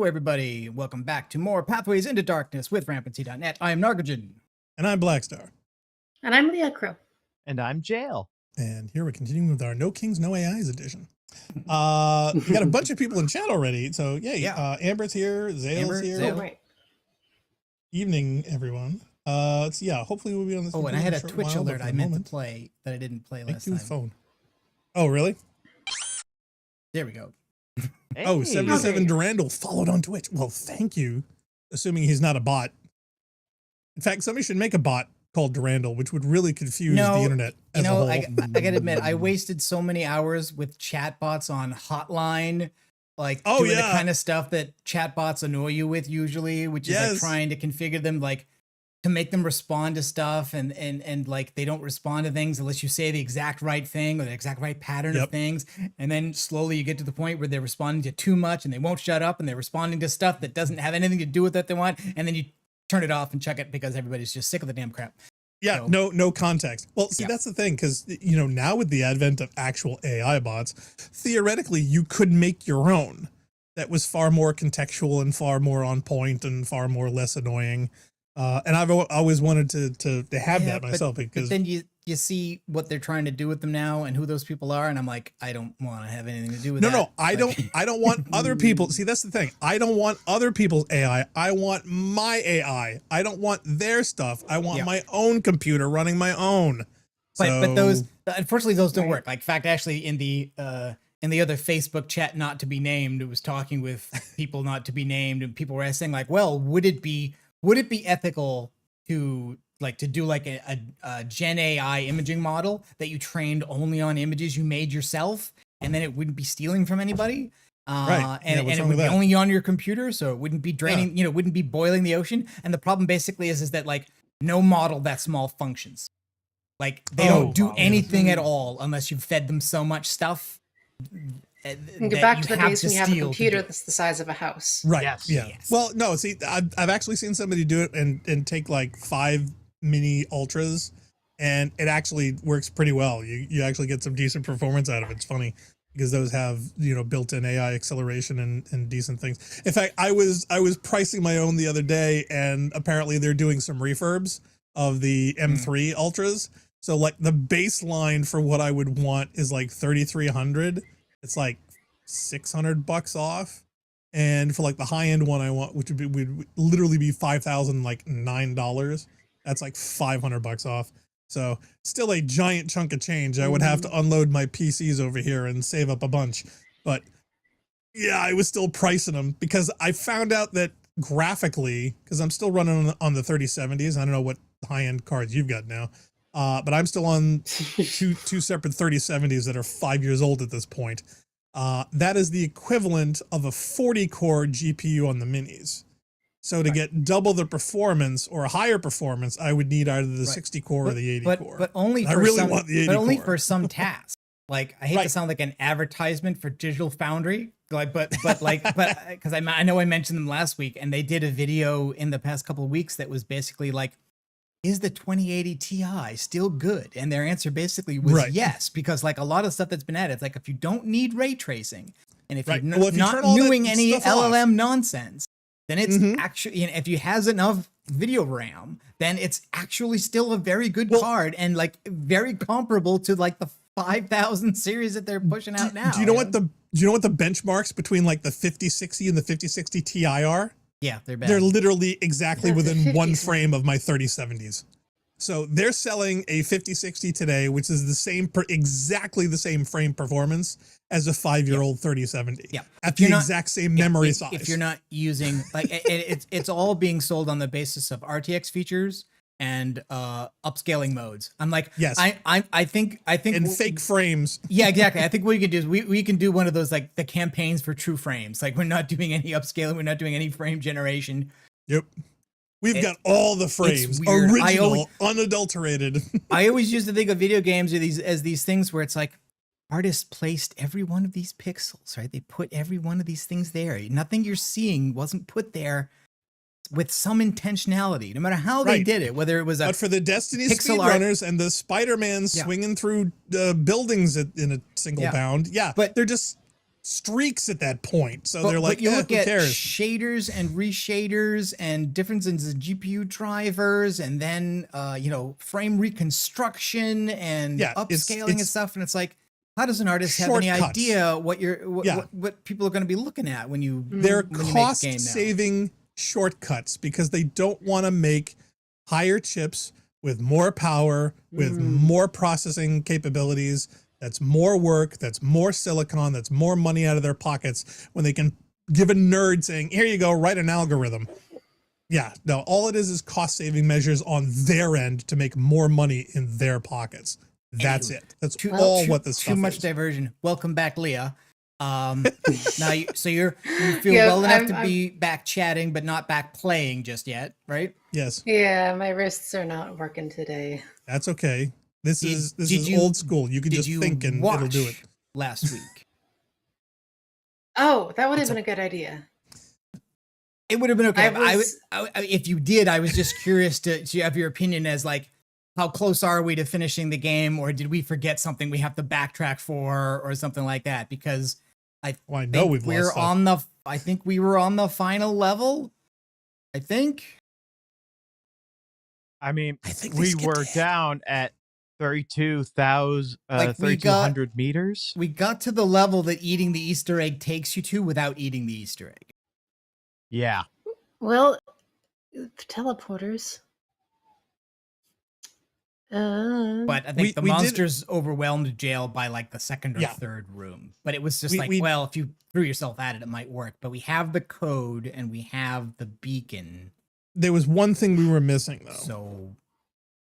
Hello, everybody. Welcome back to more Pathways into Darkness with Rampancy.net. I am Nargajan. And I'm Blackstar. And I'm Leah Crow. And I'm Jail. And here we're continuing with our No Kings, No AIs edition. We got a bunch of people in chat already. So, yay. Yeah. Amber's here. Zale's here. Zale. Right. Evening, everyone. So, yeah, hopefully we'll be on this. Oh, and I had a short Twitch while, but alert for I the meant moment, to play that I didn't play thank last you, time. phone. Oh, really? There we go. Hey. Oh, 77 Okay. Durandal followed on Twitch. Well, thank you. Assuming he's not a bot. In fact, somebody should make a bot called Durandal, which would really confuse the internet as a whole. I gotta admit, I wasted so many hours with chatbots on Hotline, like doing the kind of stuff that chatbots annoy you with usually, which is like trying to configure them like to make them respond to stuff and like they don't respond to things unless you say the exact right thing or the exact right pattern of things. And then slowly you get to the point where they're responding to too much and they won't shut up and they're responding to stuff that doesn't have anything to do with what they want. And then you turn it off and check it because everybody's just sick of the damn crap. Yeah, So, no context. Well, see, that's the thing, because, you know, now with the advent of actual AI bots, theoretically, you could make your own that was far more contextual and far more on point and far more less annoying. And I've always wanted to have that myself, because then you see what they're trying to do with them now and who those people are, and I'm like, I don't want to have anything to do with that. No, I don't want other people. See, that's the thing. I don't want other people's AI. I want my AI. I don't want their stuff. I want my own computer running my own. But those, unfortunately, those don't work. Like, in fact, actually, in the other Facebook chat, not to be named, it was talking with people not to be named, and people were saying like, well, would it be ethical to do like a Gen AI imaging model that you trained only on images you made yourself, and then it wouldn't be stealing from anybody, right? And it would be only on your computer, so it wouldn't be draining, wouldn't be boiling the ocean. And the problem basically is that like no model that small functions. Like they don't do anything at all unless you've fed them so much stuff. And get back to the days when you have a computer that's the size of a house. Right. Yes. Yeah. Yes. Well, no, see, I've actually seen somebody do it and take like 5 mini ultras, and it actually works pretty well. You actually get some decent performance out of it. It's funny because those have, built-in AI acceleration and decent things. In fact, I was pricing my own the other day, and apparently they're doing some refurbs of the M3 ultras. So like the baseline for what I would want is like 3,300. It's like $600 off. And for like the high end one I want, which would literally be $5,009. That's like $500 off. So still a giant chunk of change. I would have to unload my PCs over here and save up a bunch. But yeah, I was still pricing them because I found out that graphically, because I'm still running on the 3070s. I don't know what high end cards you've got now. But I'm still on two separate 3070s that are 5 years old at this point. That is the equivalent of a 40-core GPU on the minis. So to get double the performance or a higher performance, I would need either the 60-core or the 80-core. But only I for really some, want the 80 but only core. for some tasks. Like I hate to sound like an advertisement for Digital Foundry, like, but because I know I mentioned them last week, and they did a video in the past couple of weeks that was basically like, is the 2080 Ti still good? And their answer basically was yes, because like a lot of stuff that's been added, it's like if you don't need ray tracing, and if you're not doing any LLM nonsense, then it's actually, if you has enough video RAM, then it's actually still a very good card and like very comparable to like the 5,000 series that they're pushing out now. Do you know what the benchmarks between like the 5060 and the 5060 Ti are? Yeah, they're bad. They're literally exactly within one frame of my 3070s. So they're selling a 5060 today, which is exactly the same frame performance as a 5-year-old 3070. Yeah, at the exact same memory size. If you're not using like it's all being sold on the basis of RTX features and upscaling modes. I'm like, yes, I think and fake frames. Yeah, exactly. I think what we can do is we can do one of those like the campaigns for true frames. Like we're not doing any upscaling, we're not doing any frame generation. Yep. We've got all the frames, original, unadulterated. I always used to think of video games as these things where it's like artists placed every one of these pixels, right? They put every one of these things there. Nothing you're seeing wasn't put there with some intentionality, no matter how they did it, whether it was but for the Destiny speedrunners and the Spider-Man swinging through buildings in a single bound, but they're just streaks at that point. So But- they're like, but you look who at cares? shaders and reshaders and differences in GPU drivers, and then frame reconstruction and Yeah, upscaling and it's stuff. And it's like, how does an artist have any shortcuts. idea what Yeah. what people are going to be looking at when you They're when you make a game now? cost-saving shortcuts because they don't want to make higher chips with more power, with more processing capabilities. That's more work. That's more silicon. That's more money out of their pockets when they can give a nerd saying, here you go, write an algorithm. Yeah, no, all it is cost-saving measures on their end to make more money in their pockets. That's Anywho, it. That's all what this stuff Too much is. diversion. Welcome back, Leah. Now, you feel Yeah, well enough to I'm- be back chatting, but not back playing just yet, right? Yes, Yeah, my wrists are not working today. that's okay. This Did- is did you- old school. You can Did just you think and it'll do it. watch last week? Oh, that would have It's been a good idea. It would have been okay. I but I was- if you did, I was just curious to have your opinion as like, how close are we to finishing the game, or did we forget something we have to backtrack for, or something like that? Because Well, I know we've lost stuff. I think we were on the final level. I think. I mean, I think we they were skipped ahead. down at 32,000, Like, we 3,200 meters. We got to the level that eating the Easter egg takes you to without eating the Easter egg. Yeah. Well, teleporters. But I think We- the we did- monsters overwhelmed jail by like the second or Yeah. third room. But it was just We- well, if you threw yourself at it, it might work. But we have the code and we have the beacon. There was one thing we were missing though. So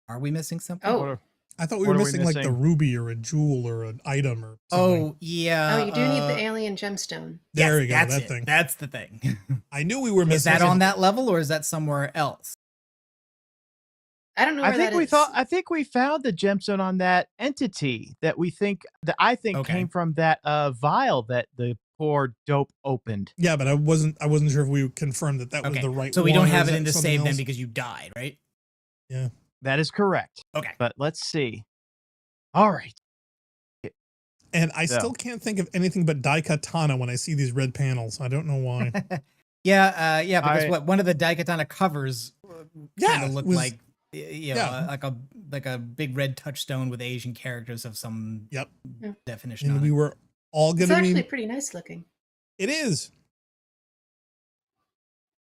are we missing something? Oh. What are- I thought we What were are we missing like the missing? ruby or a jewel or an item or something. Oh, yeah. Oh, you do need the alien gemstone. There yes, we go, That's that it. thing. That's the thing. I knew we were missing. Is that on that level or is that somewhere else? I don't know where I think that we is. thought. I think we found the gemstone on that entity that I think Okay. came from that vial that the poor dope opened. Yeah, but I wasn't sure if we confirmed that was Okay. the right So we one, don't or have is it that in the something save then else? because you died, right? That is correct. Okay. But let's see. All right. And I So. still can't think of anything but Daikatana when I see these red panels. I don't know why. Yeah, because I- one of the Daikatana covers Yeah, kind of looked was- like yeah. like a big red touchstone with Asian characters of some Yep. definition. And on we it. were all It's gonna actually be. pretty nice looking. It is.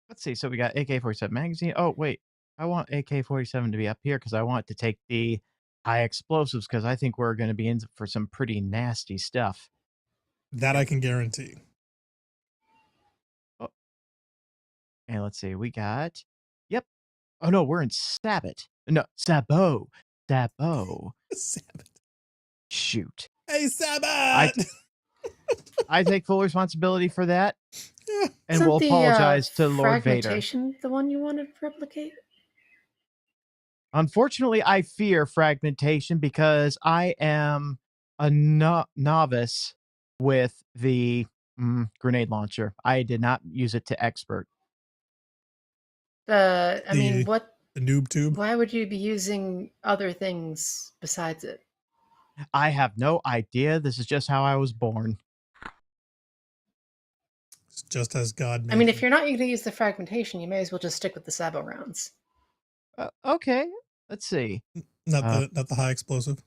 Let's see. So we got AK-47 magazine. Oh wait, I want AK-47 to be up here because I want to take the high explosives because I think we're going to be in for some pretty nasty stuff. That I can guarantee. And let's see. We got. Yep. Oh no, we're in Sabot. No, Sabo. Sabo. Sabbath. Shoot. Hey, Sabbath! I take full responsibility for that, Yeah. and Isn't will the, apologize to Lord Vader. fragmentation the one you wanted to replicate? Unfortunately, I fear fragmentation because I am a novice with the grenade launcher. I did not use it to expert. I mean, The- what? The noob tube. Why would you be using other things besides it? I have no idea. This is just how I was born. It's just as God made I mean, them. if you're not going to use the fragmentation, you may as well just stick with the Sabo rounds. Okay, let's see. not the high explosive.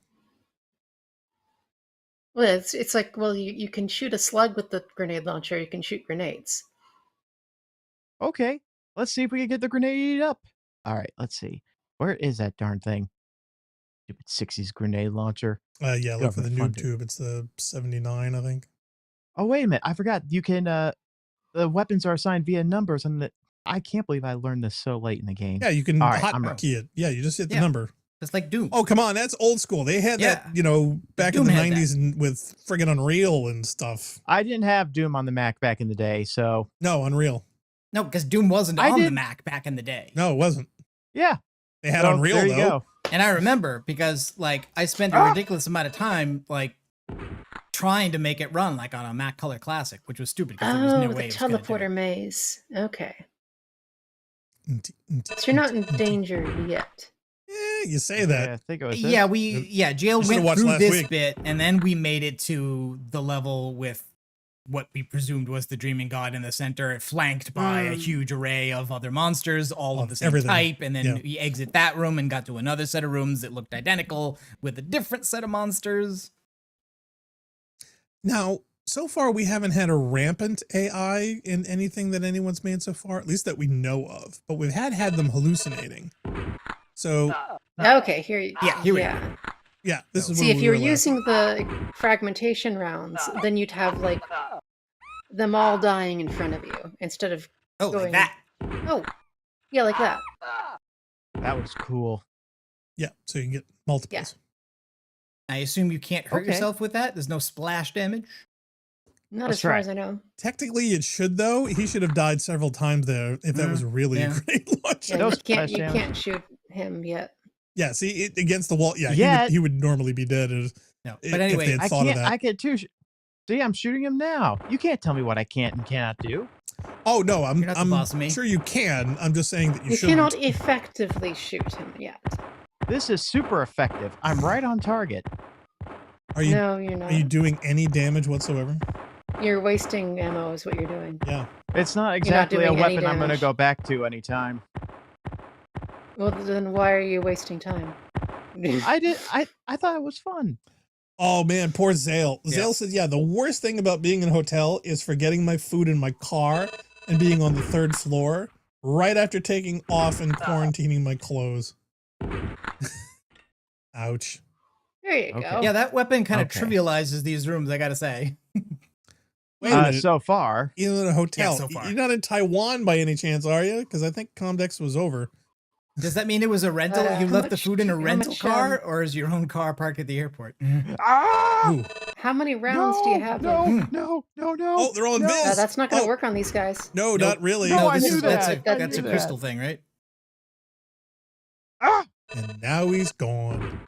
Well, it's like, well, you can shoot a slug with the grenade launcher. You can shoot grenades. Okay, let's see if we can get the grenade up. All right, let's see. Where is that darn thing? Stupid 60s grenade launcher. Yeah, look for the Government noob funded. tube. It's the 79, I think. Oh, wait a minute. I forgot. You can, the weapons are assigned via numbers. And I can't believe I learned this so late in the game. Yeah, you can All right, I'm hotkey it. Yeah, you just hit the Yeah. number. Just like Doom. Oh, come on. That's old school. They had Yeah. that, back in Doom the had 90s and with friggin' Unreal and stuff. I didn't have Doom on the Mac back in the day, so No, Unreal. No, because Doom wasn't I on the did- Mac back in the day. No, it wasn't. yeah. They had So Unreal, there you though. go. And I remember because like I spent a ridiculous amount of time like trying to make it run like on a Mac Color Classic, which was stupid because there was Oh, no the way it was gonna do teleporter it. maze. Okay. So you're not in danger yet. You say Yeah, that. I think it was Yeah, You Jail should've went watched through last this week. bit and then we made it to the level with what we presumed was the Dreaming God in the center, flanked by a huge array of other monsters, all of the same type. And then we exit that room and got to another set of rooms that looked identical with a different set of monsters. Now, so far, we haven't had a rampant AI in anything that anyone's made so far, at least that we know of. But we've had them hallucinating. So, okay, here we are. Yeah, this is see, if you were using the fragmentation rounds, then you'd have like them all dying in front of you instead of going like that. Oh, yeah, like that. That was cool. Yeah, so you can get multiples. Yeah. I assume you can't hurt yourself with that. There's no splash damage. Not as far as I know. Technically, it should though. He should have died several times there if that was really a great launch. Yeah, you can't shoot him yet. Yeah, see, against the wall. Yeah, he would normally be dead. But anyway, if they had thought of that. I can too. See, I'm shooting him now. You can't tell me what I can and cannot do. Oh no, I'm me. sure you can. I'm just saying that you shouldn't. Cannot effectively shoot him yet. This is super effective. I'm right on target. No, you're not. Are you doing any damage whatsoever? You're wasting ammo is what you're doing. Yeah. It's not exactly a weapon I'm going to go back to anytime. Well, then why are you wasting time? I thought it was fun. Oh man, poor Zale. Zale says, yeah, the worst thing about being in a hotel is forgetting my food in my car and being on the 3rd floor right after taking off and quarantining my clothes. Ouch. There you go. Yeah, that weapon kind of trivializes these rooms, I gotta say. Wait a minute. So far. Even in a hotel. Yeah, so far. You're not in Taiwan by any chance, are you? Because I think Comdex was over. Does that mean it was a rental? You left the food in a rental car, or is your own car parked at the airport? How many rounds do you have? No. Oh, they're all in Viz. That's not going to work on these guys. No, not really. No, I knew that. That's a crystal thing, right? And now he's gone.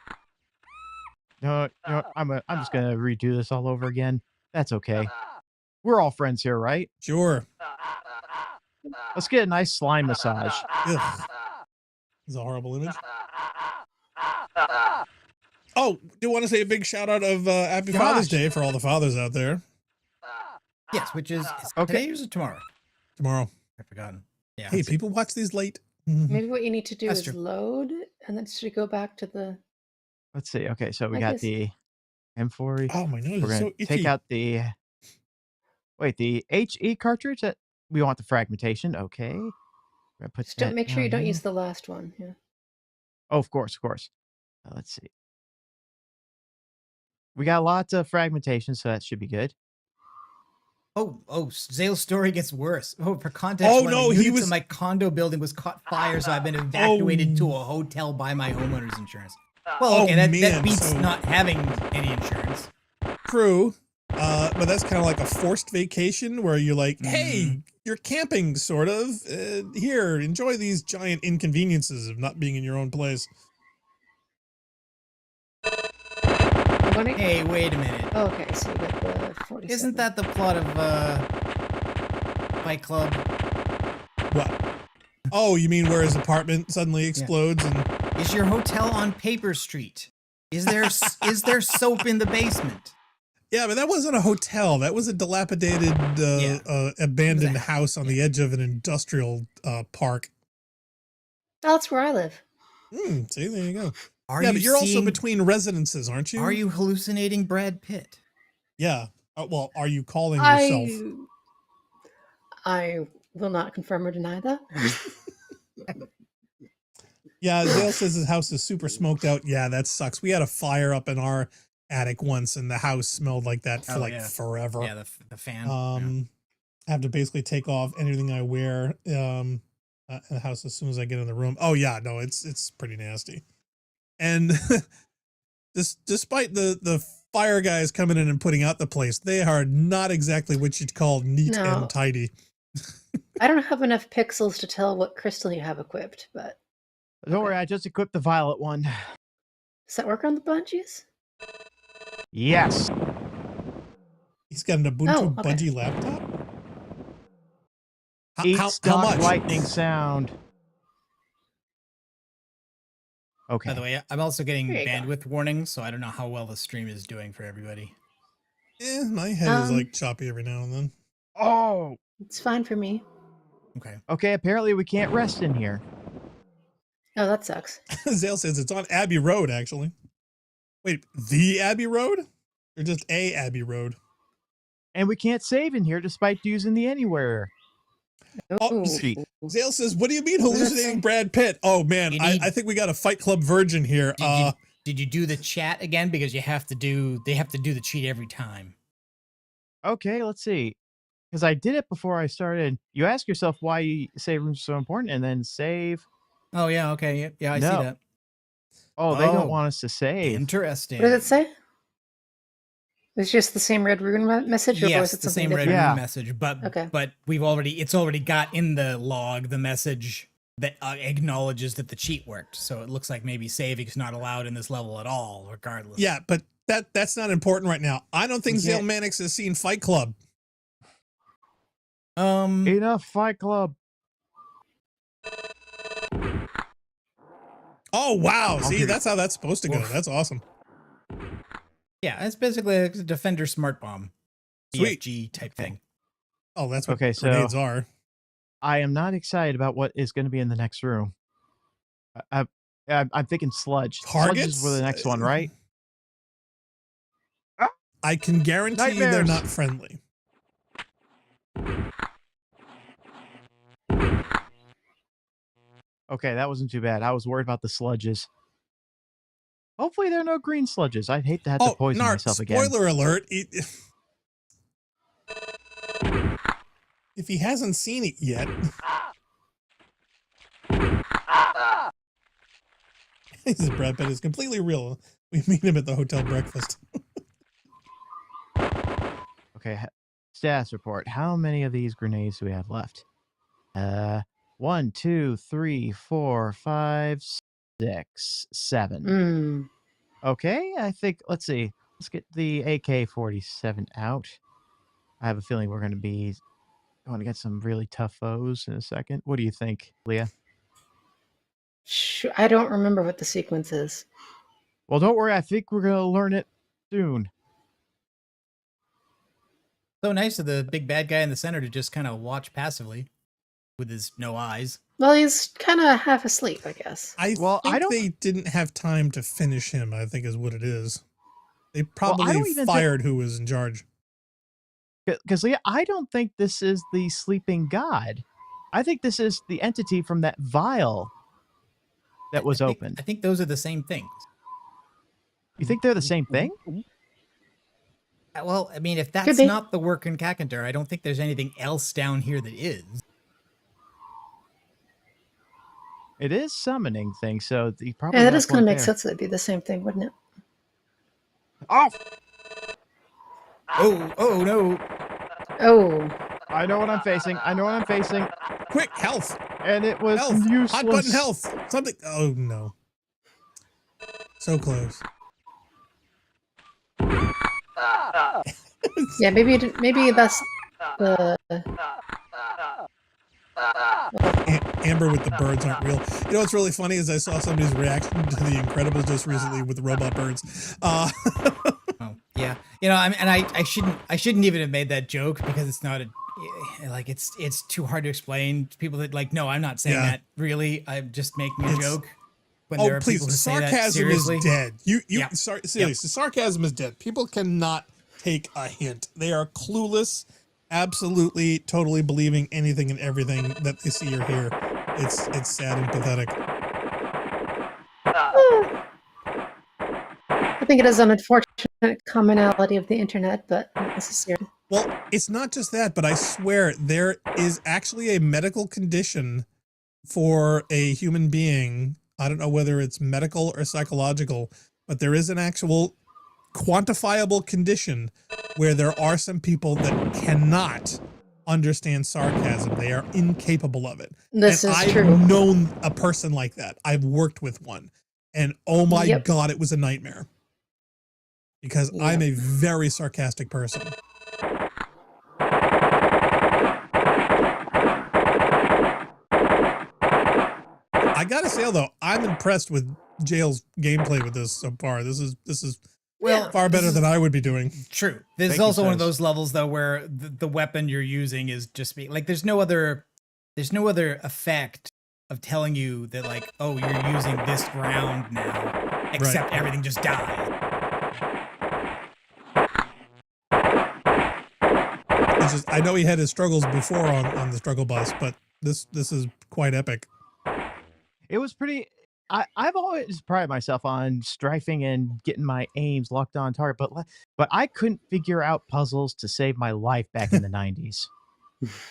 No, I'm just gonna redo this all over again. That's okay. We're all friends here, right? Sure. Let's get a nice slime massage. Ugh. It's a horrible image. Oh, do want to say a big shout out of Happy Father's Day for all the fathers out there. Yes, which is today or is it tomorrow? Tomorrow. I've forgotten. Yeah. Hey, people watch these late. Maybe what you need to do is load, and then should go back to the. Let's see. Okay, so we got the M4. Oh my nose! We're gonna so itchy. take out the. Wait, the HE cartridge. That we want the fragmentation. Okay. Put Just make sure you don't use the last one. Yeah. Oh, of course. Let's see. We got lots of fragmentation, so that should be good. Oh, Zale's story gets worse. Oh, for context, in my condo building was caught fire, so I've been evacuated to a hotel by my homeowner's insurance. Well, okay, that beats not having any insurance. True. But that's kind of like a forced vacation where you're like, hey, you're camping, sort of. Here, enjoy these giant inconveniences of not being in your own place. Hey, wait a minute. Oh, okay, so we got the 47. Isn't that the plot of Fight Club? What? Oh, you mean where his apartment suddenly explodes and is your hotel on Paper Street? Is there soap in the basement? Yeah, but that wasn't a hotel. That was a dilapidated, abandoned house on the edge of an industrial park. That's where I live. See, there you go. But you're also between residences, aren't you? Are you hallucinating Brad Pitt? Yeah. Well, are you calling yourself? I will not confirm or deny that. Yeah, Zale says his house is super smoked out. Yeah, that sucks. We had a fire up in our attic once, and the house smelled like that for forever. Yeah, the fan. I have to basically take off anything I wear in the house as soon as I get in the room. Oh yeah, no, it's pretty nasty. And despite the fire guys coming in and putting out the place, they are not exactly what you'd call neat and tidy. I don't have enough pixels to tell what crystal you have equipped, but don't worry, I just equipped the violet one. Does that work on the bungees? Yes. He's got an Ubuntu Bungie laptop. How much? Lightning sound. Okay. By the way, I'm also getting bandwidth warnings, so I don't know how well the stream is doing for everybody. My head is Um, like choppy every now and then. Oh, It's fine for me. Okay. okay. Apparently, we can't rest in here. Oh, that sucks. Zale says it's on Abbey Road, actually. Wait, the Abbey Road? Or just a Abbey Road? And we can't save in here despite using the anywhere. Oh, Ooh. Sweet. Zale says, what do you mean What does that hallucinating say? Brad Pitt? Oh, man, You I need- think we got a Fight Club virgin here. Did you do the chat again? Because they have to do the cheat every time. Okay, let's see. Because I did it before I started. You ask yourself why you save rooms are so important, and then save. Oh yeah, okay, yeah, I No. see that. Oh, they Oh, don't want us to save. Interesting. What does it say? It's just the same red rune message, or Yes, is it the something same red different? Yeah. rune message, but Okay. it's already got in the log the message that acknowledges that the cheat worked. So it looks like maybe saving is not allowed in this level at all, regardless. Yeah, but that's not important right now. I don't think We Zale can't- Mannix has seen Fight Club. Enough Fight Club. Oh, wow. See, Okay. that's how that's supposed to go. Oof. That's awesome. Yeah, it's basically a Defender Smart Bomb, Sweet. BFG type thing. Oh, that's what Okay, so- grenades are. I am not excited about what is going to be in the next room. I'm thinking sludge. Targets? Sludges were the next one, right? I can guarantee you they're Nightmares. not friendly. Okay, that wasn't too bad. I was worried about the sludges. Hopefully, there are no green sludges. I'd hate to have to Oh, poison Nart, myself again. spoiler alert. If he hasn't seen it yet. He says Brad Pitt is completely real. We meet him at the hotel breakfast. Okay, status report. How many of these grenades do we have left? 1, 2, 3, 4, 5, 6, 7. Mm. Okay, I think, let's see. Let's get the AK-47 out. I have a feeling we're going to be going to get some really tough foes in a second. What do you think, Leah? I don't remember what the sequence is. Well, don't worry. I think we're going to learn it soon. So nice of the big bad guy in the center to just kind of watch passively with his no eyes. Well, he's kind of half asleep, I guess. I Well, I think don't- they didn't have time to finish him, I think is what it is. They I probably don't even think- fired who was in charge. Because, Leah, I don't think this is the sleeping god. I think this is the entity from that vial that was I think- opened. I think those are the same things. You think they're the same thing? Well, I mean, if that's be. not the work in Kakantar, I don't think there's anything else down here that is. It is summoning things, so the probably Yeah, that has is going to one make there. sense. That'd be the same thing, wouldn't it? Oh, Oh no! Oh, I know what I'm facing. I know what I'm facing, Quick, health! and it was Health! useless. Hot button health! Something. Oh no. So close. yeah. Maybe that's the. Amber with the birds aren't real. You know what's really funny is I saw somebody's reaction to The Incredibles just recently with the robot birds. Oh yeah, you know, I shouldn't even have made that joke because it's not like it's too hard to explain to people that like. No, I'm not saying Yeah. that. Really, I'm just making a It's- joke. When there Oh are please, people who say that sarcasm is seriously. dead. You Yeah. Seriously, sarcasm is dead. People cannot take a hint. They are clueless, absolutely, totally believing anything and everything that they see or hear. It's sad and pathetic. I think it is an unfortunate commonality of the internet, but not necessarily. Well, it's not just that, but I swear there is actually a medical condition for a human being. I don't know whether it's medical or psychological, but there is an actual quantifiable condition where there are some people that cannot understand sarcasm. They are incapable of it. This and is I've true. known a person like that. I've worked with one. And oh my Yep. God, it was a nightmare. Because I'm a very sarcastic person. I gotta say though, I'm impressed with Jail's gameplay with this so far. This is Well, Far this better is than I would be doing. true. This is Thank you, also one of Sos. those levels though where the weapon you're using is just like there's no other effect of telling you that like, oh, you're using this round now, except everything just dies. It's just, I know he had his struggles before on the struggle bus, but this is quite epic. It was pretty. I've always prided myself on strafing and getting my aims locked on target, but I couldn't figure out puzzles to save my life back in the 90s.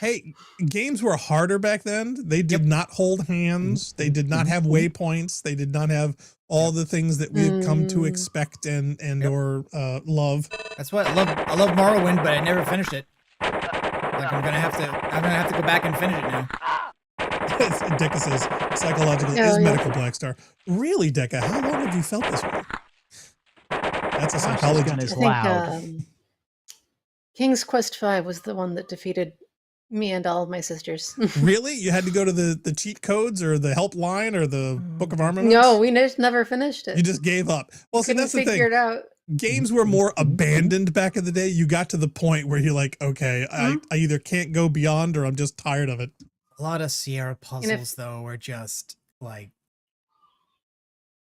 Hey, games were harder back then. They did not hold hands. They did not have waypoints. They did not have all the things that we've come to expect and or love. That's what I love Morrowind, but I never finished it. Like I'm gonna have to go back and finish it now. Deca says psychological Oh, is yeah. medical, Blackstar. Really, Deca? How long have you felt this way? That's a Gosh, this psychology. gun joke. is I think loud. King's Quest V was the one that defeated me and all of my sisters. Really? You had to go to the cheat codes or the helpline or the Book of Armaments? No, we never finished it. You just gave up. Well, see, couldn't that's the figure thing. it out. Games were more abandoned back in the day. You got to the point where you're like, okay, I either can't go beyond or I'm just tired of it. A lot of Sierra puzzles though were just like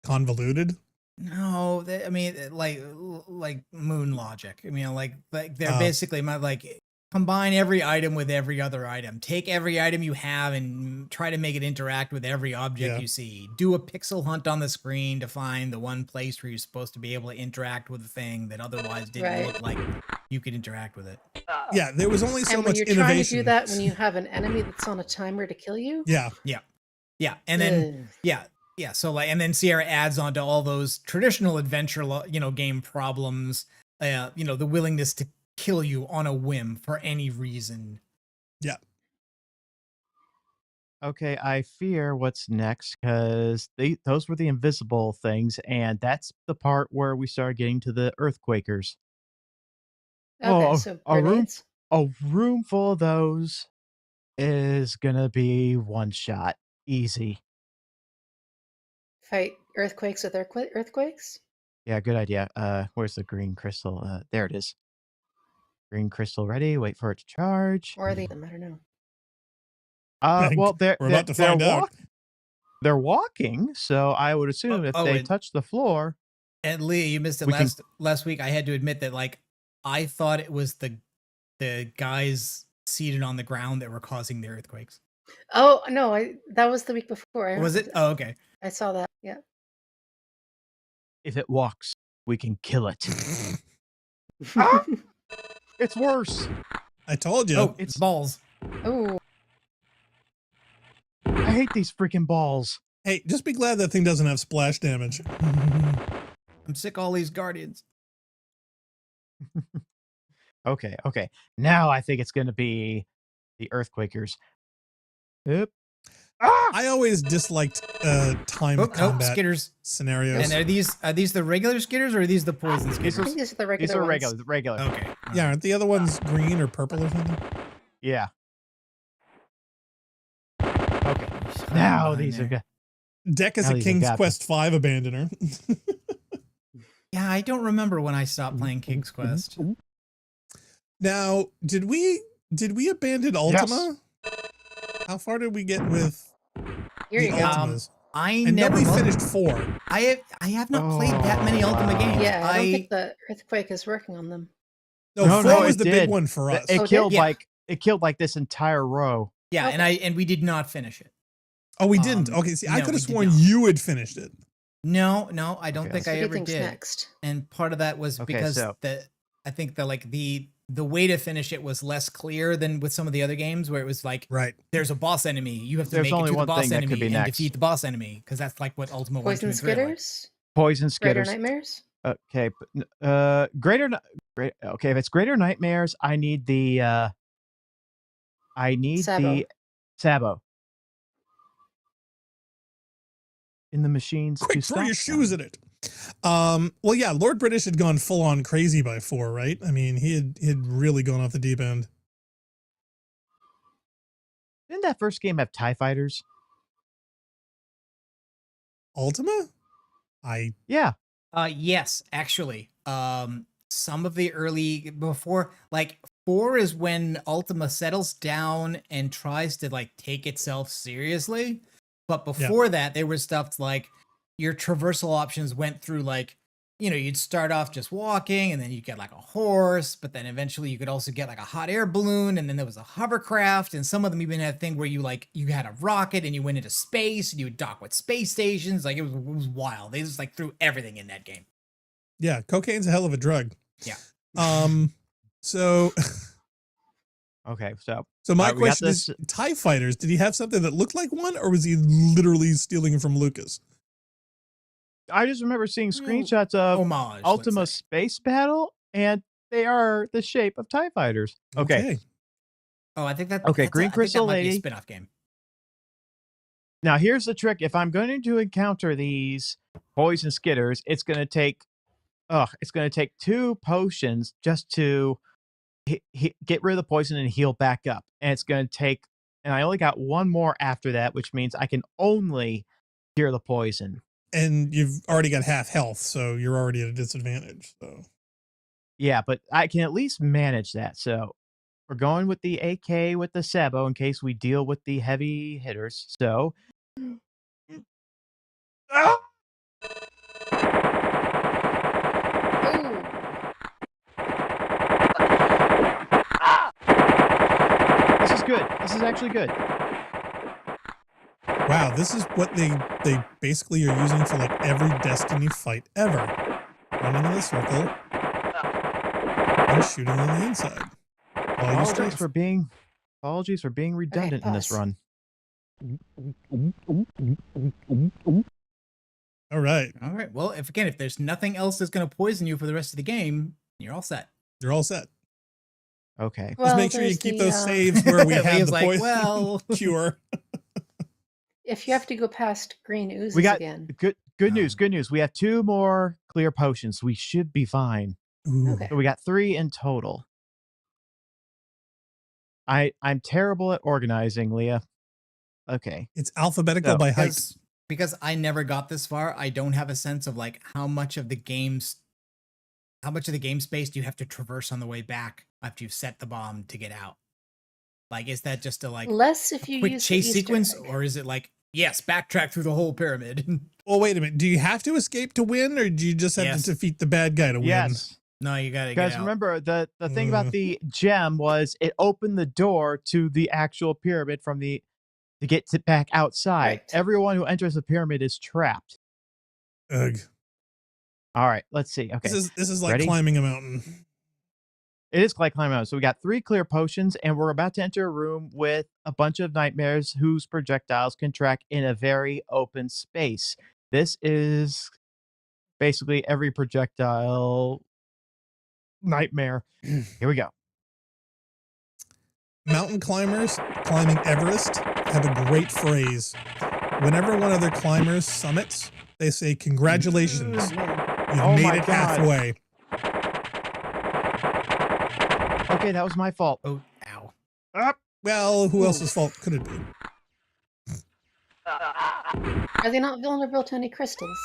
Convoluted. no, I mean like moon logic. I mean like they're Oh. basically like combine every item with every other item. Take every item you have and try to make it interact with every object Yeah. you see. Do a pixel hunt on the screen to find the one place where you're supposed to be able to interact with a thing that otherwise didn't Right. look like you could interact with it. Yeah, there was only so And when much you're trying to innovation. do that when you have an enemy that's on a timer to kill you, Yeah, Yeah, and then yeah, so like, and then Sierra adds on to all those traditional adventure, game problems. The willingness to kill you on a whim for any reason. Okay, I fear what's next because those were the invisible things, and that's the part where we started getting to the Earthquakers. okay, Oh, so a room, grenades. a room full of those is gonna be one shot, easy. Fight earthquakes with earthquakes. Yeah, good idea. Where's the green crystal? There it is. Green crystal ready. Wait for it to charge. Or are they them? I don't know. Well, we're about to find out. They're walking, so I would assume if they and- touch the floor. And Leah, you missed it We can- last week. I had to admit that like I thought it was the guys seated on the ground that were causing the earthquakes. Oh no, that was the week before. Was it? Oh, okay. I saw that. Yeah. If it walks, we can kill it. Ah! It's worse. I told you. Oh, it's balls. Oh, I hate these freaking balls. Hey, just be glad that thing doesn't have splash damage. I'm sick of all these guardians. Okay. Now I think it's going to be the Earthquakers. Yep. Ah! I always disliked timed Oh, no, combat skitters. scenarios. And are these the regular skitters or are these the poison I skitters? think these are the regular These are ones. regular. Okay. Yeah, aren't the other ones green or purple or something? Yeah. Okay. Now these are good. Deck is Now a these are King's gapping. Quest V abandoner. Yeah, I don't remember when I stopped playing King's Quest. Now, did we abandon Ultima? How far did we get with Here you the go. Ultimas? I And never nobody was- finished 4. I have not played that many Oh, Ultima wow. games. Yeah, I don't think the earthquake is working on them. No, No, 4 was it the big did. one for us. It Oh, did? killed Yeah. it killed like this entire row. Yeah, Okay. and we did not finish it. Oh, we didn't. Um, Okay, see, I no, could we have did sworn not. you had finished it. No, I don't Okay. think So I what do you ever think's did. next? And part of that was Okay, because so- I think the way to finish it was less clear than with some of the other games where it was like Right. there's a boss enemy, you have to There's make it only to the one boss thing that could enemy be and next. defeat the boss enemy because that's like what Ultima 1, 2, Poison and 3 are like. skitters? Poison Greater skitters. nightmares? Okay, okay, if it's greater nightmares, I need the Sabo. Sabo in the machines Quick, to throw stop your shoes them. at it. Well, yeah, Lord British had gone full on crazy by 4, right? I mean, he had really gone off the deep end. Didn't that first game have TIE fighters? Ultima? Yeah. Yes, actually. some of the early before like 4 is when Ultima settles down and tries to like take itself seriously. But before that, there was stuff like your traversal options went through like, you'd start off just walking and then you get like a horse, but then eventually you could also get like a hot air balloon, and then there was a hovercraft, and some of them even had a thing where you had a rocket and you went into space and you would dock with space stations. Like it was wild. They just like threw everything in that game. Yeah, cocaine's a hell of a drug. Yeah. So Okay, so my we got question is, TIE Fighters, did he have something that looked like one, or was he literally stealing it from Lucas? I just remember seeing screenshots of Homage. Ultima let's say. Space Battle, and they are the shape of TIE Fighters. Okay. Oh, I think that. Okay, that's Green I think Crystal that might be a Lady. spin-off game. Now, here's the trick. If I'm going to encounter these poison skitters, it's going to take 2 potions just to get rid of the poison and heal back up. And it's going to take, and I only got 1 more after that, which means I can only cure the poison. And you've already got half health, so you're already at a disadvantage. So Yeah, but I can at least manage that. So we're going with the AK with the Sabo in case we deal with the heavy hitters. So Oh, this is good. This is actually good. wow, this is what they basically are using for like every Destiny fight ever. Running in a circle and shooting on the inside. While you strafe. Apologies for being redundant in this pause. run. All right, All right. Well, if there's nothing else that's going to poison you for the rest of the game, you're all set. you're all set. Okay. Just make sure you there's keep the, those saves where we have Leah's the like, poison well. cure. If you have to go past green oozes We got again. good news. Good news. We have 2 more clear potions. We should be fine. Ooh. Okay. So we got 3 in total. I'm terrible at organizing, Leah. Okay. It's alphabetical So, by height. Because I never got this far, I don't have a sense of like how much of the game space do you have to traverse on the way back after you've set the bomb to get out? Like, is that just a Less if you quick use chase the Easter sequence, egg. or is it like, yes, backtrack through the whole pyramid? Well, wait a minute. Do you have to escape to win, or do you just have Yes. to defeat the bad guy to win? Yes. No, you gotta get Guys, out. remember the thing about the gem was it opened the door to the actual pyramid to get back outside. Right. Everyone who enters the pyramid is trapped. Ugh. All right, let's see. Okay. This is like Ready? climbing a mountain. It is like climbing out. So we got 3 clear potions, and we're about to enter a room with a bunch of nightmares whose projectiles can track in a very open space. This is basically every projectile nightmare. Here we go. Mountain climbers climbing Everest have a great phrase. Whenever one of their climbers summits, they say, "Congratulations, you've Oh made my it God. halfway." Okay, that was my fault. Oh, ow. Well, who else's fault could it be? Are they not vulnerable to any crystals?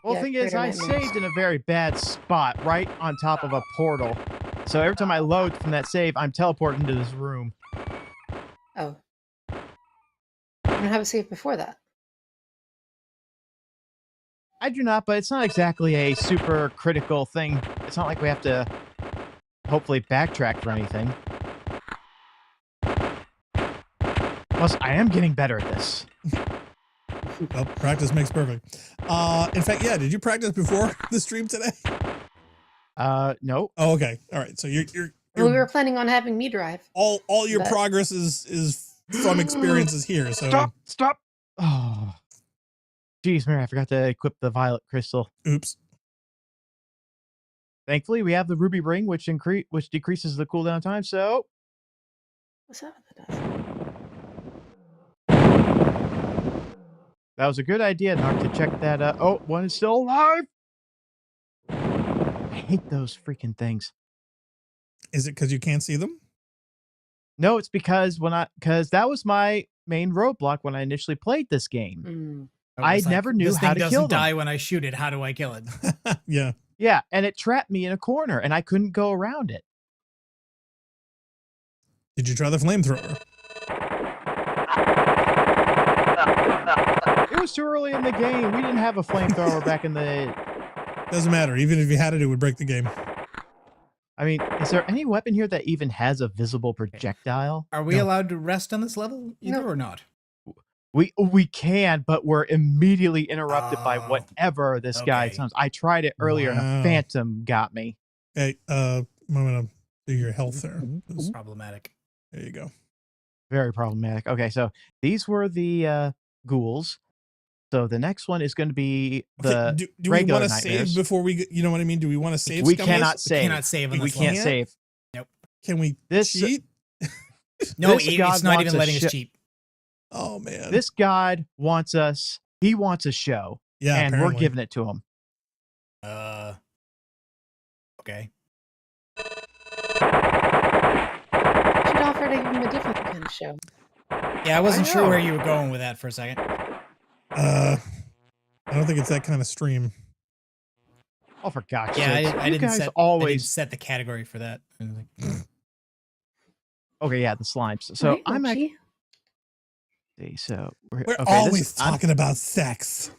Well, the thing is, I saved in a very bad spot, right on top of a portal. So every time I load from that save, I'm teleporting to this room. Oh. I'm gonna have a save before that. I do not, but it's not exactly a super critical thing. It's not like we have to hopefully backtrack for anything. Plus, I am getting better at this. Well, practice makes perfect. In fact, yeah. Did you practice before the stream today? No. Oh, okay. All right. So you're Well, we were planning on having me drive. all your but- progress is from experiences here. So Stop! Oh. Jeez, Mary, I forgot to equip the violet crystal. oops. Thankfully, we have the ruby ring, which decreases the cooldown time, so What's that does? that was a good idea, Narc, to check that. Oh, one is still alive! I hate those freaking things. Is it because you can't see them? No, it's because that was my main roadblock when I initially played this game. I It's like, never knew this how thing to doesn't kill them. die when I shoot it. How do I kill it? Yeah. Yeah, and it trapped me in a corner, and I couldn't go around it. Did you try the flamethrower? It was too early in the game. We didn't have a flamethrower back in the. Doesn't matter. Even if you had it, it would break the game. I mean, is there any weapon here that even has a visible projectile? Are we No. allowed to rest on this level either No. or not? We can, but we're immediately interrupted by Oh, whatever this guy okay. sounds. I tried it earlier, and Wow. a phantom got me. Okay, I'm gonna do your health there. It's problematic. There you go. Very problematic. Okay, so these were the ghouls. So the next one is going to be the Okay, do we regular want to save nightmares. before we? You know what I mean? Do we want to save? We scummies? cannot We save. cannot save on We this can't level. save. Can we This- cheat? No, This god it's not wants even a letting us shi- cheat. Oh man. This god wants us. He wants a show, yeah, and apparently. we're giving it to him. Okay. Should offer to give him a different kind of show. Yeah, I wasn't sure know. where you were going with that for a second. I don't think it's that kind of stream. Oh, for God's Yeah, sakes! I You didn't guys set. I didn't always. set the category for that. I was like, Okay, yeah, the slimes. So Right, I'm Mochi? actually. So We're okay, always I'm talking about sex.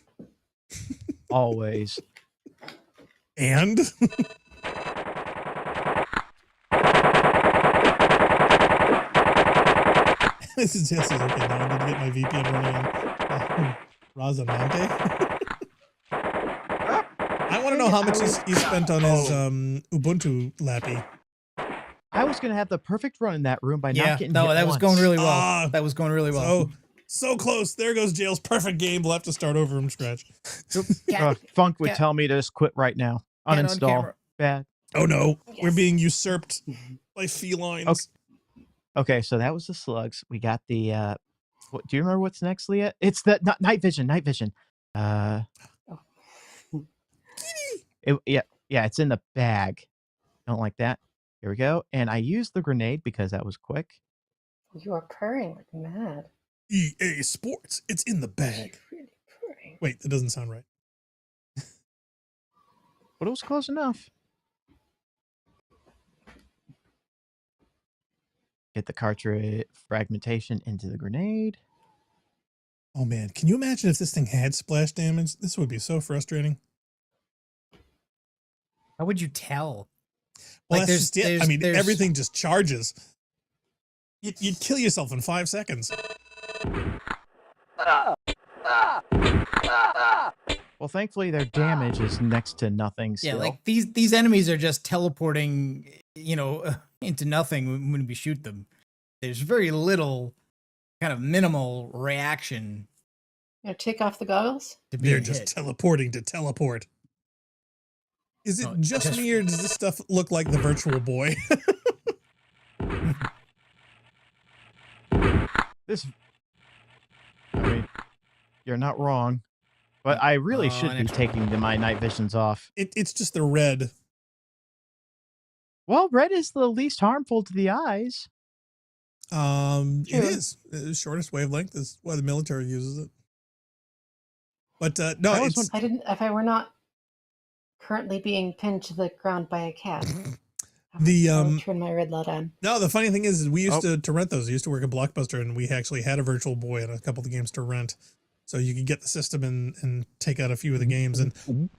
always. And this is Jesse's okay now. I need to get my VPN running on Razamante. I want to know how much he spent on his Ubuntu lappy. I was gonna have the perfect run in that room by yeah, not getting no, hit that was once. going really well. Ah, that was going really well. So close. There goes Jail's perfect game. We'll have to start over from scratch. Funk would Cat- tell me to just quit right now. Cat on Uninstall. camera. Bad. Oh no, we're Yes. being usurped by felines. Okay, so that was the slugs. We got the. What, do you remember what's next, Leah? It's the night vision. Night vision. Yeah, it's in the bag. Don't like that. Here we go. And I used the grenade because that was quick. You are purring like mad. EA Sports. It's in the bag. You're really purring. Wait, that doesn't sound right. But it was close enough. Get the cartridge fragmentation into the grenade. Oh man, can you imagine if this thing had splash damage? This would be so frustrating. How would you tell? Well, Like, that's just it. I mean, there's- everything just charges. You'd kill yourself in 5 seconds. Well, thankfully their damage is next to nothing Yeah, still. like these enemies are just teleporting, into nothing when we shoot them. There's very little, kind of minimal reaction Take off the goggles? to being They're just hit. teleporting to teleport. Is it No, just just- me or does this stuff look like the Virtual Boy? This, I mean, you're not wrong, but I really Oh, should an be extra taking my night visions off. It's just the red. Well, red is the least harmful to the eyes. It True. is. The shortest wavelength is why the military uses it. But no, That was it's If I were not currently being pinned to the ground by a cat, The, I would turn my red light on. no. The funny thing is we used Oh. to rent those. I used to work at Blockbuster, and we actually had a Virtual Boy and a couple of the games to rent, so you could get the system and take out a few of the games. And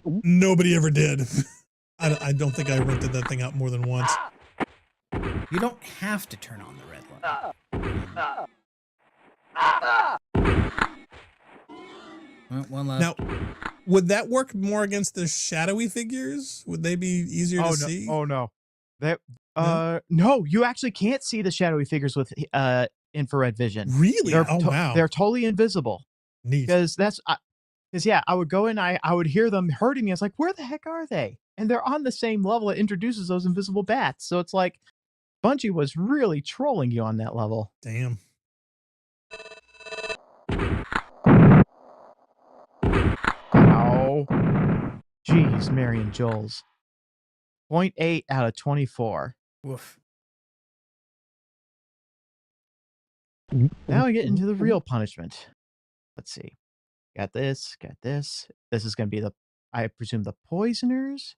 nobody ever did. I don't think I rented that thing out more than once. You don't have to turn on the red light. Well, one last. Now, would that work more against the shadowy figures? Would they be easier to see? Oh no. That no, you actually can't see the shadowy figures with infrared vision. Really? They're Oh wow. They're totally invisible. Neat. Because yeah, I would go in, I would hear them hurting me. I was like, where the heck are they? And they're on the same level. It introduces those invisible bats. So it's like Bungie was really trolling you on that level. Damn. Ow. Jeez, Mary and Joel's. 0.8 out of 24. Woof. Now we get into the real punishment. Let's see. Got this. Got this. This is going to be I presume, the poisoners.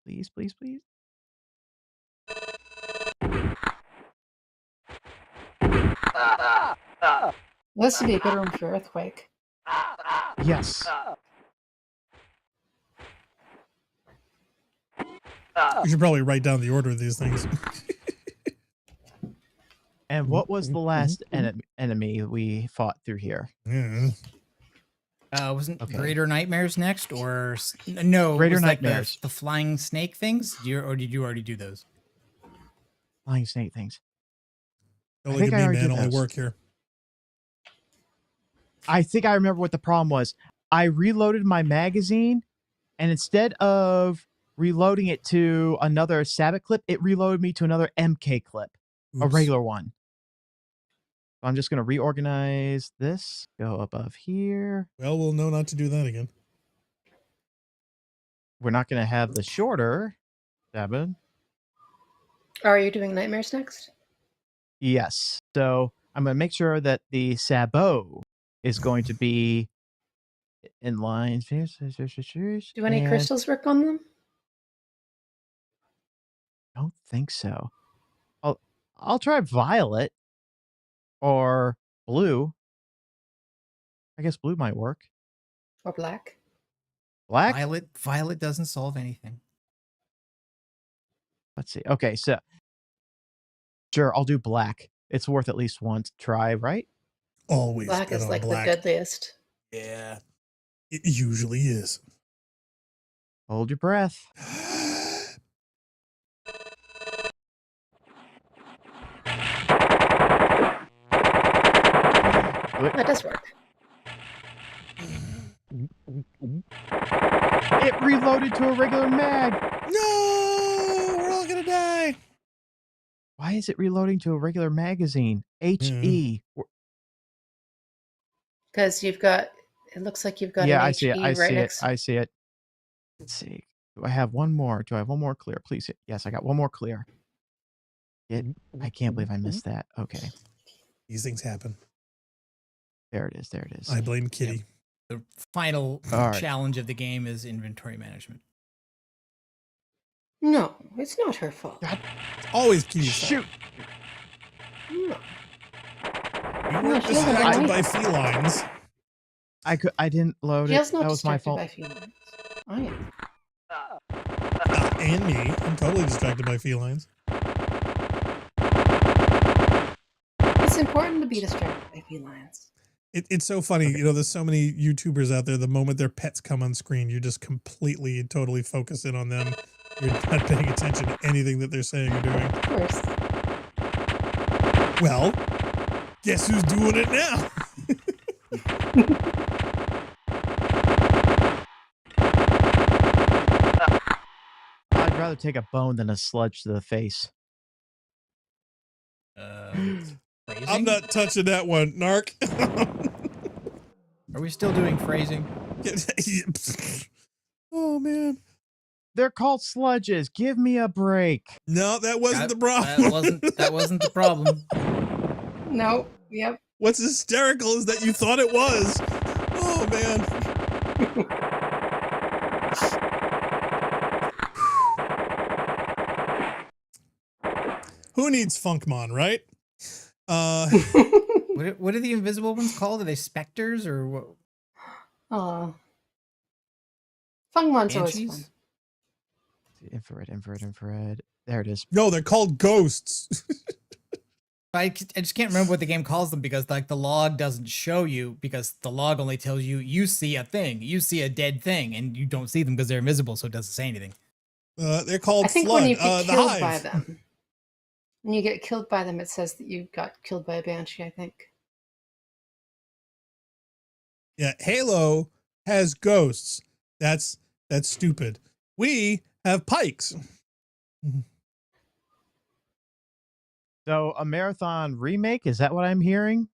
Please, please, please. This would be a good room for earthquake. Yes. We should probably write down the order of these things. And what was the last enemy we fought through here? Yeah. Wasn't Okay. Greater Nightmares next, or no? it Greater was like Nightmares. the flying snake things. Or did you already do those? Flying snake things. Don't I look think at I me, already man. did Only those. work here. I think I remember what the problem was. I reloaded my magazine, and instead of reloading it to another Sabbath clip, it reloaded me to another MK clip, a Oops. regular one. So I'm just going to reorganize this, go above here. Well, we'll know not to do that again. We're not going to have the shorter Sabbath. Are you doing nightmares next? Yes. So I'm going to make sure that the Sabot is going to be in line. Do any And crystals work on them? I don't think so. I'll try violet or blue. I guess blue might work. Or black? Black? Violet doesn't solve anything. Let's see. Okay, so sure, I'll do black. It's worth at least one try, right? Always Black bet is on like black. the deadliest. Yeah, it usually is. Hold your breath. That does work. It reloaded to a regular mag. No, we're all gonna die. Why is it reloading to a regular magazine? HE. Because you've got, it looks like you've got Yeah, an I see it. HE I right see it. next to I see it. Let's see. Do I have one more? Do I have one more clear? Please. Yes, I got one more clear. I can't believe I missed that. Okay. These things happen. There it is. There it is. I blame Kitty. The final All right. challenge of the game is inventory management. No, it's not her fault. Always Kitty's fault. Shoot. No. You No, were she doesn't distracted like by it. felines. I didn't load She it. is not That was my distracted fault. by feelings. I am. And me. I'm totally distracted by felines. It's important to be distracted by felines. It's so funny. You know, there's so many YouTubers out there. The moment their pets come on screen, you're just completely and totally focused in on them. You're not paying attention to anything that they're saying or doing. Of course. Well, guess who's doing it now? I'd rather take a bone than a sludge to the face. Phrasing? I'm not touching that one, Narc. Are we still doing phrasing? Oh man. They're called sludges. Give me a break. No, that wasn't the problem. That wasn't the problem. No. Yep. What's hysterical is that you thought it was. Oh man. Who needs Funkmon, right? What are the invisible ones called? Are they specters or what? Fun one's always fun. Banshees? Infrared. There it is. No, they're called ghosts. I just can't remember what the game calls them because like the log doesn't show you because the log only tells you see a thing, you see a dead thing, and you don't see them because they're invisible, so it doesn't say anything. They're called I think Flood. when you get The killed Hive. by them, when you get killed by them, it says that you got killed by a banshee. I think. Yeah, Halo has ghosts. That's stupid. We have pikes. So a marathon remake? Is that what I'm hearing?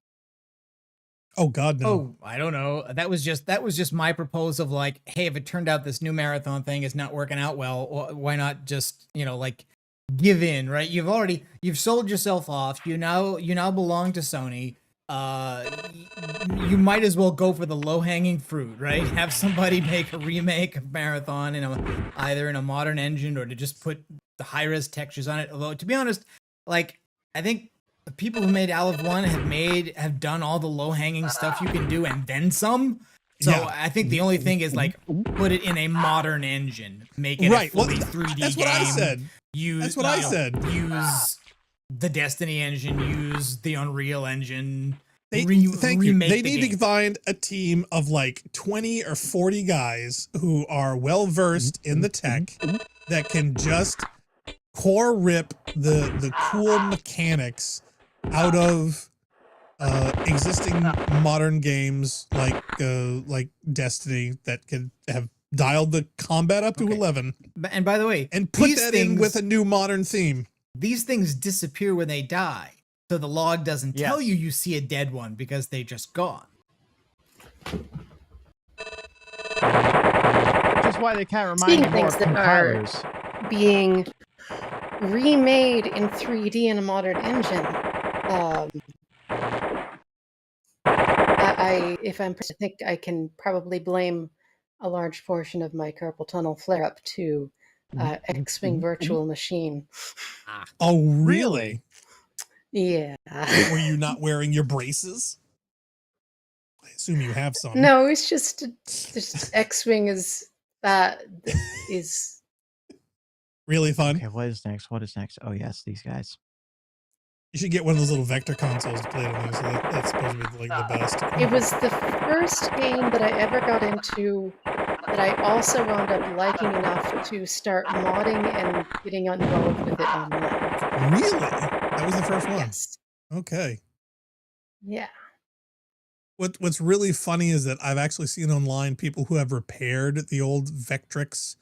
Oh God, no. Oh, I don't know. That was just my proposal of like, hey, if it turned out this new marathon thing is not working out well, why not just, like give in, right? You've sold yourself off. You now belong to Sony. you might as well go for the low-hanging fruit, right? Have somebody make a remake of Marathon either in a modern engine or to just put the high-res textures on it. Although, to be honest, like, I think the people who made Aleph 1 have done all the low-hanging stuff you can do and then some. So Yeah. I think the only thing is, like, put it in a modern engine, make it a fully 3D That's game. what I said. Use, That's what I said. Use the Destiny engine, use the Unreal engine. Thank you. Remake They the need game. to find a team of like 20 or 40 guys who are well versed in the tech that can just core rip the cool mechanics out of existing modern games like Destiny that could have dialed the combat up to Okay. 11 And by the way, and put these that in with a new modern theme. these things disappear when they die. So the log doesn't tell Yes. you see a dead one because they just gone. Which is why they kind of remind Speaking me of more things of that are- compilers. Being remade in 3D in a modern engine. I think I can probably blame a large portion of my carpal tunnel flare-up to X-Wing Virtual Machine. Oh, really? Yeah. Were you not wearing your braces? I assume you have some. No, it's just X-Wing is Really fun. Okay, what is next? What is next? Oh yes, these guys. You should get one of those little vector consoles to play it on. So that's supposed to be like the best. It was the first game that I ever got into that I also wound up liking enough to start modding and getting involved with it online. Really? That was the first one. Yes. Okay. Yeah. What's really funny is that I've actually seen online people who have repaired the old Vectrix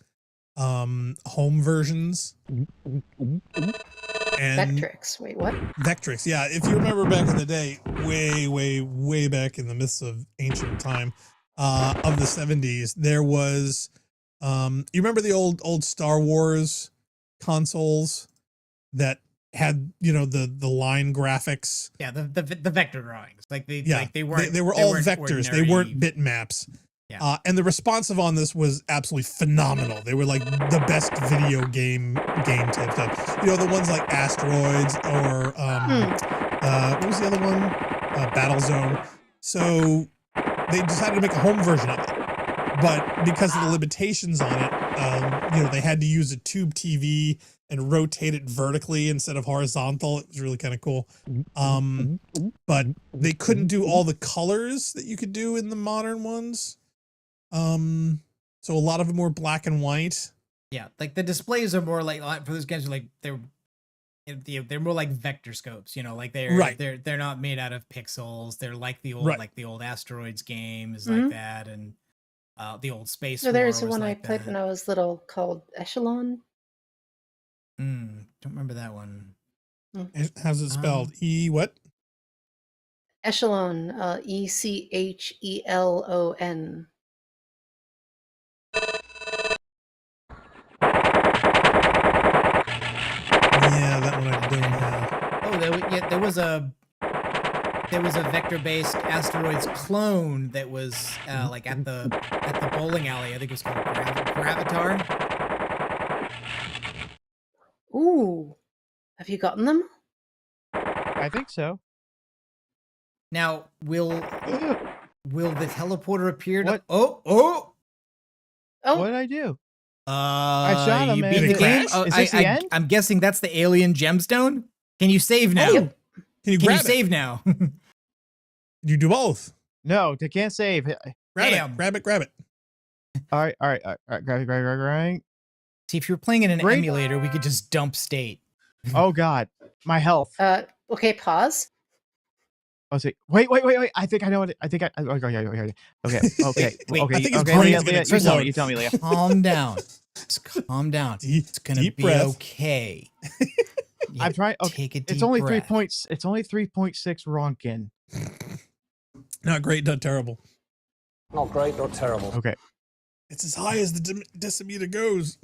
home versions. And Vectrix. Wait, what? Vectrix, yeah. If you remember back in the day, way back in the midst of ancient time, of the 70s, there was you remember the old Star Wars consoles that had, you know, the line graphics. Yeah, the vector drawings. Like they Yeah, like they weren't they were all weren't vectors. They ordinary- weren't bitmaps. Yeah. And the responsive on this was absolutely phenomenal. They were like the best video game type stuff. You know, the ones like Asteroids or what was the other one? Battlezone. So they decided to make a home version of it, but because of the limitations on it, you know, they had to use a tube TV and rotate it vertically instead of horizontal. It was really kind of cool. But they couldn't do all the colors that you could do in the modern ones. So a lot of them were black and white. Yeah, like the displays are more like for those games are like they're more like vector scopes, you know, like they're not made out of pixels. They're like the old Asteroids games like that, and the old Space. So there's War one was I like played that. when I was little called Echelon. Don't remember that one. How's it spelled? What? Echelon. ECHELON. Yeah, that one I don't have. Oh, there was a vector-based Asteroids clone that was like at the bowling alley. I think it was called Gravatar. Ooh. Have you gotten them? I think so. Now, will the teleporter appear? What? Oh! Oh, What did I do? shot him, You man. beat the Did it game. crash? Is this the end? I'm guessing that's the alien gemstone. Can you save now? Oh, can you Can you grab it? save now? You do both. No, they can't save. Grab Damn. it. Grab it. All right. Grab. See, if you're playing in an Great. emulator, we could just dump state. Oh God, my health. okay, pause. Let's see. Wait. I think I know what. Okay. Wait, I think his Okay. brain's Leah, gonna Leah, explode. you tell me, Leah. Calm down. Just calm down. It's gonna Deep be breath. okay. Yeah, I'm trying. Okay. Take a deep It's only 3 breath. points. It's only 3.6 Ronkin. Not great, not terrible. Not great, not terrible. Okay. It's as high as the decimeter goes.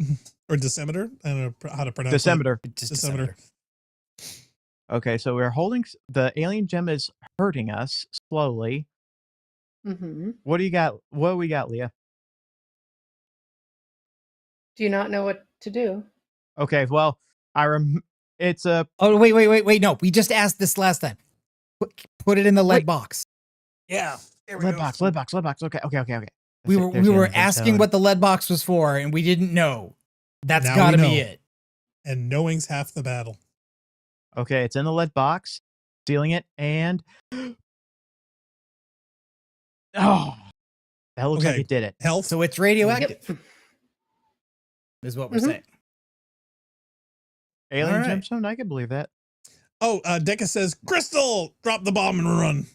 Or decimeter? I don't know how to pronounce Decimeter. Just Decimeter. Okay, so we're holding the alien gem is hurting us slowly. Mm-hmm. What do you got? What do we got, Leah? Do you not know what to do? Okay, well, it's a Oh, wait. No, we just asked this last time. Put it in the lead Wait. box. Yeah. There lead box. Okay. We There's the were alien asking gemstone. what the lead box was for, and we didn't know. That's Now got to we be know. it. And knowing's half the battle. Okay, it's in the lead box. Sealing it, and oh, that looks like Okay. it did it. Health. So it's radioactive, Yep. is what we're Mhm. saying. Alien Alright. gemstone. I can believe that. Oh, Deca says, Crystal, drop the bomb and run.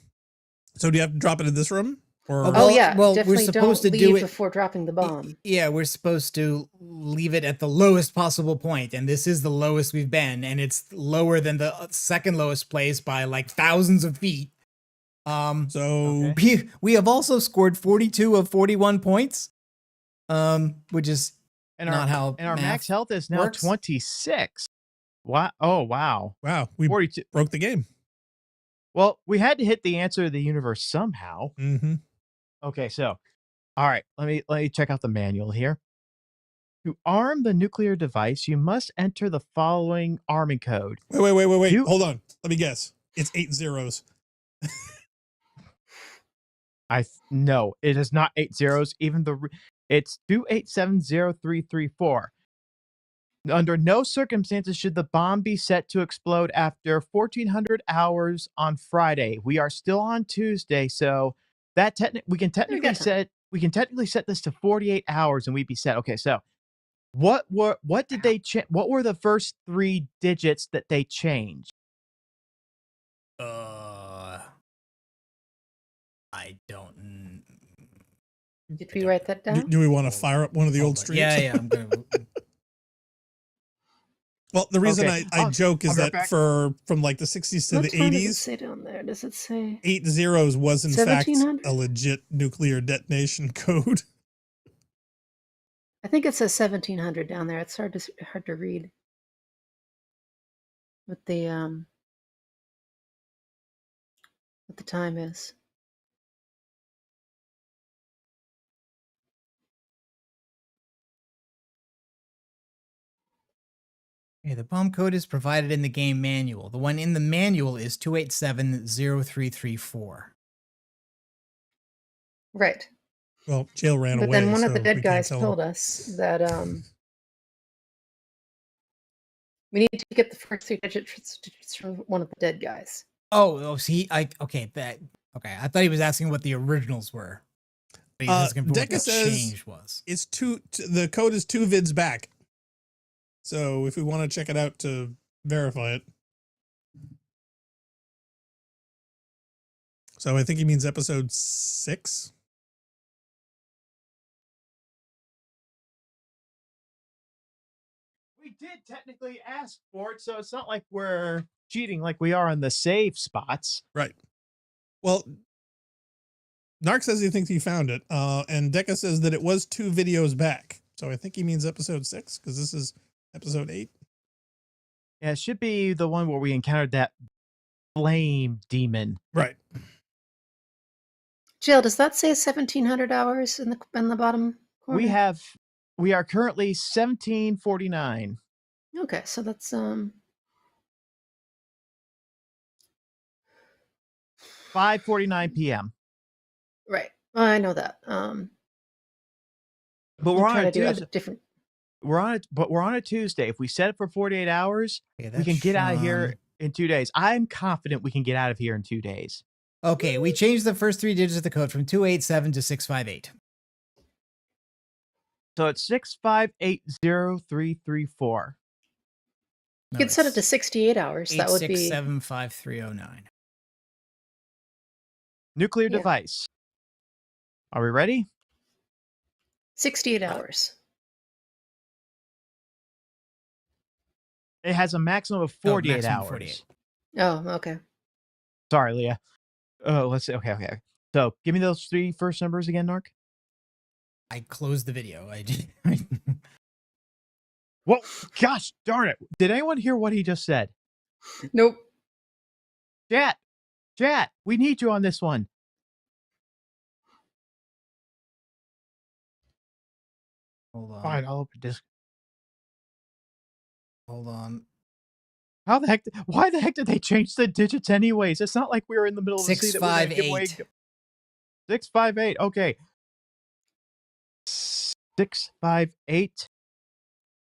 So do you have to drop it in this room? Or Oh, Oh Well- yeah, well, we're definitely supposed don't to do leave it- before dropping the bomb. Yeah, we're supposed to leave it at the lowest possible point, and this is the lowest we've been, and it's lower than the second lowest place by like thousands of feet. so Okay. We have also scored 42 of 41 points, which is And not our how and our math max health is now works. 26. Wow! Oh wow! wow, we 42. broke the game. Well, we had to hit the answer of the universe somehow. Mm-hmm. Okay, so all right, let me check out the manual here. To arm the nuclear device, you must enter the following arming code. Wait. You- Hold on. Let me guess. It's 8 zeros. No, it is not 8 zeros. Even it's 2870334. Under no circumstances should the bomb be set to explode after 1400 hours on Friday. We are still on Tuesday, so that we can technically got time. set this to 48 hours and we'd be set. Okay, so what did they what were the first 3 digits that they changed? I don't. Did we write that down? Do we want to fire up one of the old streams? Yeah, I'm gonna. Well, the reason Okay, I I'll- joke is I'll be right that back. from like the 60s to What the time does it 80s, say down there? Does it say? 8 zeros was in fact 1700? a legit nuclear detonation code. I think it says 1700 down there. It's hard to read. What the time is. Okay, the bomb code is provided in the game manual. The one in the manual is 2870334. Right. Well, Jail ran But away. then one of the so dead we can't guys tell told him. us that we need to get the first 3 digits from one of the dead guys. See, I thought he was asking what the originals were. But he's asking for what Deca the says- change was. It's the code is 2 vids back. So if we want to check it out to verify it. So I think he means episode 6. We did technically ask for it, so it's not like we're cheating like we are on the save spots. Right. Well, Narc says he thinks he found it. And Deca says that it was 2 videos back. So I think he means episode 6 because this is episode 8. Yeah, it should be the one where we encountered that flame demon. Right. Jill, does that say 1700 hours in the bottom corner? We are currently 1749. Okay, so that's 5:49 p.m. right. I know that. But I'm we're on trying a to do that Tuesday. at different. We're on a Tuesday. If we set it for 48 hours, Okay, we can that's get out of Sean. here in 2 days. I'm confident we can get out of here in 2 days. Okay, we changed the first 3 digits of the code from 287 to 658. So it's 6580334. You could set it to 68 hours. That would be 8675309. Nuclear Yeah. device. Are we ready? 68 hours. It has a maximum of 48 maximum hours. 48. Oh, okay. Sorry, Leah. Oh, let's see. Okay. So give me those 3 first numbers again, Narc. I closed the video. I did. Well, gosh darn it. Did anyone hear what he just said? Nope. Chat, we need you on this one. Hold on. Fine, I'll open this. Hold on. How the heck? Why the heck did they change the digits anyways? It's not like we were in the middle of the sea that we're gonna give away. 658. 658. Okay. 658.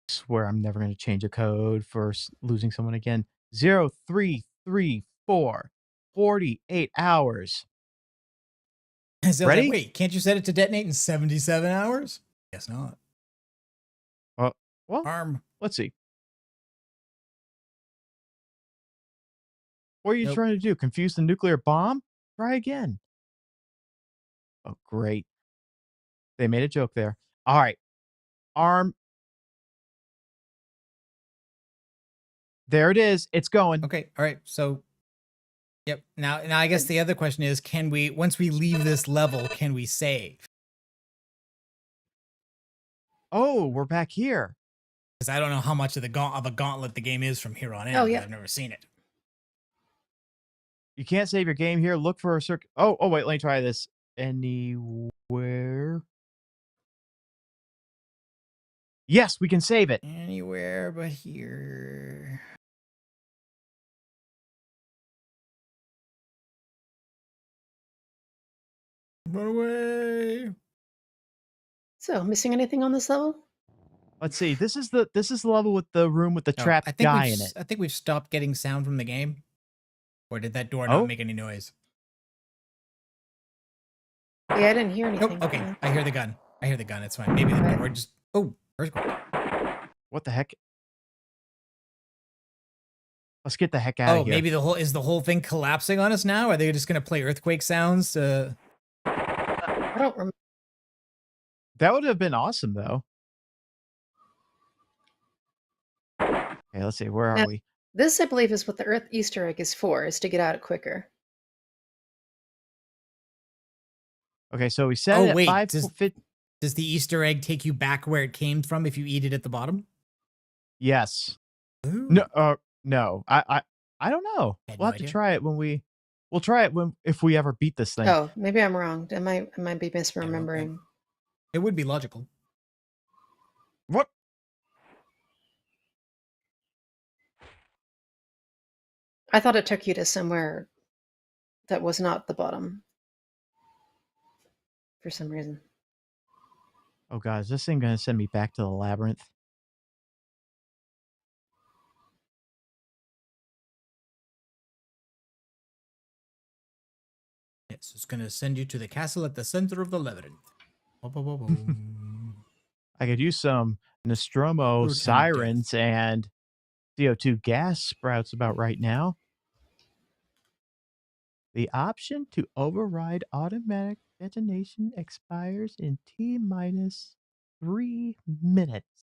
Swear I'm never going to change a code for losing someone again. 0334. 48 hours. So Ready? Like, wait, can't you set it to detonate in 77 hours? Guess not. Well, Arm. let's see. What are you Nope. trying to do? Confuse the nuclear bomb? Try again. Oh, great. They made a joke there. All right. Arm. There it is. It's going. Okay. All right. So, yep. Now I guess the other question is, can we, once we leave this level, can we save? Oh, we're back here. Because I don't know how much of a gauntlet the game is from here on in. Oh, yeah. I've never seen it. You can't save your game here. Look for a circuit. Oh, wait. Let me try this. Anywhere. Yes, we can save it. Anywhere but here. Run away. So, missing anything on this level? Let's see. This is the level with the room with the No, trapped I think guy we've in it. I think we've stopped getting sound from the game. Or did that door Oh. not make any noise? Yeah, I didn't hear anything. Nope. Okay. Yeah. I hear the gun. It's fine. Maybe the door just. Oh, earthquake. What the heck? Let's get the heck out Oh, of here. maybe the whole thing collapsing on us now? Are they just gonna play earthquake sounds? I don't remember. That would have been awesome, though. Okay, let's see. Where are Now- we? This, I believe, is what the Earth Easter egg is for, is to get out quicker. Okay, so we set Oh, it at wait, 550. Does the Easter egg take you back where it came from if you eat it at the bottom? Yes. Ooh. No. I don't know. Had We'll no have to idea. try it we'll try it if we ever beat this thing. Oh, maybe I'm wrong. I might be misremembering. It would be logical. What? I thought it took you to somewhere that was not the bottom. For some reason. Oh god, is this thing gonna send me back to the labyrinth? Yes, it's gonna send you to the castle at the center of the labyrinth. I could use some Nostromo Brutal sirens and CO2 gas sprouts about right now. The option to override automatic detonation expires in T-minus 3 minutes.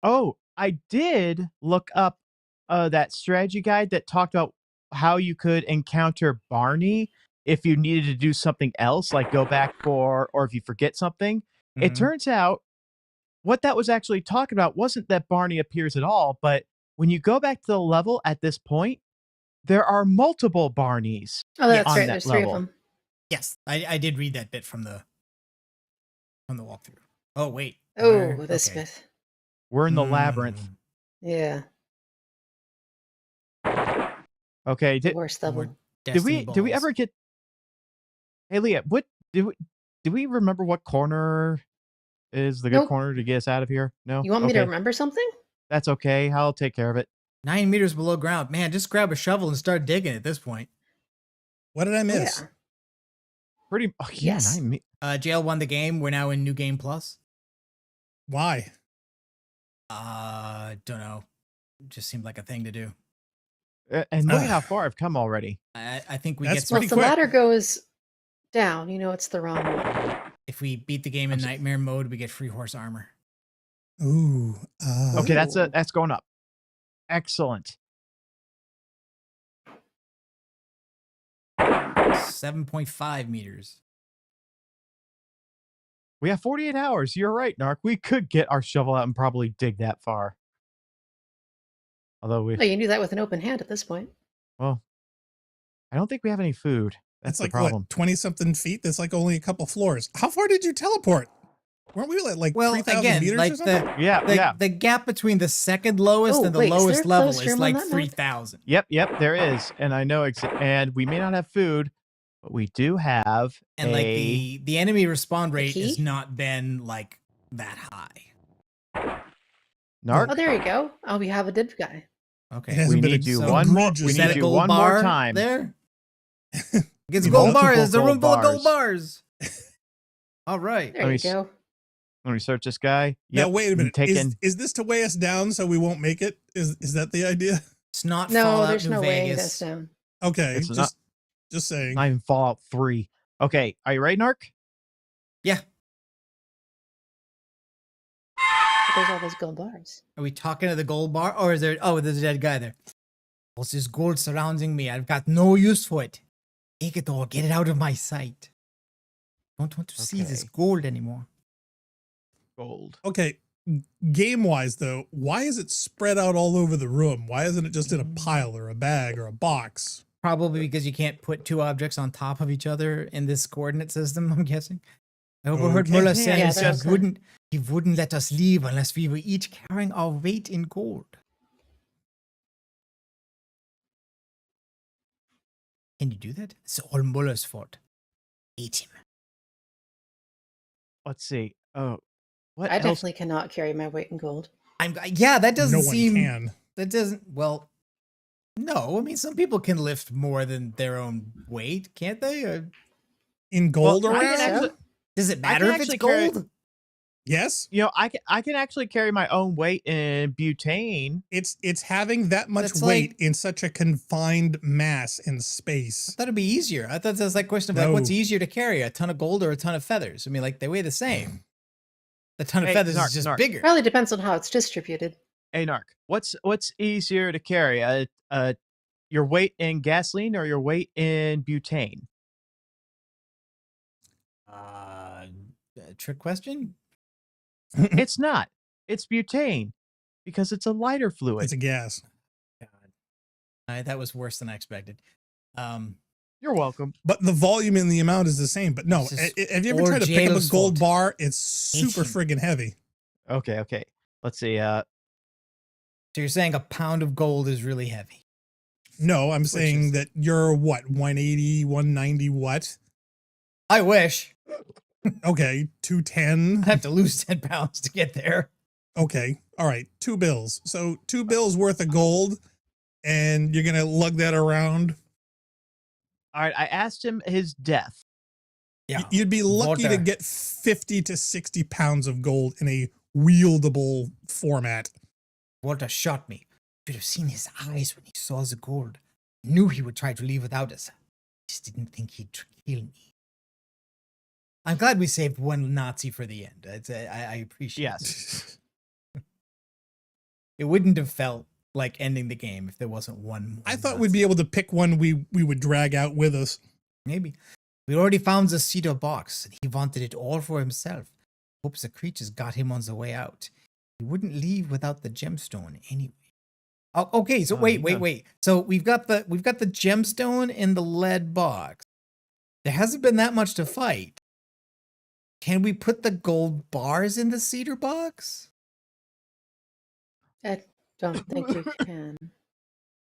Oh, I did look up that strategy guide that talked about how you could encounter Barney if you needed to do something else, like go back or if you forget something. It Mhm. turns out what that was actually talking about wasn't that Barney appears at all, but when you go back to the level at this point, there are multiple Barneys. Oh, that's on right. that There's three level. of them. Yes, I did read that bit from the walkthrough. Oh wait. Oh, Where- this okay. bit. We're in the labyrinth. Hmm. Yeah. Okay, The worst level. More did we destiny balls. ever get? Hey, Leah, what did we remember what corner is the good Nope. corner to get us out of here? No, You want me to Okay. remember something? That's okay. I'll take care of it. 9 meters below ground? Man, just grab a shovel and start digging at this point. What did I Oh, miss? yeah. Pretty. Oh, yeah, Yes. Jail won the game. We're now in New Game Plus. Why? Don't know. Just seemed like a thing to do. And look at how far I've come already. I think we That's get Well, pretty if the quick. ladder goes down, you know it's the wrong one. if we beat the game in nightmare mode, we get free horse armor. Ooh. Okay, that's Ooh. that's going up. Excellent. 7.5 meters. We have 48 hours. You're right, Narc. We could get our shovel out and probably dig that far. Although we, Oh, you can do that with an open hand at this point. well, I don't think we have any food. That's That's the like problem. what, 20 something feet? That's like only a couple floors. How far did you teleport? Weren't we like Well, 3,000 again, meters like or something? Yeah. the gap between the second lowest Oh, and the wait, is there lowest a level closed is room on like that map? 3,000. Yep, there is. And I know and we may not have food, but we do have And like a the enemy respawn rate has key? not been like that high. Narc. Oh, there you go. Oh, we have a dead guy. It Okay. hasn't We been need you a one more- egregious we Is need that a day. you gold one more bar time. there? It's You gold know? bar. Multiple It's a room gold full of gold bars. All right. There Let you me s- go. Let me search this guy. Now, Yep, wait a I'm minute. taking- Is this to weigh us down so we won't make it? Is that the idea? It's not No, Fallout there's New no weighing Vegas. this down. Okay, It's just saying. not even Fallout 3. Okay, are you ready, Narc? Yeah. But there's all those gold bars. Are we talking to the gold bar, or is there? Oh, there's a dead guy there. What's this gold surrounding me? I've got no use for it. Take it all. Get it out of my sight. Don't want to see this Okay. gold anymore. Gold. Okay, game wise though, why is it spread out all over the room? Why isn't it just in a pile or a bag or a box? Probably because you can't put two objects on top of each other in this coordinate system, I'm guessing. I overheard Okay. Muller Yeah, saying that's okay. he wouldn't let us leave unless we were each carrying our weight in gold. Can you do that? It's all Muller's fault. Eat him. Let's see. Oh, what I else? definitely cannot carry my weight in gold. Yeah, that doesn't No one seem can. that doesn't well no, I mean some people can lift more than their own weight, can't they? Or In gold Well, I around? can actually- does it I matter can if it's actually carry- gold? Yes. You know, I can actually carry my own weight in butane. It's having that much That's weight like- in such a confined mass in I space. thought it'd be easier. I thought that's like question of like what's No. easier to carry, a ton of gold or a ton of feathers? I mean, like they weigh the same. The ton of Hey, feathers Narc, is just Narc. bigger. Probably depends on how it's distributed. Hey, Narc, what's easier to carry? Your weight in gasoline or your weight in butane? Trick question. It's not. It's butane because it's a lighter fluid. It's a gas. That was worse than I expected. You're welcome. But the volume and the amount is the same. But no, It's just have you ever or tried to pick up a J-Lo's gold fault. bar? It's super friggin' heavy. Okay. Let's see. So you're saying a pound of gold is really heavy? No, I'm saying is- that you're what, 180, 190 what? I wish. Okay, 210. I'd have to lose 10 pounds to get there. Okay, all right, 2 bills. So 2 bills worth of gold, and you're gonna lug that around. all right. I asked him his death. Yeah. You'd be lucky to Walter. get 50 to 60 pounds of gold in a wieldable format. Walter shot me. Should have seen his eyes when he saw the gold. Knew he would try to leave without us. Just didn't think he'd kill me. I'm glad we saved one Nazi for the end. I appreciate Yes. it. It wouldn't have felt like ending the game if there wasn't one. I thought we'd be able to pick one we would drag out with us. Maybe. We already found the cedar box, and he wanted it all for himself. Hopes the creatures got him on the way out. He wouldn't leave without the gemstone anyway. Oh, okay, so wait. So we've got the gemstone in the lead box. There hasn't been that much to fight. Can we put the gold bars in the cedar box? I don't think you can.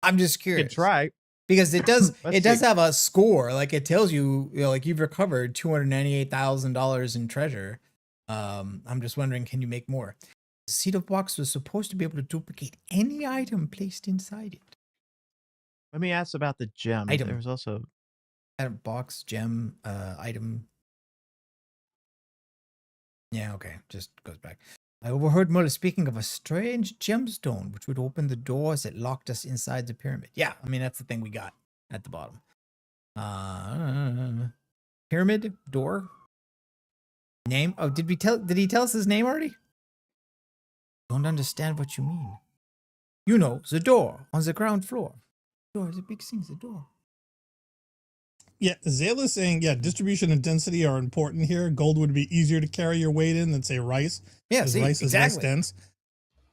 I'm just You curious. can try. Because it does Let's see. have a score. Like it tells you, like you've recovered $298,000 in treasure. I'm just wondering, can you make more? The cedar box was supposed to be able to duplicate any item placed inside it. Let me ask about the gem. Item. There's also Item box, gem, item. Yeah, okay. Just goes back. I overheard Muller speaking of a strange gemstone which would open the doors that locked us inside the pyramid. Yeah, I mean that's the thing we got at the bottom. Pyramid door. Name? Oh, did he tell us his name already? Don't understand what you mean. You know, the door on the ground floor. Door is a big thing, the door. Yeah, Zayla is saying, yeah, distribution and density are important here. Gold would be easier to carry your weight in than say rice. Yeah, Because see, rice is less exactly. dense.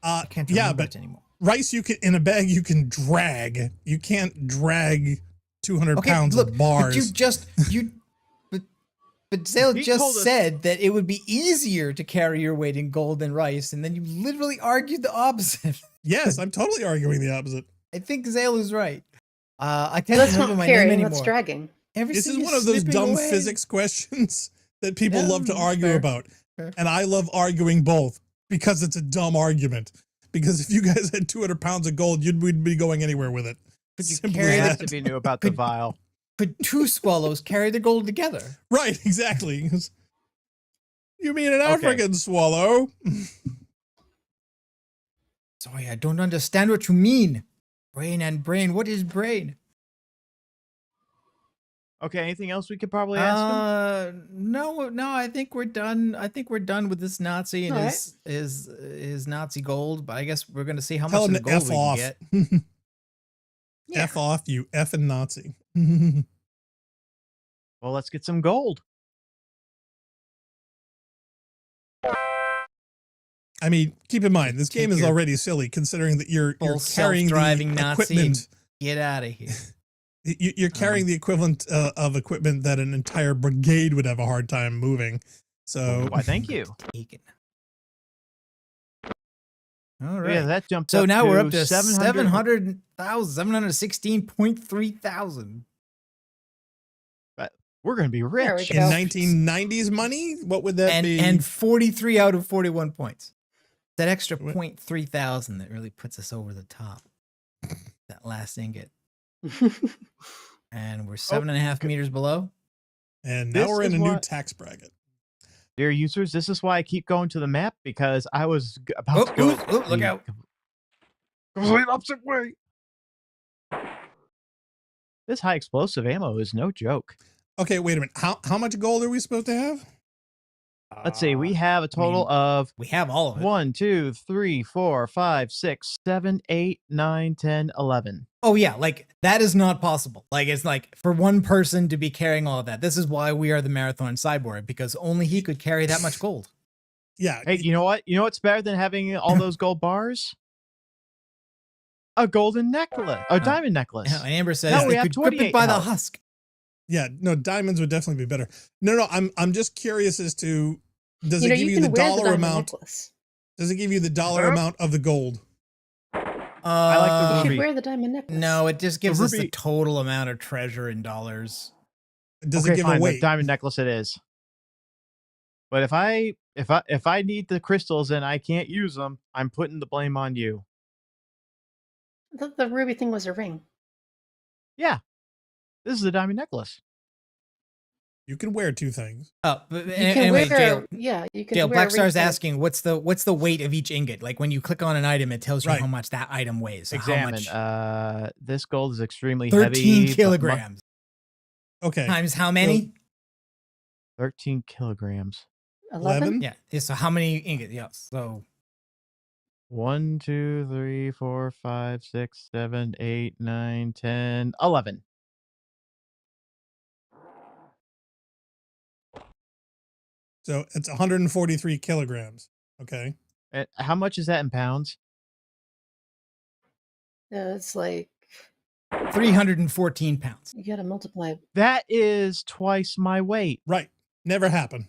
I can't Yeah, remember but it anymore. rice you can in a bag you can drag. You can't drag 200 Okay, pounds look, of but you bars. just but Zale He just told us- said that it would be easier to carry your weight in gold than rice, and then you literally argued the opposite. Yes, I'm totally arguing the opposite. I think Zale is right. I can't That's remember not my name carrying, anymore. that's dragging. This Everything is one of those slipping dumb away. physics questions that people Yeah, love to that's argue fair. about. Fair. And I love arguing both because it's a dumb argument. Because if you guys had 200 pounds of gold, you'd be going anywhere with it. Could you Simply carry that. If you knew about the Could- vial. Could two swallows carry the gold together? Right, exactly. You mean an Okay. African swallow? Sorry, I don't understand what you mean. Brain and brain. What is brain? Okay, anything else we could probably ask him? No. I think we're done. I think we're done with this Nazi and All right. his Nazi gold. But I guess we're gonna see how Tell much him of the to gold F we off. can get. Yeah. F off, you effing Nazi. Well, let's get some gold. I mean, keep in mind, this Take game is your already silly considering that you're full carrying the self-driving Nazi equipment. Get out of here. You're carrying the equivalent of equipment that an entire brigade would have a hard time moving. So Why, thank you. Taken. All Yeah, right. that jumped So up now we're up to 700 716,300,000. We're going to be There we rich. in go. 1990s money, what would that be? And 43 out of 41 points. That extra Wait. 0.3,000 that really puts us over the top. That last ingot. And we're 7.5 meters below. And now This we're in is a new what- tax bracket. Dear users, this is why I keep going to the map, because I was about to go. Look the out. Complete opposite way. This high explosive ammo is no joke. Okay, wait a minute. How much gold are we supposed to have? Let's see. We have a total mean, of We have all of it. 1, 2, 3, 4, 5, 6, 7, 8, 9, 10, 11. Oh yeah, like that is not possible. Like it's like for one person to be carrying all of that. This is why we are the marathon cyborg, because only he could carry that much gold. Yeah. Hey, you know what? You know what's better than having all those gold bars? A golden necklace, a diamond necklace. And Amber says No, we they have could grip it 28 by the health. husk. Yeah, no, diamonds would definitely be better. No, I'm just curious as to does You know, it give you you the can wear the dollar diamond amount? necklace. Does it give you the dollar amount of the gold? I like the You ruby. could wear the diamond necklace. No, it just gives us the ruby- total amount of treasure in dollars. Does Okay, it give fine, a but weight? diamond necklace it is. But if I need the crystals and I can't use them, I'm putting the blame on you. The ruby thing was a ring. Yeah, this is a diamond necklace. You can wear two things. Oh, but You can anyway, wear, Jail, yeah, you can Jail wear a ring Blackstar's for- asking what's the weight of each ingot? Like when you click on an item, it tells you Right. how much that item weighs. So how Examine. much? This gold is extremely 13 heavy. but kilograms. Okay. Times how many? 13 kilograms. 11? Yeah. So how many ingots? Yeah. So 1, 2, 3, 4, 5, 6, 7, 8, 9, 10, 11. So it's 143 kilograms. Okay. How much is that in pounds? It's like 314 pounds. you gotta multiply. That is twice my weight. Right. Never happened.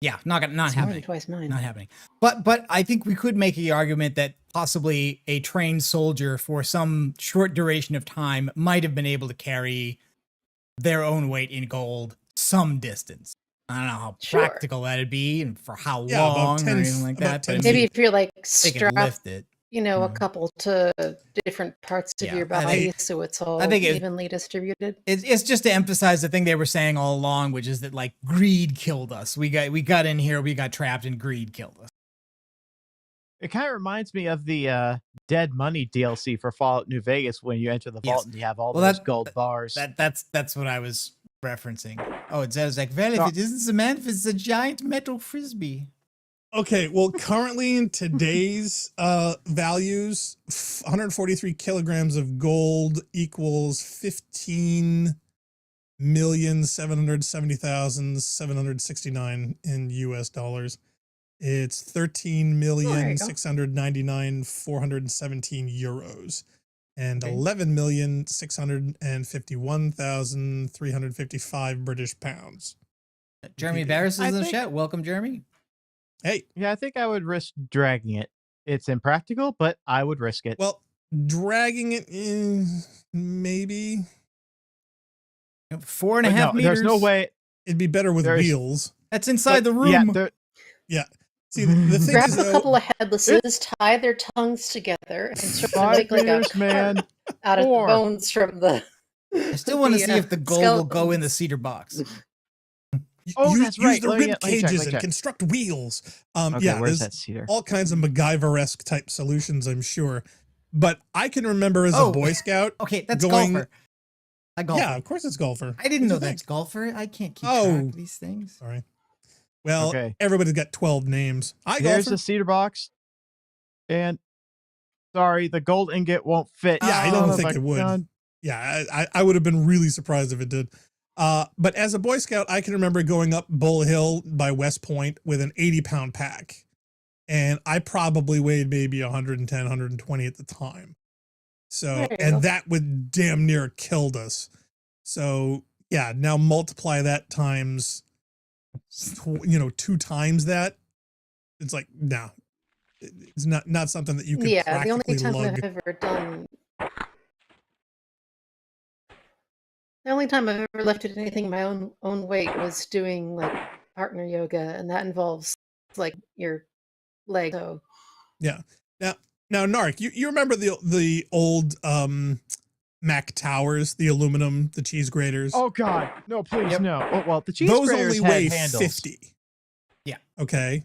Yeah, not It's more than happening. twice mine. Not happening. But I think we could make the argument that possibly a trained soldier for some short duration of time might have been able to carry their own weight in gold some distance. I don't know how Sure. practical that'd be and for how Yeah, about long 10 or anything like about that. 10 But I Maybe mean, if you're like they could strapped, lift it. you know, a Mhm. couple to different parts of Yeah, your I body, think- so it's all I think evenly distributed. It's just to emphasize the thing they were saying all along, which is that like greed killed us. We got in here, we got trapped, and greed killed us. It kind of reminds me of the Dead Money DLC for Fallout New Vegas when you enter the Yes. vault and you have all Well, those that- gold bars. That's what I was referencing. Oh, it says like, well, if No. it isn't cement, it's a giant metal frisbee. Okay. Well, currently in today's values, 143 kilograms of gold equals 15 $13,770,769 in US dollars. It's 13,699,417 euros and Okay. 11,651,355 British pounds. Jeremy did. Barris is I in the think- chat. Welcome, Jeremy. Hey, Yeah, I think I would risk dragging it. It's impractical, but I would risk it. well, dragging it in, maybe 4.5 But no, meters. there's no way. it'd be better with There's- wheels. That's inside the Yeah, room. See, the thing Grab is, a though, couple of headlesses, tie their tongues together, and sort of 5 make like a meters, man. out of the 4. bones from the. I still want to see if the gold will go in the cedar box. Oh, use, that's right. use the Let me rib get- let me check, cages let me and check. construct wheels. Okay, Yeah, where's there's that cedar? all kinds of MacGyver-esque type solutions, I'm sure. But I can remember as Oh. a Boy Scout. Okay, that's Going- golfer. A golfer. Yeah, of course it's golfer. I didn't know What'd you that's golfer. I can't keep Oh. track of these things. Sorry. Well, Okay. everybody's got 12 names. I There's golfer. the cedar box. And sorry, the gold ingot won't fit. Yeah, I Oh, don't Son of think a it would. gun. Yeah, I would have been really surprised if it did. But as a Boy Scout, I can remember going up Bull Hill by West Point with an 80-pound pack. And I probably weighed maybe 110, 120 at the time. So, There you and go. that would damn near killed us. So, yeah, now multiply that times, 2 times that. It's like, no, it's not something that you can Yeah, the practically only time lug. I've ever done. The only time I've ever lifted anything my own weight was doing like partner yoga, and that involves like your leg. So Now, Narc, you remember the old Mac Towers, the aluminum, the cheese graters? Oh God, no, please, Yep. no. Oh, well, the cheese Those graters only had weigh handles. 50. Yeah. Okay.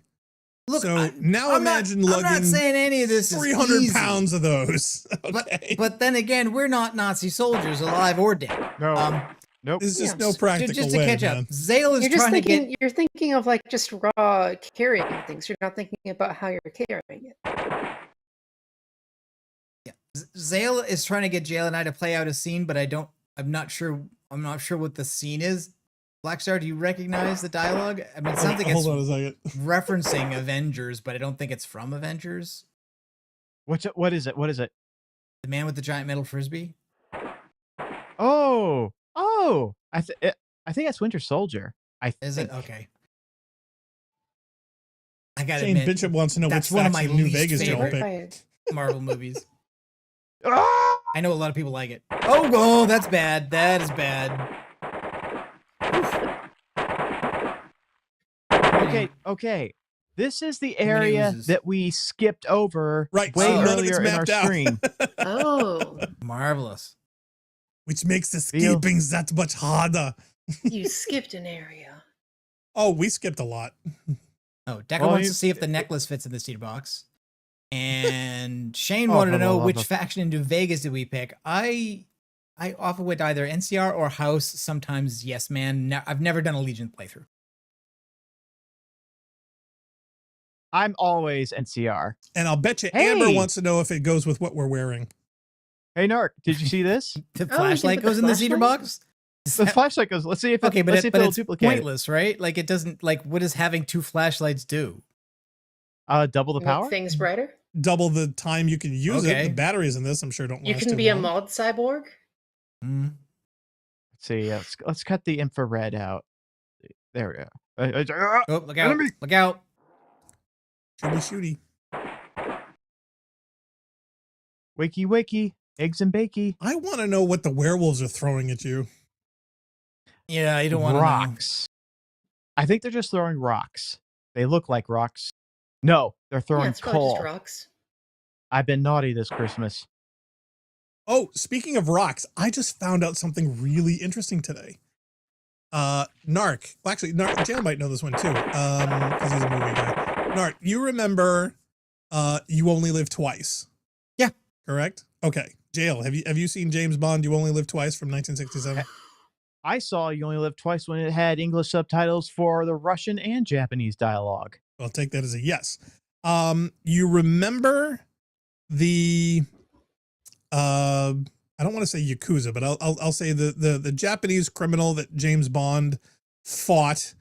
Look, So I- now I'm not- imagine I'm not lugging saying any of this is 300 easy. pounds of those. But Okay. but then again, we're not Nazi soldiers, alive or dead. No, nope. There's just Yeah, no just- practical Just to way, catch man. up, Zale is you're just trying to thinking get. you're thinking of like just raw carrying things. You're not thinking about how you're carrying it. Zale is trying to get Jail and I to play out a scene, but I'm not sure what the scene is. Blackstar, do you recognize the dialogue? I mean, it sounds like it's Hold on a second. referencing Avengers, but I don't think it's from Avengers. What is it? What is it? The man with the giant metal frisbee. Oh, I think that's Winter Soldier. Is think. it okay? I gotta Shane admit, Bishop wants to know which that's one of faction my of New least Vegas y'all favorite. pick. Marvel movies. Ah! I know a lot of people like it. Oh, that's bad. That is bad. Okay. This is the area uses? that we skipped over Right, way so none of it's earlier in our mapped out. stream. Oh, Marvelous. Which makes the Feel- skipping that much harder. you skipped an area. Oh, we skipped a lot. Oh, Decker Well, wants you- to see if the necklace fits in the cedar box. And Shane Oh, wanted to for the know love which of- faction in New Vegas did we pick. I often went either NCR or House, sometimes Yes Man. I've never done a Legion playthrough. I'm always NCR. And I'll bet you Amber Hey! wants to know if it goes with what we're wearing. Hey, Narc, did you see this? The Oh, you flashlight think with goes the in the cedar flashlight? box? The flashlight goes. Let's see if Okay, but, let's see if it'll it's duplicate. it. pointless, right? Like it doesn't, like, what does having two flashlights do? Double the Make power. things brighter. Double the time you can use it. Okay. The batteries in this, I'm sure, don't You last can too be a long. mod cyborg. Mm. Let's see. Let's cut the infrared out. There we go. Oh, look out. Enemy! Look out. Shooty. Wakey, eggs and bakey. I want to know what the werewolves are throwing at you. Yeah, you don't want to know. Rocks. I think they're just throwing rocks. They look like rocks. No, they're Yeah, throwing it's probably coal. just rocks. I've been naughty this Christmas. Oh, speaking of rocks, I just found out something really interesting today. Narc. Well, actually, Jail might know this one too, because he's a movie guy. Narc, you remember You Only Live Twice? Yeah. Correct? Okay. Jail, have you seen James Bond You Only Live Twice from 1967? I saw You Only Live Twice when it had English subtitles for the Russian and Japanese dialogue. I'll take that as a yes. You remember the I I don't want to say Yakuza, but I'll say the Japanese criminal that James Bond fought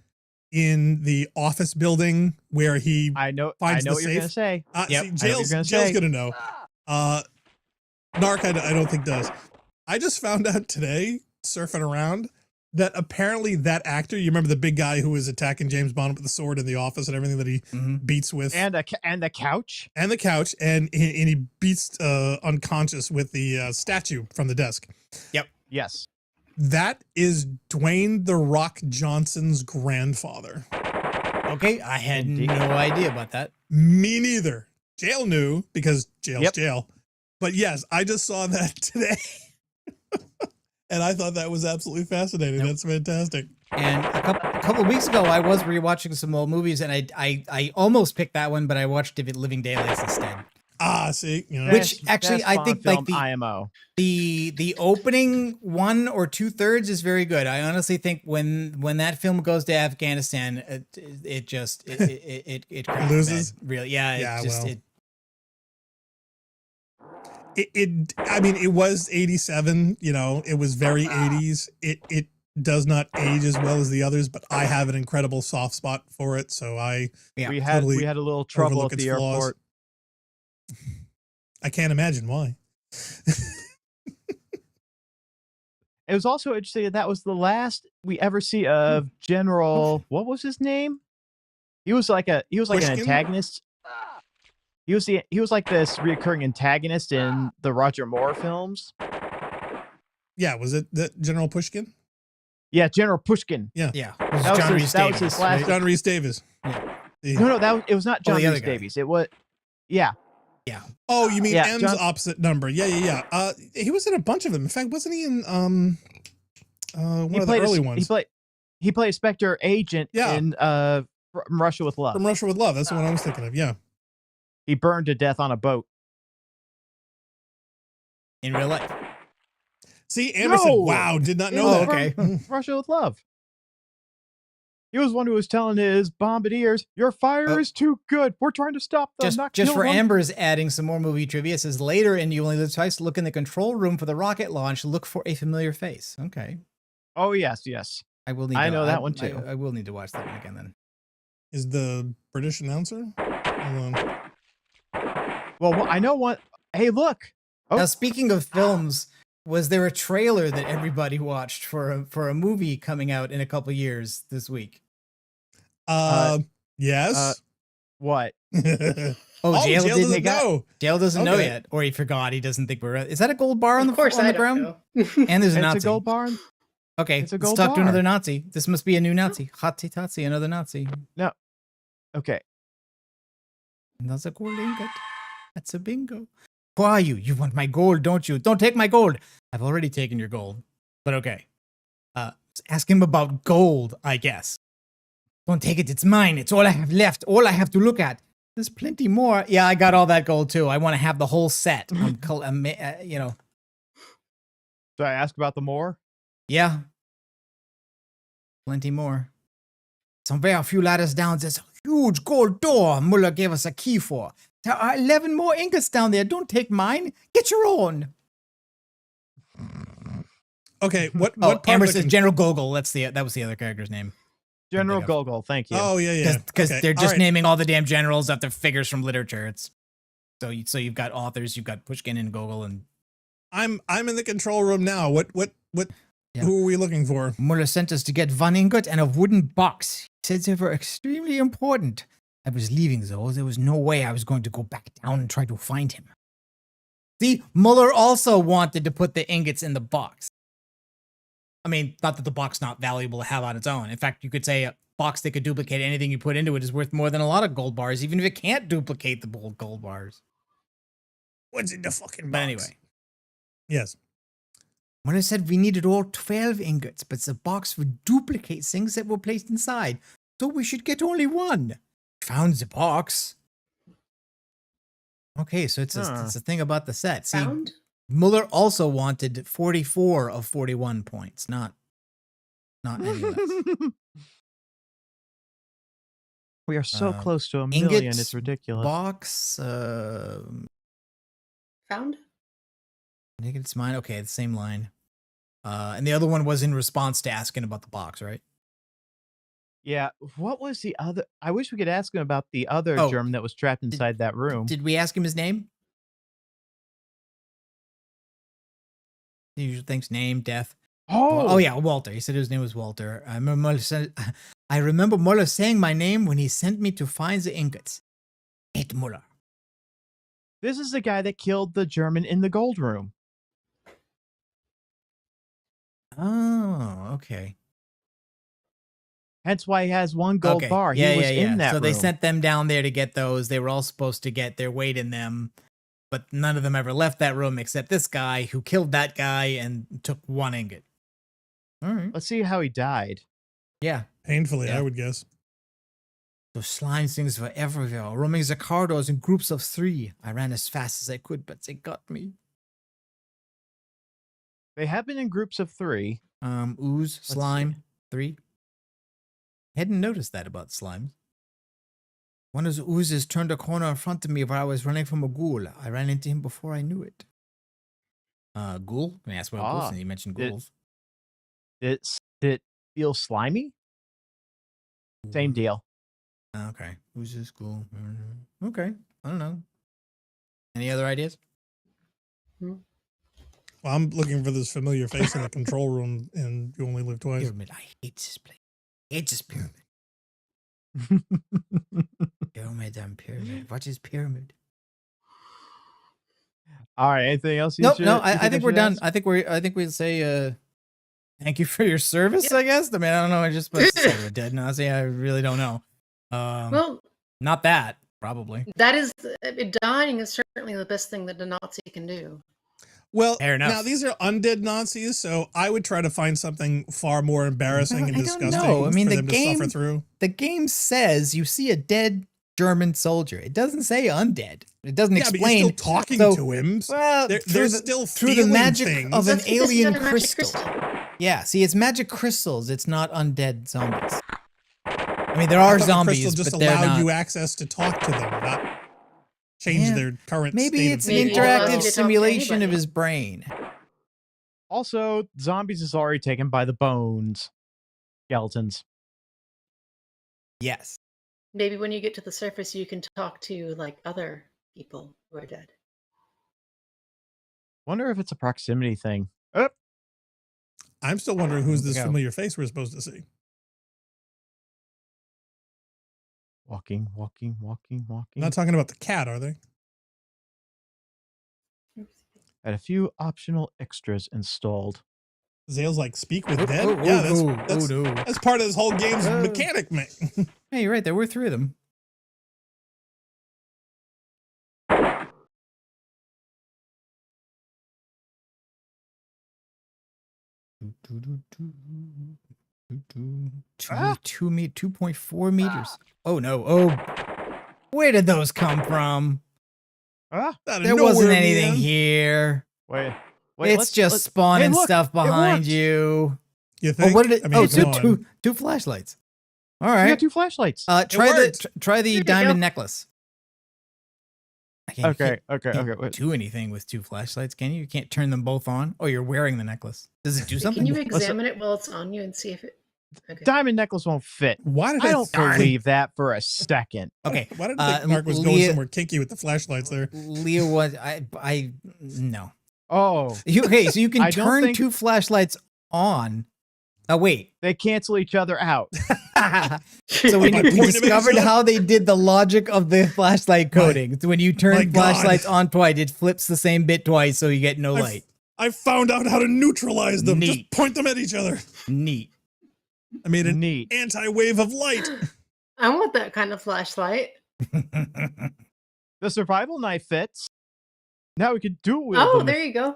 in the office building where he I know finds the what you're gonna safe. say. Yep, See, I know what Jail's you're Jail's gonna gonna know. Narc, I don't think does. I just found out today, surfing around, that apparently that actor, you remember the big guy who was attacking James Bond with the sword in the office and everything that he beats with, And the couch. and the couch, and he beats unconscious with the statue from the desk. Yes. That is Dwayne the Rock Johnson's grandfather. Okay, I had Indeed. no idea about that. Me neither. Jail knew because jail's Yep. jail. But yes, I just saw that today. And I thought that was absolutely fascinating. Yep. That's fantastic. And a couple of weeks ago, I was rewatching some old movies, and I almost picked that one, but I watched Living Daylights instead. See, you know, Which actually, I Bond think, film like, the- IMO. The opening 1 or 2/3 is very good. I honestly think when that film goes to Afghanistan, it just it craps the loses? bed, really. Yeah, Yeah, it just well. I mean, it was 87, you know, it was very 80s. It does not age as well as the others, but I have an incredible soft spot for it. So Yeah, we had totally a little trouble overlook at the its flaws. airport. I can't imagine why. It was also interesting that was the last we ever see of General. What was his name? He was like an Pushkin? antagonist. He was like this reoccurring antagonist in the Roger Moore films. Yeah, was it the General Pushkin? Yeah, General Pushkin. yeah. That was his last- John Rhys Davis. Yeah. The- No, it was not Oh, John the other Rhys guy. Davies. It was, yeah. Oh, you mean Yeah, M's John- opposite number? Yeah. He was in a bunch of them. In fact, wasn't he in one of the early ones? He played a Spectre agent Yeah. in From Russia with Love. From Russia with Love. That's the one I was thinking of. Yeah. He burned to death on a boat. In real life. See, Anderson. No! Wow, did not know Oh, that. okay. Russia with Love. He was one who was telling his bombardiers, "Your fire Oh. is too good. We're trying to stop them, Just not just kill for them." Amber's adding some more movie trivia. It says later in You Only Live Twice, look in the control room for the rocket launch. Look for a familiar face. Okay, Oh yes. I will need. I to, know that one too. I will need to watch that one again then. Is the British announcer? Hold on. Well, I know one. Hey, look. Oh. Now, speaking of films, was there a trailer that everybody watched for a movie coming out in a couple years this week? Yes. What? Oh, Jail didn't doesn't know. Jail doesn't know Okay. yet, or he forgot. He doesn't think we're. Is that a gold bar on the Of course, on I the don't ground? know. And there's a It's Nazi. a gold bar. Okay, It's a let's gold talk to bar. another Nazi. This must be a new Nazi. Hotty Totsi, another Nazi. Okay. That's a gold ingot. That's a bingo. Who are you? You want my gold, don't you? Don't take my gold. I've already taken your gold. But okay. Ask him about gold, I guess. Don't take it. It's mine. It's all I have left. All I have to look at. There's plenty more. Yeah, I got all that gold too. I want to have the whole set. You know. Should I ask about the more? Yeah. Plenty more. Somewhere a few ladders down, there's a huge gold door Muller gave us a key for. There are 11 more ingots down there. Don't take mine. Get your own. Okay. What Oh, part Amber of the says General Gogol. That was the other character's name. General think of. Gogol. Thank you. Oh yeah. Because Okay, they're all just right. naming all the damn generals after figures from literature. It's so you've got authors, you've got Pushkin and Gogol, and I'm in the control room now. What Yeah. who are we looking for? Muller sent us to get one ingot and a wooden box. He said they were extremely important. I was leaving, though. There was no way I was going to go back down and try to find him. See, Muller also wanted to put the ingots in the box. I mean, not that the box not valuable to have on its own. In fact, you could say a box that could duplicate anything you put into it is worth more than a lot of gold bars, even if it can't duplicate the gold bars. What's in the fucking box? But anyway, Yes. Muller said we needed all 12 ingots, but the box would duplicate things that were placed inside, so we should get only one. Found the box. Okay, so it's a thing about the set. See, Found? Muller also wanted 44 of 41 points, not any less. We are so Uh, close to a million. ingots, It's ridiculous. Box, Found? Naked it's mine. Okay, the same line. And the other one was in response to asking about the box, right? Yeah. What was the other? I wish we could ask him about the other Oh, German that was trapped inside that room. Did we ask him his name? The usual things: name, death. Oh yeah, Walter. He said his name was Walter. I remember Muller saying my name when he sent me to find the ingots. Ed Muller. This is the guy that killed the German in the gold room. Oh, okay. Hence why he has one gold bar. Yeah, he was in that So room. they sent them down there to get those. They were all supposed to get their weight in them, but none of them ever left that room except this guy who killed that guy and took one ingot. All right. Let's see how he died. Yeah. Painfully, Yeah. I would guess. Those slime things were everywhere, roaming the corridors in groups of 3. I ran as fast as I could, but they got me. They have been in groups of 3. Ooze, see. slime, 3. Hadn't noticed that about slimes. One of the oozes turned a corner in front of me where I was running from a ghoul. I ran into him before I knew it. Ghoul? I asked about ghouls, and you mentioned ghouls. Did it feel slimy? Same deal. Okay. Oozes, ghoul. Okay. I don't know. Any other ideas? Well, I'm looking for this familiar face in the control room, and You Only Live Twice. Pyramid. I hate this place. I hate this pyramid. Oh my damn pyramid. What is pyramid? All right. Anything else? No, I think we're done. I think we'll say thank you for your service, I guess. I mean, I don't know. I just supposed to say we're dead. No, I really don't know. Well, not that, probably. that is dying is certainly the best thing that the Nazi can do. Well, Fair enough. now these are undead Nazis, so I would try to find something far more embarrassing and I don't disgusting know. I mean, for the them game- to suffer through. The game says you see a dead German soldier. It doesn't say undead. It doesn't Yeah, but explain. you're still talking so- to him. Well, They're still through the feeling magic things. of an That's because he's alien got a magic crystal. Yeah, see, it's magic crystals. It's not undead zombies. I mean, there are I thought the zombies, crystal just but they're allowed not. you access to talk to them, not change Yeah. their current Maybe state it's of an Maybe it allows you interactive to talk to simulation of anybody. his brain. Also, zombies is already taken by the bones. Skeletons. Yes. Maybe when you get to the surface, you can talk to like other people who are dead. Wonder if it's a proximity thing. I'm still wondering who's this Go. familiar face we're supposed to see. Walking. Not talking about the cat, are they? Had a few optional extras installed. Zale's like, speak with Oh, dead? oh, Yeah, oh, that's no. that's part of this whole game's Oh. mechanic, man. Hey, you're right. There were 3 of them. Ah. 2.4 meters. Oh no. Oh, where did those come from? Ah, Out of There wasn't nowhere, anything man. here. wait. It's let's- just let's- spawning hey, look, stuff it behind worked. you. You Oh, think? what did it? I mean, Oh, come on. two flashlights. All We right. got 2 flashlights. Try worked. try There the you diamond go. necklace. I can't- okay. can't Wait. do anything with 2 flashlights, can you? You can't turn them both on. Oh, you're wearing the necklace. Does it do something? Can you examine it while it's on you and see if it? Okay. Diamond necklace won't fit. Why did I don't think- believe that for a second. Okay. Why did I think Mark was going Leah- somewhere kinky with the flashlights there? Leo was I no. Oh, Okay, so you can I don't turn think- 2 flashlights on. Oh wait. they cancel each other out. So we, By we pointing them at discovered each other? how they did the logic of the flashlight coding. So when you My turn God. flashlights on twice, it flips the same bit twice, so you get no I've- light. I found out how to neutralize them. Neat. Just point them at each other. Neat. I made an Neat. anti-wave of light. I want that kind of flashlight. The survival knife fits. Now we could dual wield Oh, them. there you go.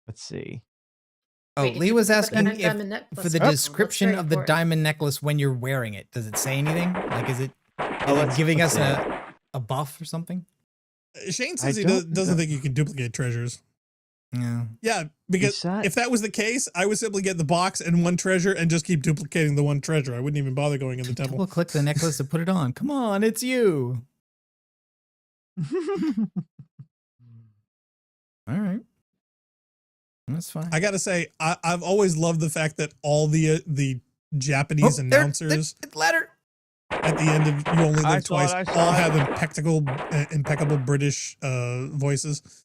Let's see. Oh, Wait, did Lee you was put the asking diamond if necklace for the on? That's description very of the important. diamond necklace when you're wearing it. Does it say anything? Like, is it let's- giving us let's a buff or something? Shane says I he don't doesn't know. think you can duplicate treasures. Yeah. Yeah, because Besides- if that was the case, I would simply get the box and 1 treasure and just keep duplicating the 1 treasure. I wouldn't even bother going in the temple. Double click the necklace to put it on. Come on, it's you. All right. That's fine. I gotta say, I've always loved the fact that all the Japanese announcers Ladder. at the end of You Only I Live saw it, Twice I saw all it. have impeccable British voices.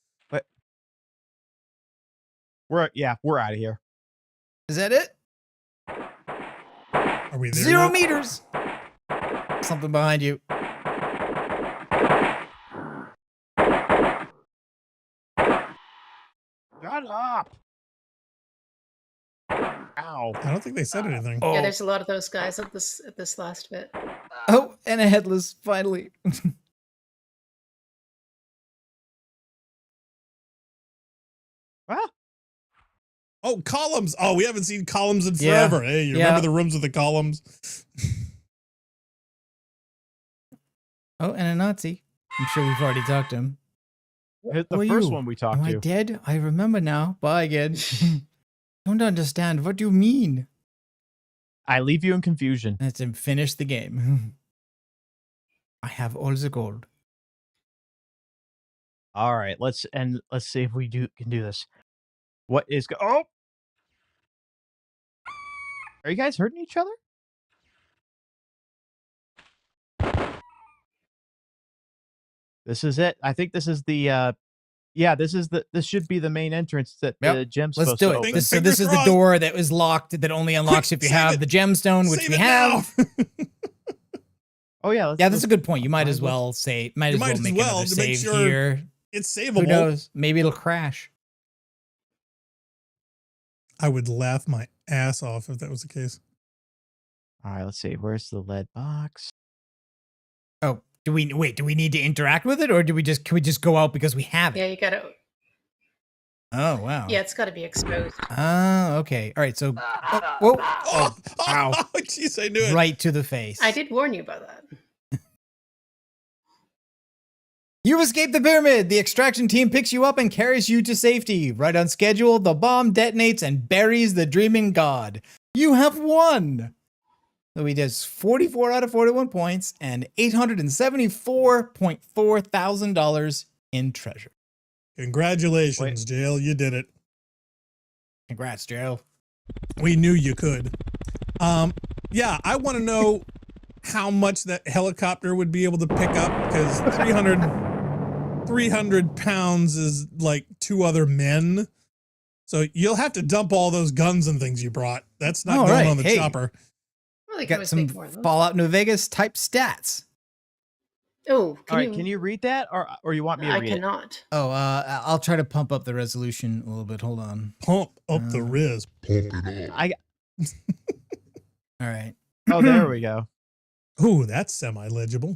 We're out of here. Is that it? Are we there? 0 yet? meters. Something behind you. Shut up. Ow. I don't think they said anything. Oh. Yeah, there's a lot of those guys at this last bit. Oh, and a headless, finally. Ah, Oh, columns. Oh, we haven't seen columns in Yeah. forever. Hey, you Yeah. remember the rooms with the columns? Oh, and a Nazi. I'm sure we've already talked to him. the Who are first you? one we Am talked I to. dead? I remember now. Bye again. Don't understand. What do you mean? I leave you in confusion. Let's finish the game. I have all the gold. All right, let's see if we can do this. What is oh? Are you guys hurting each other? This is it. I think this is the this should be the main entrance that Yep. the gem's Let's supposed do to it. open. This, so Fingers this is the crossed. door that was locked that only unlocks if you save have it. the gemstone, which Save we it have. now. Oh yeah, let's, Yeah, that's a good point. You might as Might as well say, You as might well as make well another to make save sure here. It's Who savable. knows? Maybe it'll crash. I would laugh my ass off if that was the case. All right, let's see. Where's the lead box? Oh, do we need to interact with it, or can we just go out because we have it? Yeah, you gotta. Oh wow. Yeah, it's got to be exposed. Oh, okay. All right. So, whoa, Oh, ow. Jeez, I knew it. right to the face. I did warn you about that. You've escaped the pyramid. The extraction team picks you up and carries you to safety. Right on schedule, the bomb detonates and buries the dreaming god. You have won. So he does 44 out of 41 points and $874.4 thousand in treasure. Congratulations, Jail. You did it. Congrats, Joe. We knew you could. Yeah, I want to know how much that helicopter would be able to pick up, because 300 pounds is like 2 other men. So you'll have to dump all those guns and things you brought. That's not All going right, on the hey. chopper. Well, they can Got always some make more of those. Fallout New Vegas type stats. Oh, All right, can you read that, or you want me to I read it? cannot. Oh, I'll try to pump up the resolution a little bit. Hold on. Pump up the Riz. All right. Oh, there we go. Ooh, that's semi-legible.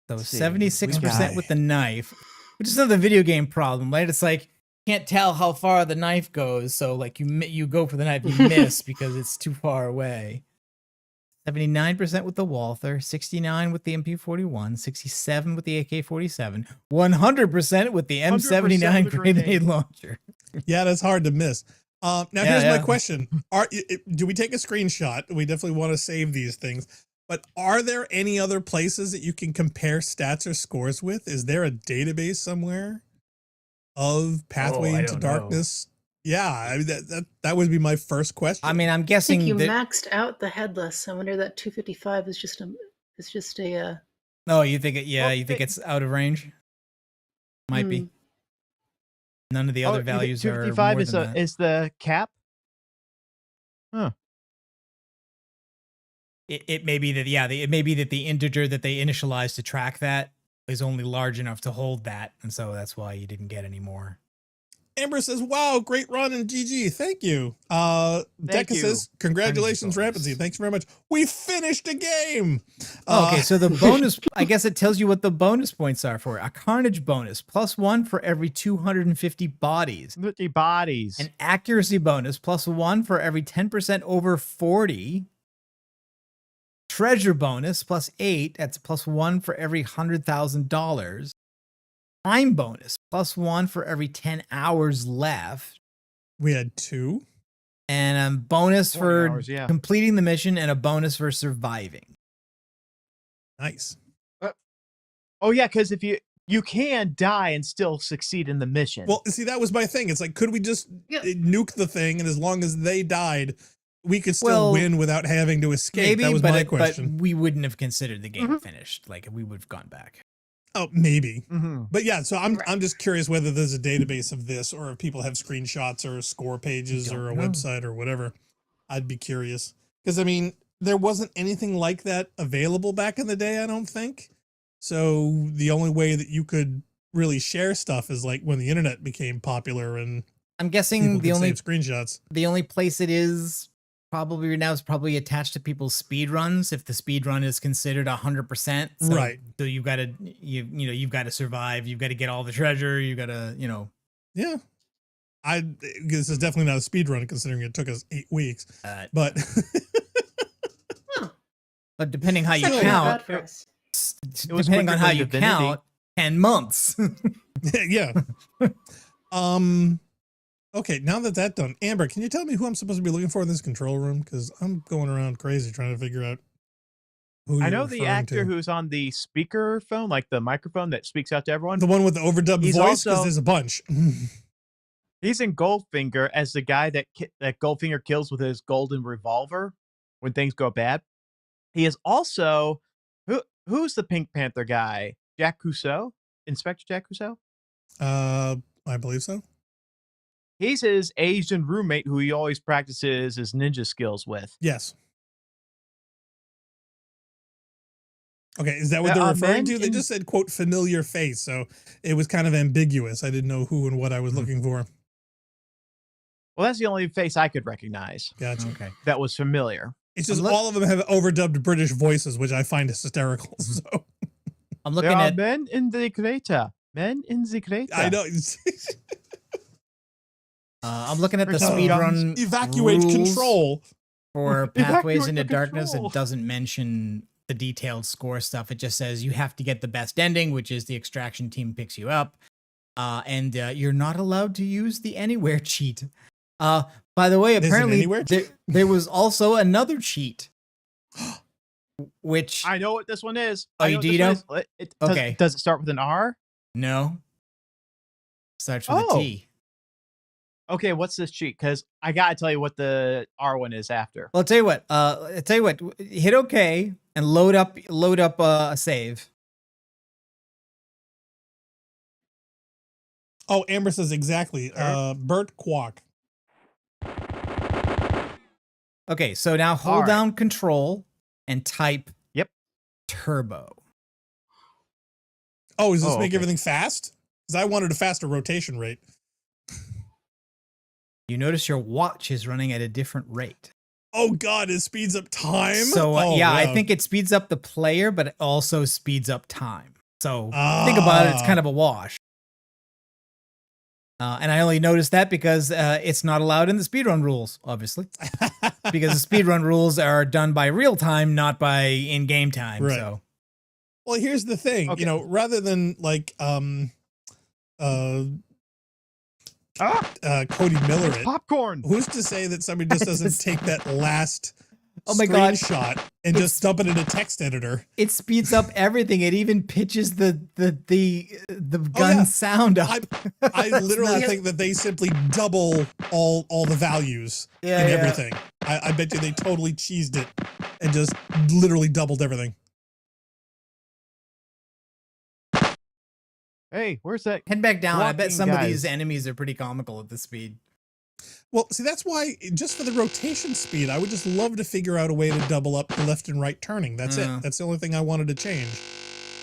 So Let's see, 76% with which the knife, which is another video game problem, right? It's like can't tell how far the knife goes, so like you go for the knife, you miss because it's too far away. 79% with the Walther, 69 with the MP41, 67 with the AK-47, 100% with the 100% M79 with the grenade grenade. launcher. Yeah, that's hard to miss. Now Yeah, here's my yeah. question. Do we take a screenshot? We definitely want to save these things. But are there any other places that you can compare stats or scores with? Is there a database somewhere of Pathway I into don't know. Darkness? Yeah, I mean, that would be my first question. I mean, I'm I think guessing you that. maxed out the headless. I wonder that 255 is just a. Oh, you think it? Yeah, Well, you think they- it's out of range? Might be. Hmm. None of the other values are 255 more is than that. is the cap. It may be that it may be that the integer that they initialized to track that is only large enough to hold that, and so that's why you didn't get any more. Amber says, "Wow, great run and GG. Thank you." Deca you. says, "Congratulations, bonus. Rampancy. Thanks very much. We finished a game." Okay, so the bonus, I guess it tells you what the bonus points are for it. A Carnage bonus, +1 for every 250 bodies. 50 bodies. An accuracy bonus, +1 for every 10% over 40. Treasure bonus, +8. That's +1 for every $100,000. Time bonus, +1 for every 10 hours left. we had 2. And a bonus 20 for hours, yeah. completing the mission and a bonus for surviving. Nice. Oh yeah, because if you can die and still succeed in the mission. Well, see, that was my thing. It's like, could we just Yeah. nuke the thing, and as long as they died, we could still Well, win without having to escape? Maybe, That was but my but question. we wouldn't have considered the game Mhm. finished. Like we would have gone back. Oh, maybe. Mhm. But yeah, so I'm Right. just curious whether there's a database of this, or if people have screenshots or score pages or a Don't know. website or whatever. I'd be curious, because I mean, there wasn't anything like that available back in the day, I don't think. So the only way that you could really share stuff is like when the internet became popular and I'm people guessing could save screenshots. the only place it is probably right now is probably attached to people's speed runs if the speed run is considered 100%. So, Right. So you've got to you've got to survive. You've got to get all the treasure. You got to Yeah. This is definitely not a speed run considering it took us 8 weeks, but But depending how It's you actually not count, bad for us. It was depending on quicker how than you Divinity. count, 10 months. yeah. Okay, now that that's done, Amber, can you tell me who I'm supposed to be looking for in this control room? Because I'm going around crazy trying to figure out who I you're know the referring actor to. who's on the speaker phone, like the microphone that speaks out to everyone. The one with the overdubbed He's voice, because also- there's a bunch. He's in Goldfinger as the guy that Goldfinger kills with his golden revolver when things go bad. He is also who's the Pink Panther guy? Jack Cousteau, Inspector Jack Cousteau. I believe so. He's his Asian roommate who he always practices his ninja skills with. Yes. Okay, is that what they're Men referring to? They in- just said, quote, familiar face, so it was kind of ambiguous. I didn't know who and what I was looking for. Well, that's the only face I could recognize Gotcha. Okay. that was familiar. It's just I'm look- all of them have overdubbed British voices, which I find hysterical. So I'm There looking are at men in the crater. Men in the crater. I know. I'm looking at the First speed run Evacuate rules control. for Evacuate Pathways the into Darkness. control. It doesn't mention the detailed score stuff. It just says you have to get the best ending, which is the extraction team picks you up. And you're not allowed to use the anywhere cheat. By the way, There's an apparently anywhere cheat? there was also another cheat, which I know what this one is. Oh, I you what do this know? one is. Okay. Does it start with an R? no starts with a Oh. T. Okay, what's this cheat? Because I gotta tell you what the R one is after. Well, I'll tell you what. Hit OK and load up a save. Oh, Amber says exactly. Bert Kwok. Okay, so now hold Alright. down Control and type Yep. turbo. Oh, does this Oh, make okay. everything fast? Because I wanted a faster rotation rate. You notice your watch is running at a different rate. Oh God, it speeds up time. So Oh, yeah, I wow. think it speeds up the player, but it also speeds up time. So think about it; it's kind of a wash. And I only noticed that because it's not allowed in the speedrun rules, obviously, because the speedrun rules are done by real time, not by in-game time. Right. So Well, here's the thing. Okay. You know, rather than like Cody Miller it, Popcorn. who's to say that somebody just doesn't take that last Oh my God. screenshot and just dump it in a text editor? it speeds up everything. It even pitches the gun yeah. sound up. I literally nuts. think that they simply double all the values Yeah, in yeah. everything. I bet you they totally cheesed it and just literally doubled everything. Hey, where's that? Head back down. I bet Blocking some of guys. these enemies are pretty comical at this speed. Well, see, that's why just for the rotation speed, I would just love to figure out a way to double up the left and right turning. That's Yeah. it. That's the only thing I wanted to change.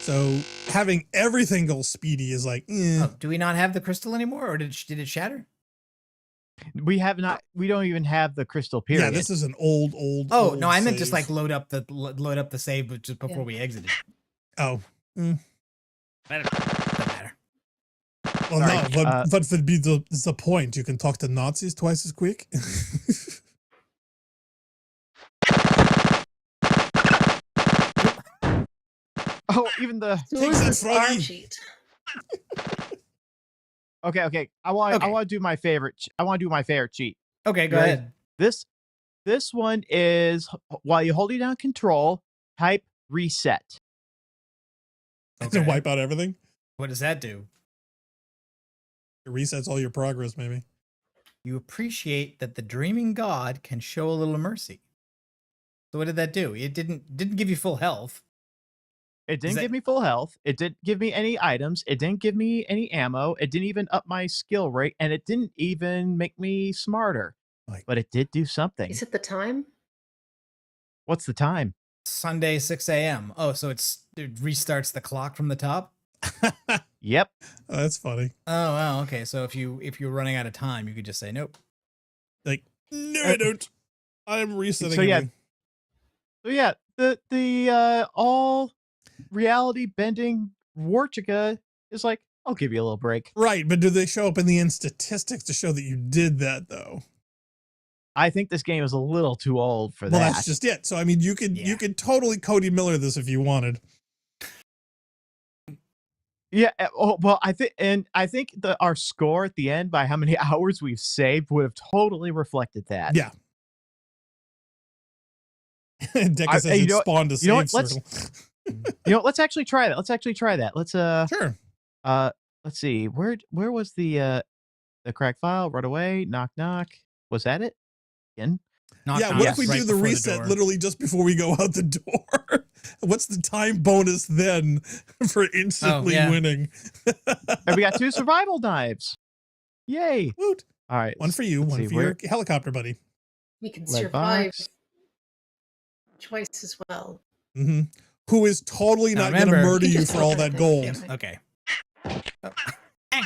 So having everything go speedy is like, Oh, do we not have the crystal anymore, or did it shatter? We have not. We don't even have the crystal period. yeah, this is an old. Oh old no, I meant just save. like load up the save just before Yeah. we exited. Oh, Doesn't matter. well, Sorry, no. What would be the point? You can talk to Nazis twice as quick. Oh, even the. So Take what is that, this Froggy. R cheat? Okay. I want. Okay. I want to do my favorite. I want to do my favorite cheat. Okay, go You ready? ahead. This one is while you're holding down Control, type reset. to wipe out everything. What does that do? It resets all your progress, maybe. You appreciate that the dreaming god can show a little mercy. So what did that do? It didn't give you full health. It didn't that- give me full health. It didn't give me any items. It didn't give me any ammo. It didn't even up my skill rate, and it didn't even make me smarter. Like- But it did do something. Is it the time? What's the time? Sunday 6 a.m. Oh, so it restarts the clock from the top? Yep. Oh, that's funny. Oh wow, okay. So if you're running out of time, you could just say nope. Like, no, I don't. I'm resetting. So, yeah. everything. So yeah, the all reality bending Warchica is like, I'll give you a little break. Right, but do they show up in the end statistics to show that you did that though? I think this game is a little too old for Well, that. that's just it. So I mean, you could totally Cody Miller this if you wanted. Yeah. Oh, well, I think our score at the end by how many hours we've saved would have totally reflected that. Yeah. Deca says you it know what- spawned a you know save what, circle. Let's actually try that. Let's Sure. let's see. Where was the crack file? Right away. Knock knock. Was that it? Again? Knock, Yeah, knock, what if we right do the before reset door. literally just before we go out the door? What's the time bonus then for instantly yeah. winning? And we got 2 survival knives. Yay. Woot. All right. One for you, let's one see, for where- your helicopter buddy. We can Lead survive box. twice as well. Hmm. Who is totally Now not going to remember- murder He you just for all looked at that it. gold. Yeah. Okay.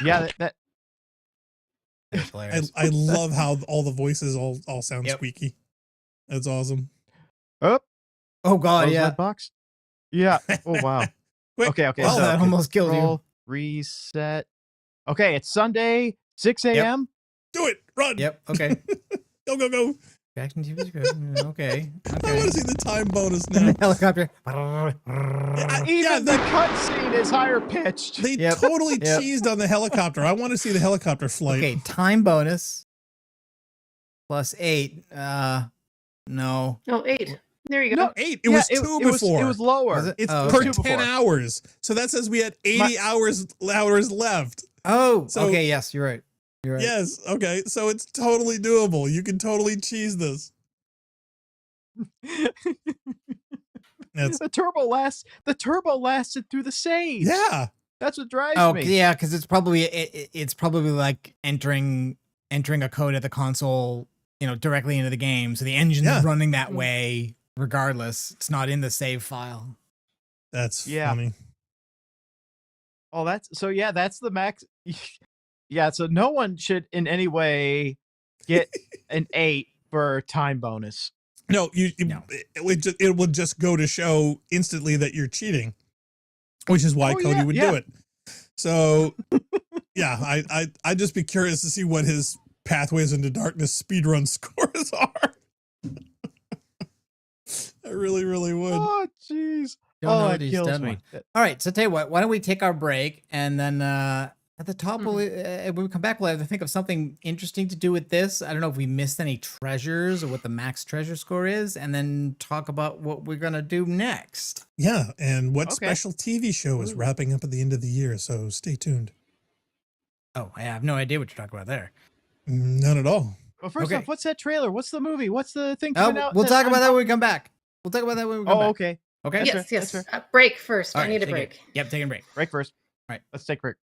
Yeah, that That's hilarious. I love how all the voices all sound Yep. squeaky. That's awesome. oh, Oh god, close yeah. lead box. Yeah. Oh wow. Quick. Okay, okay. Well, so that almost killed you. control, reset. Okay, it's Sunday, 6 a.m. Do it. Run. Yep. Okay. Go, go, go. Reaction TV is good. Okay. I want Okay. to see the time bonus now. Helicopter. Even the cutscene is higher pitched. They Yep. totally Yep. cheesed on the helicopter. I want to see the helicopter flight. Okay, time bonus plus 8. No. Oh, 8. There you go. No, 8. It was 2 before. It was lower. Was it? It's Oh, per okay. 10 hours. So that says we had 80 hours left. Oh, So- okay. Yes, you're right. You're right. Yes. Okay. So it's totally doable. You can totally cheese this. That's The turbo lasted through the save. yeah. That's what drives Oh, me. yeah, because it's probably it's probably like entering a code at the console, directly into the game. So the engine's Yeah. running that way regardless. It's not in the save file. That's Yeah. funny. Oh, that's the max. Yeah, so no one should in any way get an 8 for time bonus. No, No. it would just go to show instantly that you're cheating, which is why Oh, Cody yeah, would yeah. do it. So, yeah, I'd just be curious to see what his Pathways into Darkness speedrun scores are. I really, really would. Oh, jeez. Don't know Oh, what it he's kills done me. with. All right, so tell you what, why don't we take our break and then at the top, Mm-hmm. when we come back, we'll have to think of something interesting to do with this. I don't know if we missed any treasures or what the max treasure score is, and then talk about what we're gonna do next. Yeah, and what Okay. special TV show is Ooh. wrapping up at the end of the year, so stay tuned. Oh, I have no idea what you're talking about there. None at all. Well, first Okay. off, what's that trailer? What's the movie? What's the thing Oh, coming out? we'll talk I'm about that not- when we come back. We'll talk about that when we come Oh, back. okay. Okay. That's Yes, fair, yes. that's Break first. All I right, need a take it. break. Yep, taking a break. Break first. Right. Let's take a break.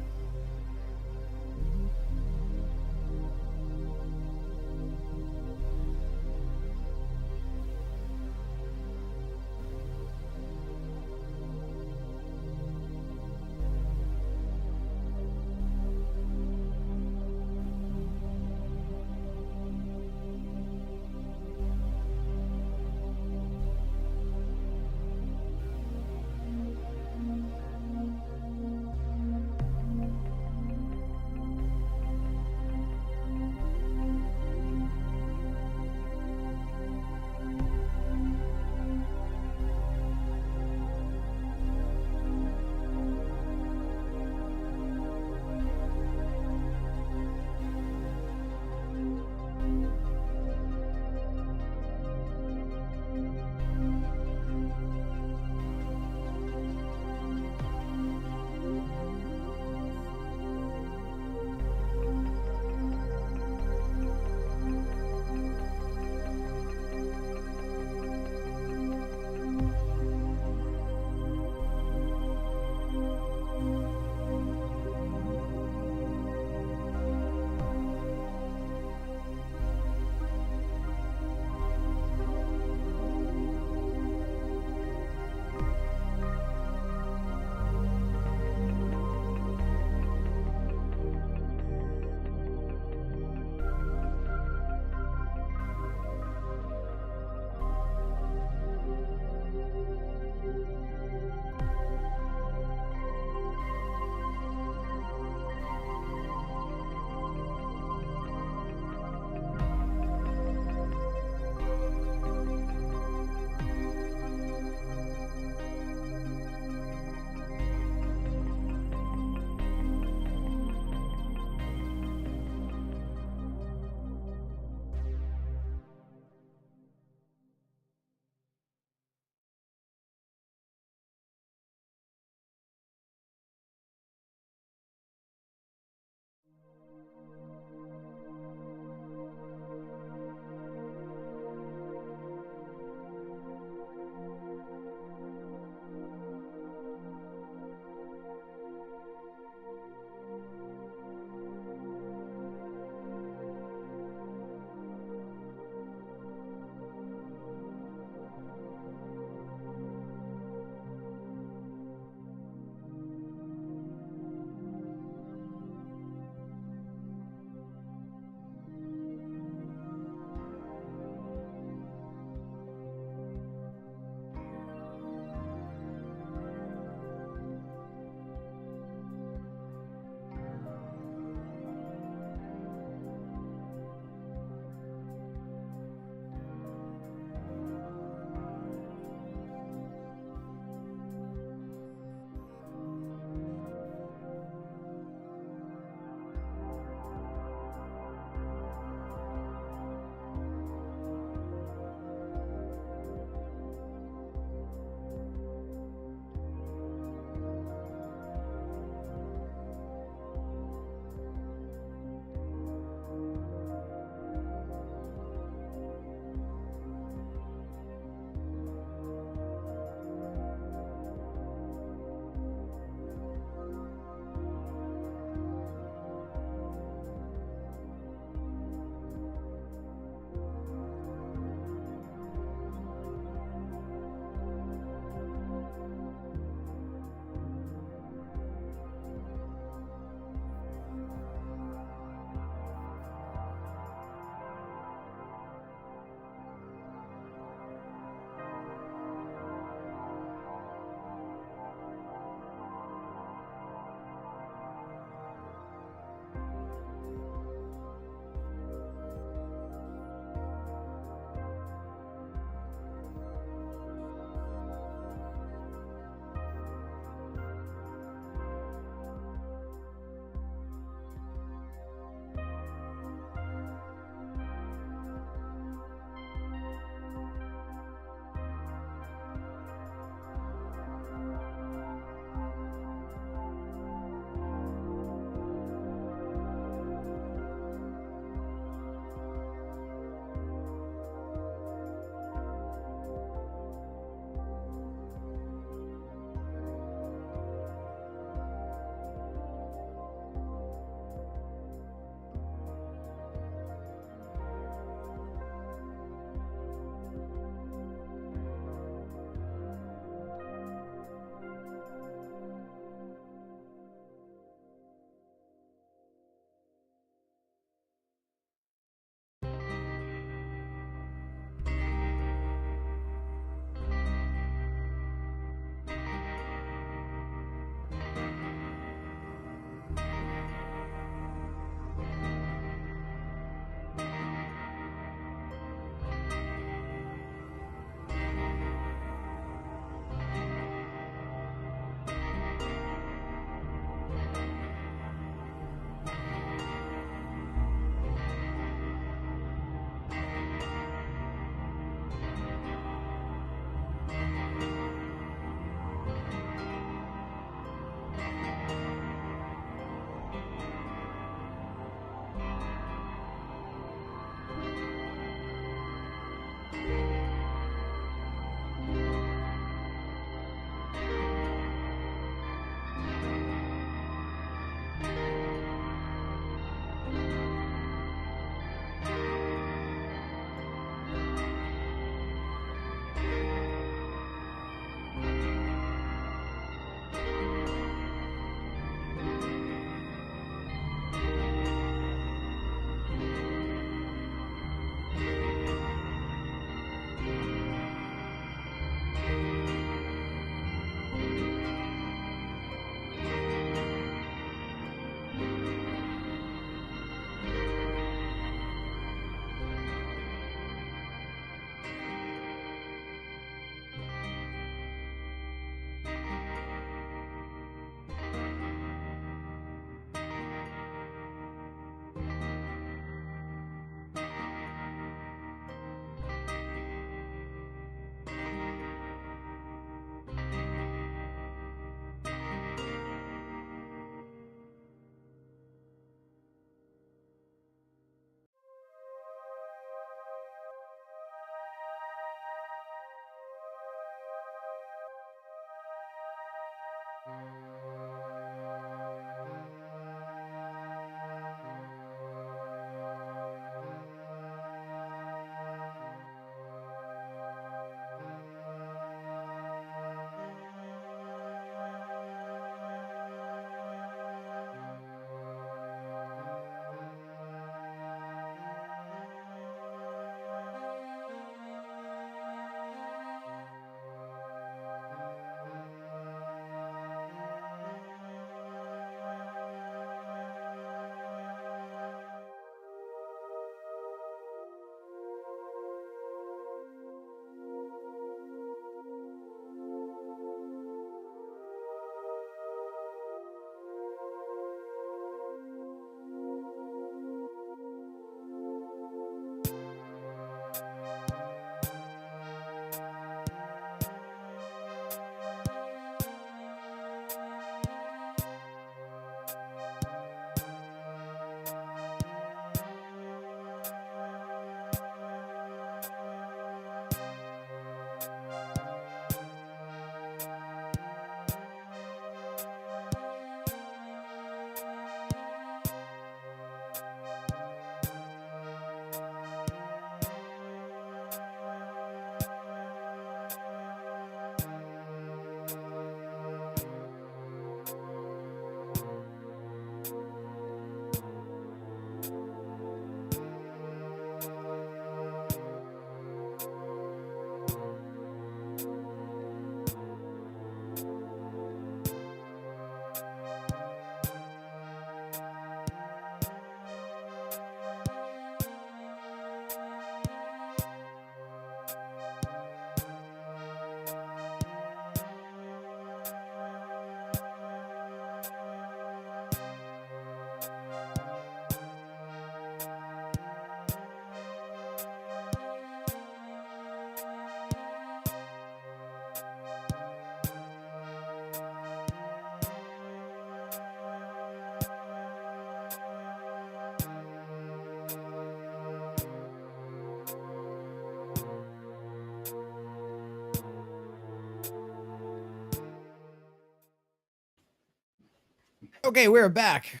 Okay, we're back.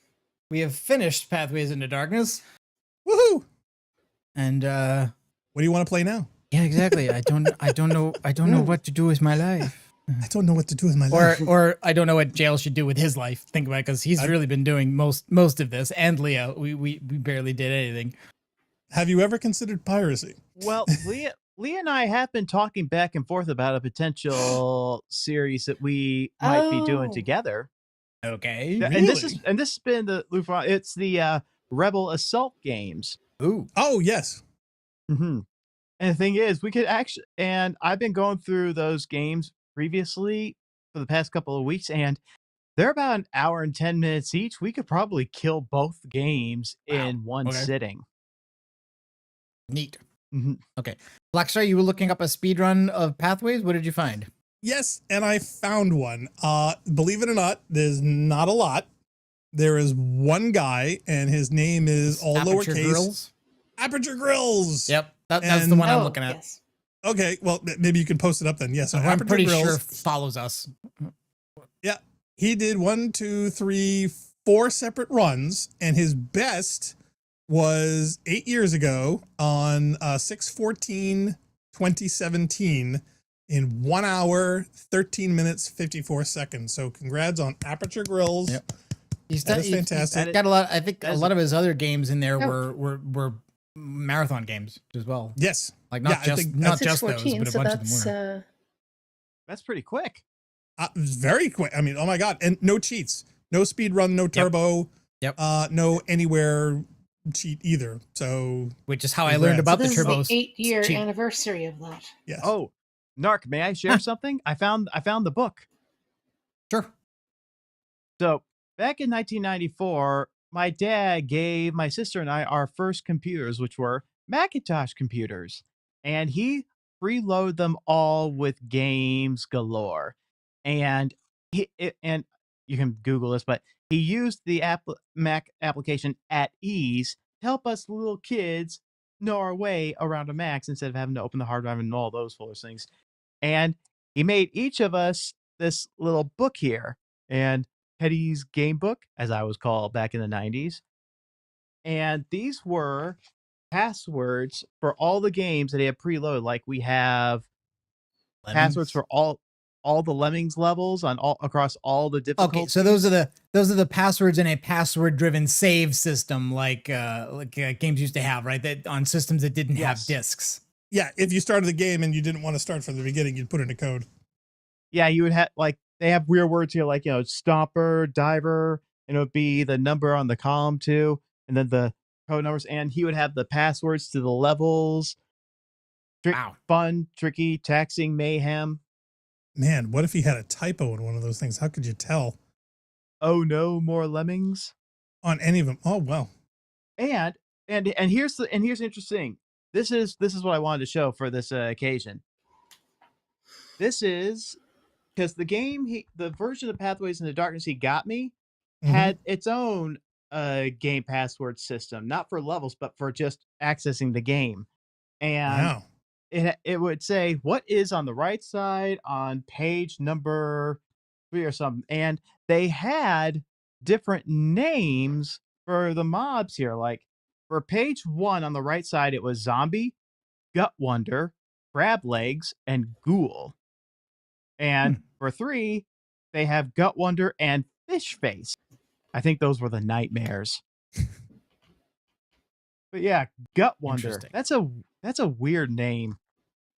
We have finished Pathways into Darkness, Woohoo! and What do you want to play now? yeah, exactly. I don't know what to do with my life, I don't know what to do with my or life. or I don't know what Jail should do with his life. Think about it, because he's really been doing most of this, and Leah. We barely did anything. Have you ever considered piracy? Well, Leah and I have been talking back and forth about a potential series that we might be doing Oh. together. Okay. Yeah, and this has been the it's the Rebel Assault games. Ooh. Oh, yes. Mm-hmm. And the thing is, we could actually, and I've been going through those games previously for the past couple of weeks, and they're about an hour and 10 minutes each. We could probably kill both games in one Okay. sitting. Neat. Mhm. Okay. Blackstar, you were looking up a speed run of Pathways. What did you find? Yes, and I found one. Believe it or not, there's not a lot. There is one guy, and his name is all Aperture lowercase. Grills? Aperture Grills. Yep. That's the And- one I'm Oh, looking at. yes. Okay, well, maybe you can post it up then. Yes, so I'm Aperture pretty Grills. sure follows us. He did 1, 2, 3, 4 separate runs, and his best was 8 years ago on 6/14/2017 in 1 hour 13 minutes 54 seconds. So congrats on Aperture Grills. Yep. He's That is he's fantastic. got a lot. I think a That is lot of his other games in there Oh. were marathon games as well. Yes. Like Yeah, not I just think not Six just those, 14, but a so bunch of them that's were. That's pretty quick. Very quick. I mean, oh my God. And no cheats, no speed run, no turbo. Yep. No anywhere cheat either. So Which is how I learned Congrats. about this the is turbos. the 8-year cheat. anniversary of that. yes. Oh, Narc, may I share something? I found the book. Sure. So back in 1994, my dad gave my sister and I our first computers, which were Macintosh computers, and he preloaded them all with games galore. And and you can Google this, but he used the Mac application at ease to help us little kids know our way around a Mac instead of having to open the hard drive and all those foolish things. And he made each of us this little book here, and Teddy's game book, as I was called back in the 90s. And these were passwords for all the games that he had preloaded. Like we have passwords for all the Lemmings levels on all across all the difficulties. Okay, so those are the passwords in a password-driven save system, like games used to have, right? That on systems that didn't have Yes. discs. Yeah. If you started the game and you didn't want to start from the beginning, you'd put in a code. Yeah, you would have like they have weird words here, like stomper, diver, and it would be the number on the column too, and then the code numbers, and he would have the passwords to the levels. Wow. Fun, tricky, taxing, mayhem. Man, what if he had a typo in one of those things? How could you tell Oh no, more lemmings. on any of them? Oh, well. And here's interesting. This is what I wanted to show for this occasion. This is because the version of Pathways into Darkness he got me had its own game password system, not for levels, but for just accessing the game. And Wow. it would say what is on the right side on page number 3 or something, and they had different names for the mobs here. Like for page 1 on the right side, it was zombie, gut wonder, crab legs, and ghoul. And for 3, they have gut wonder and fish face. I think those were the nightmares. But yeah, gut wonder. Interesting. That's a weird name.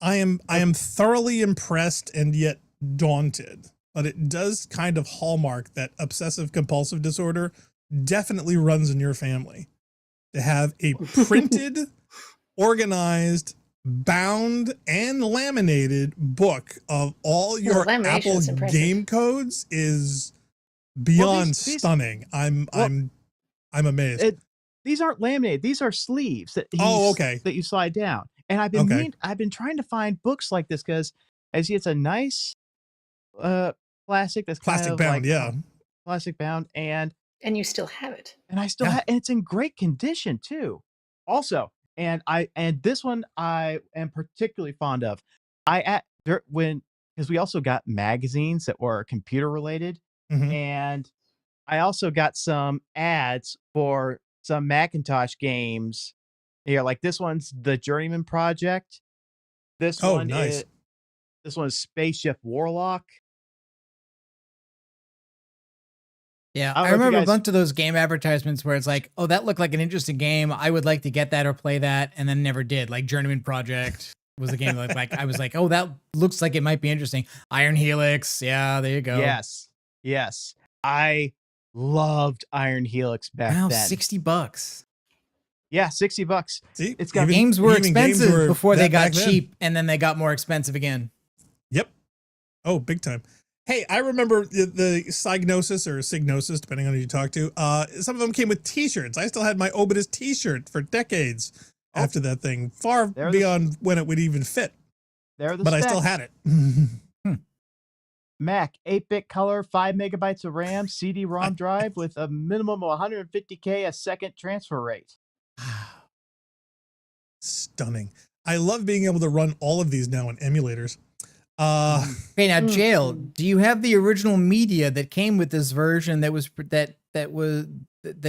I am thoroughly impressed and yet daunted, but it does kind of hallmark that obsessive compulsive disorder definitely runs in your family. To have a printed, organized, bound, and laminated book of all your lamination Apple is impressive. game codes is beyond these- stunning. I'm amazed. These aren't laminated. These are sleeves that Okay. that you slide down. And I've been trying to find books like this because as it's a nice plastic that's kind Plastic of bound, like, yeah. plastic bound, and And you still have it. I still Yeah. have, and it's in great condition too. Also, and this one I am particularly fond of. Because we also got magazines that were computer related, Mhm. and I also got some ads for some Macintosh games. Here, like this one's the Journeyman Project. This Oh, one nice. is this one's Spaceship Warlock. Yeah, I don't I know if you remember a guys- bunch of those game advertisements where it's like, oh, that looked like an interesting game. I would like to get that or play that, and then never did. Like Journeyman Project was a game that like I was like, oh, that looks like it might be interesting. Iron Helix, yeah, there you go. Yes. Yes. I loved Iron Helix back Wow, then. $60. Yeah, $60. See, It's got- Games were even games expensive were before they that got back then. cheap, and then they got more expensive again. Yep. Oh, big time. Hey, I remember the Psygnosis or Signosis, depending on who you talk to. Some of them came with T-shirts. I still had my Obidus T-shirt for decades after that thing, far They're the- beyond when it would even fit. They're the But I specs. still had it. Mac, 8-bit color, 5 megabytes of RAM, CD-ROM drive with a minimum of 150K a second transfer rate. Stunning. I love being able to run all of these now in emulators. Okay, now Jail, do you have the original media that came with this version that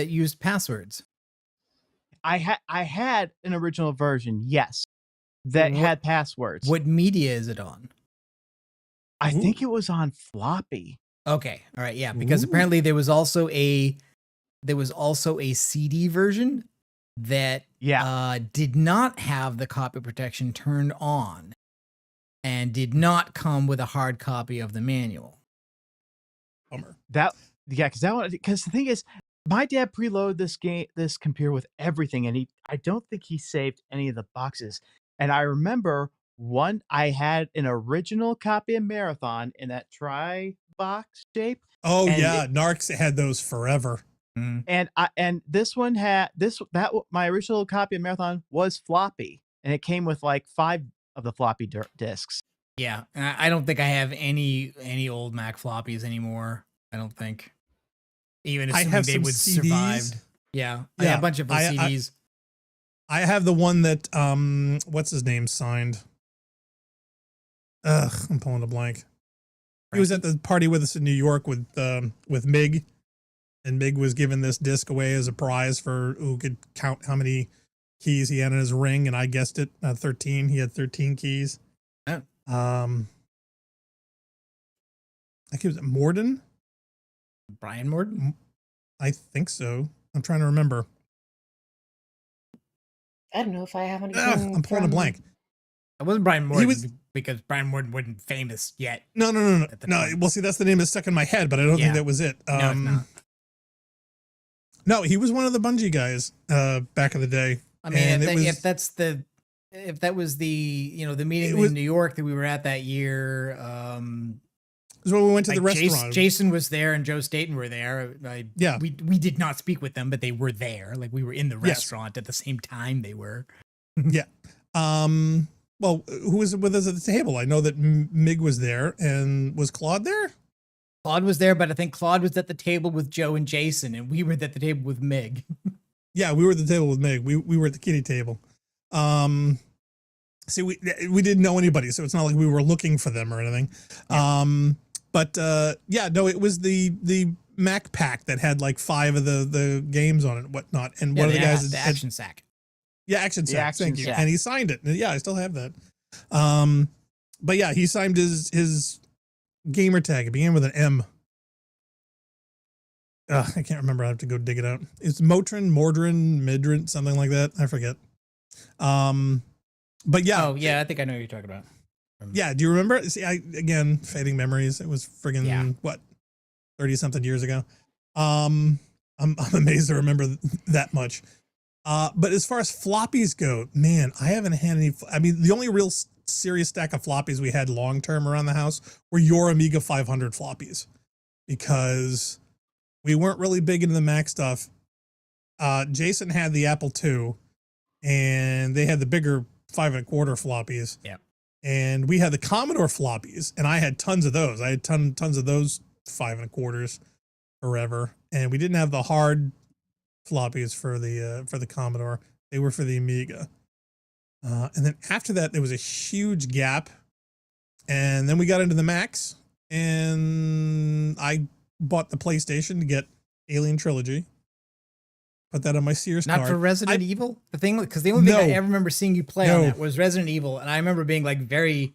used passwords? I had an original version, yes, that What- had passwords. What media is it on? I think it was on floppy. Okay, all right, yeah, because Ooh. apparently there was also a CD version that Yeah. did not have the copy protection turned on and did not come with a hard copy of the manual. Bummer. Because the thing is, my dad preloaded this computer with everything, and I don't think he saved any of the boxes. And I remember I had an original copy of Marathon in that tri-box shape, Oh And yeah, Narcs had those forever. and this one had my original copy of Marathon was floppy, and it came with like 5 of the floppy disks. Yeah, and I don't think I have any old Mac floppies anymore. I don't think. Even I assuming have they some would CDs. survived. Yeah, I have a bunch of CDs. I have the one that what's his name signed. I'm pulling a blank. He was at the party with us in New York with Mig, and Mig was giving this disc away as a prize for who could count how many keys he had in his ring, and I guessed it 13. He had 13 keys. Oh. I think it was Morden. Brian Morden. I think so. I'm trying to remember. I don't know if I have anything. I'm pulling a from- blank. It wasn't Brian Morden was- because Brian Morden wasn't famous yet. No. At the No, time. well, see, that's the name that's stuck in my head, but I don't Yeah. think that was it. No, it's not. No, he was one of the Bungie guys back in the day. I mean, And if, it was- if that was the the meeting It was- in New York that we were at that year, It was when we went to the like restaurant. Jason was there and Joe Staten were there. Yeah. we did not speak with them, but they were there. Like we were in the Yes. restaurant at the same time they were. Well, who was with us at the table? I know that Mig was there, and was Claude there? Claude was there, but I think Claude was at the table with Joe and Jason, and we were at the table with Mig. Yeah, we were at the table with Mig. We were at the kitty table. See, we didn't know anybody, so it's not like we were looking for them or anything. Yeah. No, it was the Mac pack that had like 5 of the games on it and whatnot. And one of the guys the had- action sack. Yeah, Action Sack. Action Thank you. Sack. And he signed it. Yeah, I still have that. But yeah, he signed his gamer tag. It began with an M. I can't remember. I have to go dig it out. It's Mordrin, Midrin, something like that. I forget. But yeah. Oh yeah, I think I know what you're talking about. Yeah. Do you remember? See, again, fading memories. It was friggin' Yeah. what, 30 something years ago. I'm amazed to remember that much. But as far as floppies go, man, I haven't had any. I mean, the only real serious stack of floppies we had long term around the house were your Amiga 500 floppies, because we weren't really big into the Mac stuff. Jason had the Apple II, and they had the bigger 5 1/4 floppies. Yep. And we had the Commodore floppies, and I had tons of those. I had tons of those 5 1/4s forever, and we didn't have the hard floppies for the Commodore. They were for the Amiga. And then after that, there was a huge gap, and then we got into the Macs, and I bought the PlayStation to get Alien Trilogy. Put that on my Sears Not card. for Resident Evil? The thing, because the only thing I No. ever remember seeing you play on No. that was Resident Evil, and I remember being like very,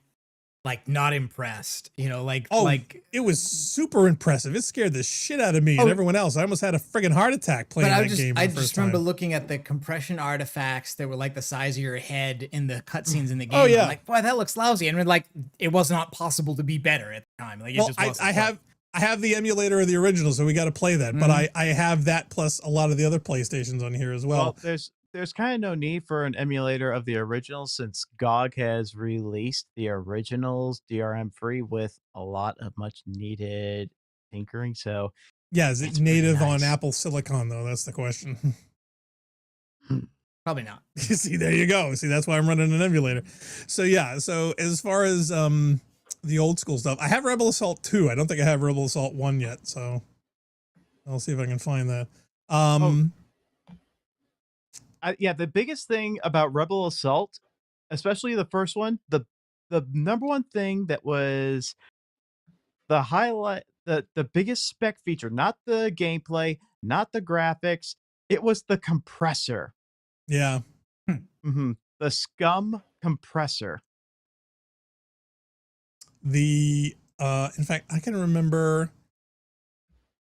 like, not impressed. You know, like, Oh, like. it was super impressive. It scared the shit out of me and Oh. everyone else. I almost had a friggin' heart attack playing But that game for I the first just remember time. looking at the compression artifacts that were like the size of your head in the cutscenes in the game. Oh, yeah. I'm like, boy, that looks lousy, and like, it was not possible to be better at the time. Like, it Well, just wasn't. I have the emulator of the original, so we got to play that. But I have that plus a lot of the other PlayStations on here as well. Well, there's kind of no need for an emulator of the original since GOG has released the originals DRM free with a lot of much needed tinkering. So Yeah, is it it's pretty native on nice. Apple Silicon though? That's the question. Probably not. You see, there you go. See, that's why I'm running an emulator. So yeah, so as far as the old school stuff, I have Rebel Assault 2. I don't think I have Rebel Assault 1 yet, so I'll see if I can find that. Yeah, the biggest thing about Rebel Assault, especially the first one, the number one thing that was the highlight, the biggest spec feature, not the gameplay, not the graphics, it was the compressor. Yeah. The Scum compressor. The in fact, I can remember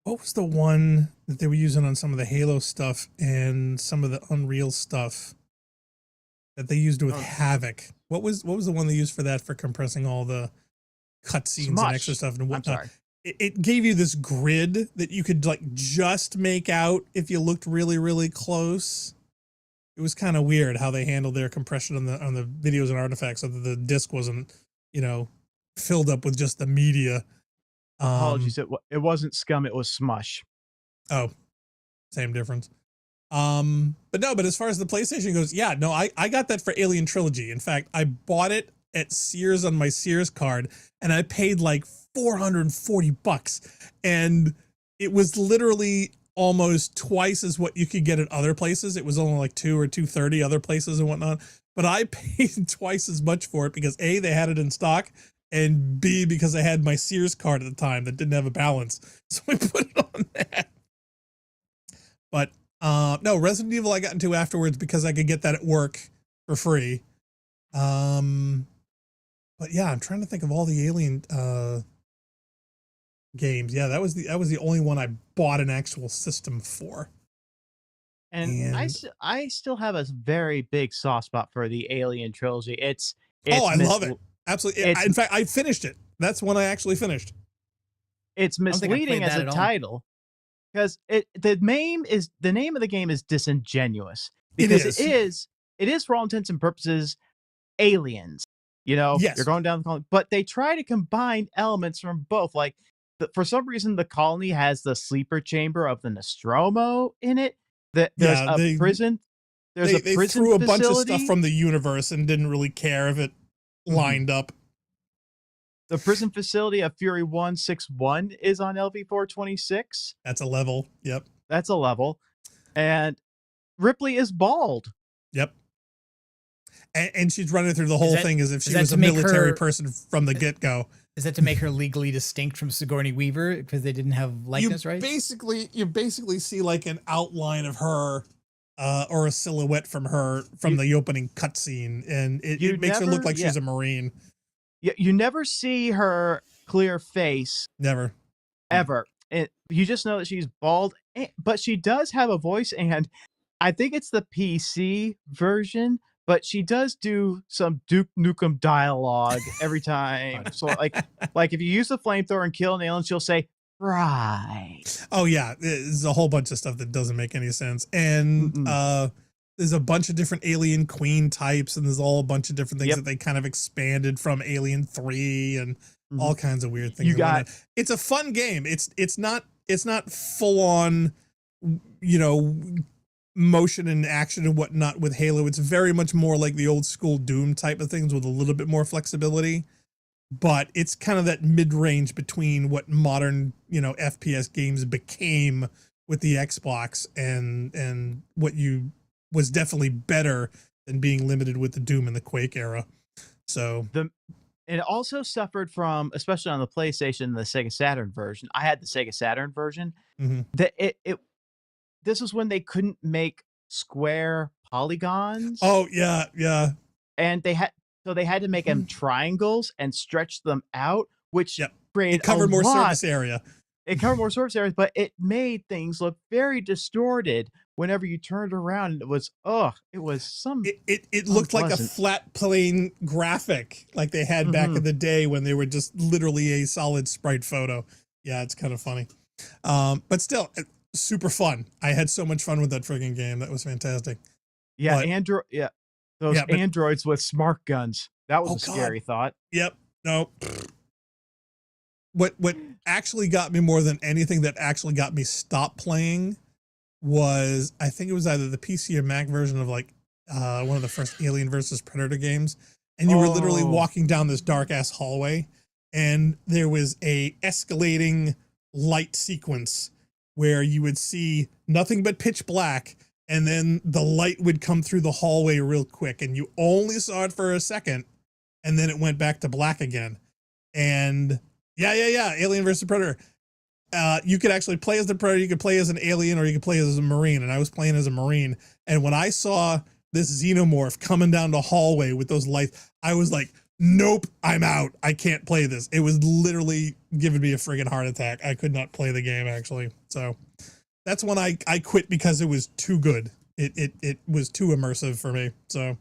what was the one that they were using on some of the Halo stuff and some of the Unreal stuff that they used with Havoc. What was the one they used for that, for compressing all the cutscenes and Smush. extra stuff and I'm whatnot? sorry. It gave you this grid that you could like just make out if you looked really, really close. It was kind of weird how they handled their compression on the videos and artifacts so that the disc wasn't, filled up with just the media. Apologies, it wasn't Scum, it was Smush. Oh, same difference. But as far as the PlayStation goes, yeah, no, I got that for Alien Trilogy. In fact, I bought it at Sears on my Sears card and I paid like $440, and it was literally almost twice as what you could get at other places. It was only like $2 or $230 other places and whatnot, but I paid twice as much for it because A, they had it in stock, and B, because I had my Sears card at the time that didn't have a balance. So I put it on that. But no, Resident Evil I got into afterwards because I could get that at work for free. But yeah, I'm trying to think of all the Alien games. Yeah, that was the only one I bought an actual system for. And I still have a very big soft spot for the Alien trilogy. It's I love it. Absolutely. In fact, I finished it. That's one I actually finished. It's don't think I misleading played as that a at all. title because the name of the game is disingenuous because it is for all intents and purposes aliens. Yes. You're going down the colony, but they try to combine elements from both. Like for some reason, the colony has the sleeper chamber of the Nostromo in it. There's a prison. There's they a prison threw a facility. bunch of stuff from the universe and didn't really care if it lined up. The prison facility of Fury 161 is on LV-426. That's a level. Yep. That's a level. And Ripley is bald. Yep. And she's running through the whole thing as if she that was to a make military her- person from the get-go. Is that to make her legally distinct from Sigourney Weaver because they didn't have likeness, right? You basically see like an outline of her or a silhouette from her from the opening cutscene, and it makes her look like she's a Marine. You never see her clear face Never. ever. You just know that she's bald, but she does have a voice, and I think it's the PC version, but she does do some Duke Nukem dialogue every time. So like if you use the flamethrower and kill an alien, she'll say, right. Oh yeah, there's a whole bunch of stuff that doesn't make any sense, and there's a bunch of different alien queen types, and there's all a bunch of different things that they kind of expanded from Alien 3 and all kinds of weird things. It's a fun game. It's not full on, motion and action and whatnot with Halo. It's very much more like the old school Doom type of things with a little bit more flexibility. But it's kind of that mid-range between what modern, FPS games became with the Xbox and what was definitely better than being limited with the Doom and the Quake era. So And it also suffered from, especially on the PlayStation, the Sega Saturn version. I had the Sega Saturn version. Mhm. That it this was when they couldn't make square polygons. Oh yeah, yeah. And they had to make them triangles and stretch them out, which Yep. created It covered a more lot. surface area. It covered more surface areas, but it made things look very distorted whenever you turned around. It was some It looked like a unpleasant. flat plane graphic like they had back in the day when they were just literally a solid sprite photo. Yeah, it's kind of funny. But still super fun. I had so much fun with that friggin' game. That was fantastic. Yeah, But- Android. Yeah, those Yeah, but- androids with smart guns. That was Oh, a scary thought. Yep. No. What actually got me more than anything that actually got me stop playing was, I think it was either the PC or Mac version of like one of the first Alien versus Predator games, and you were literally Oh. walking down this dark ass hallway, and there was a escalating light sequence where you would see nothing but pitch black, and then the light would come through the hallway real quick, and you only saw it for a second, and then it went back to black again. And yeah, Alien versus Predator. You could actually play as the Predator, you could play as an alien, or you could play as a Marine. And I was playing as a Marine. And when I saw this xenomorph coming down the hallway with those lights, I was like, nope, I'm out. I can't play this. It was literally giving me a friggin' heart attack. I could not play the game, actually. So that's when I quit because it was too good. It was too immersive for me. So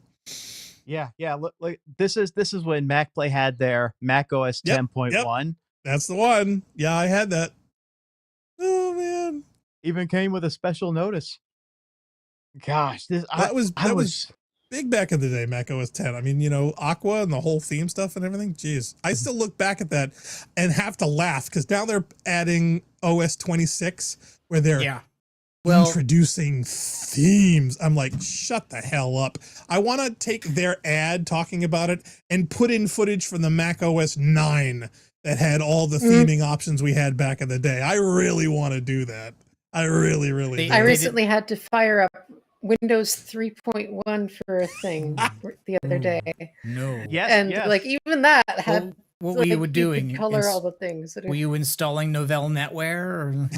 Yeah. Look, this is when MacPlay had their Mac OS Yep, 10.1. that's the one. Yeah, I had that. Oh man. Even came with a special notice. Gosh, That was big back in the day, Mac OS 10. I mean, you know, Aqua and the whole theme stuff and everything. Jeez, I still look back at that and have to laugh because now they're adding OS 26 where they're Yeah. Well, introducing themes. I'm like, shut the hell up. I want to take their ad talking about it and put in footage from the Mac OS 9 that had all the theming options we had back in the day. I really want to do that. I really, really They- do. I did- recently had to fire up Windows 3.1 for a thing the other day. no. yes, And yes. like even that had What were you like, doing? could color all the things. Were you installing Novell NetWare? Or?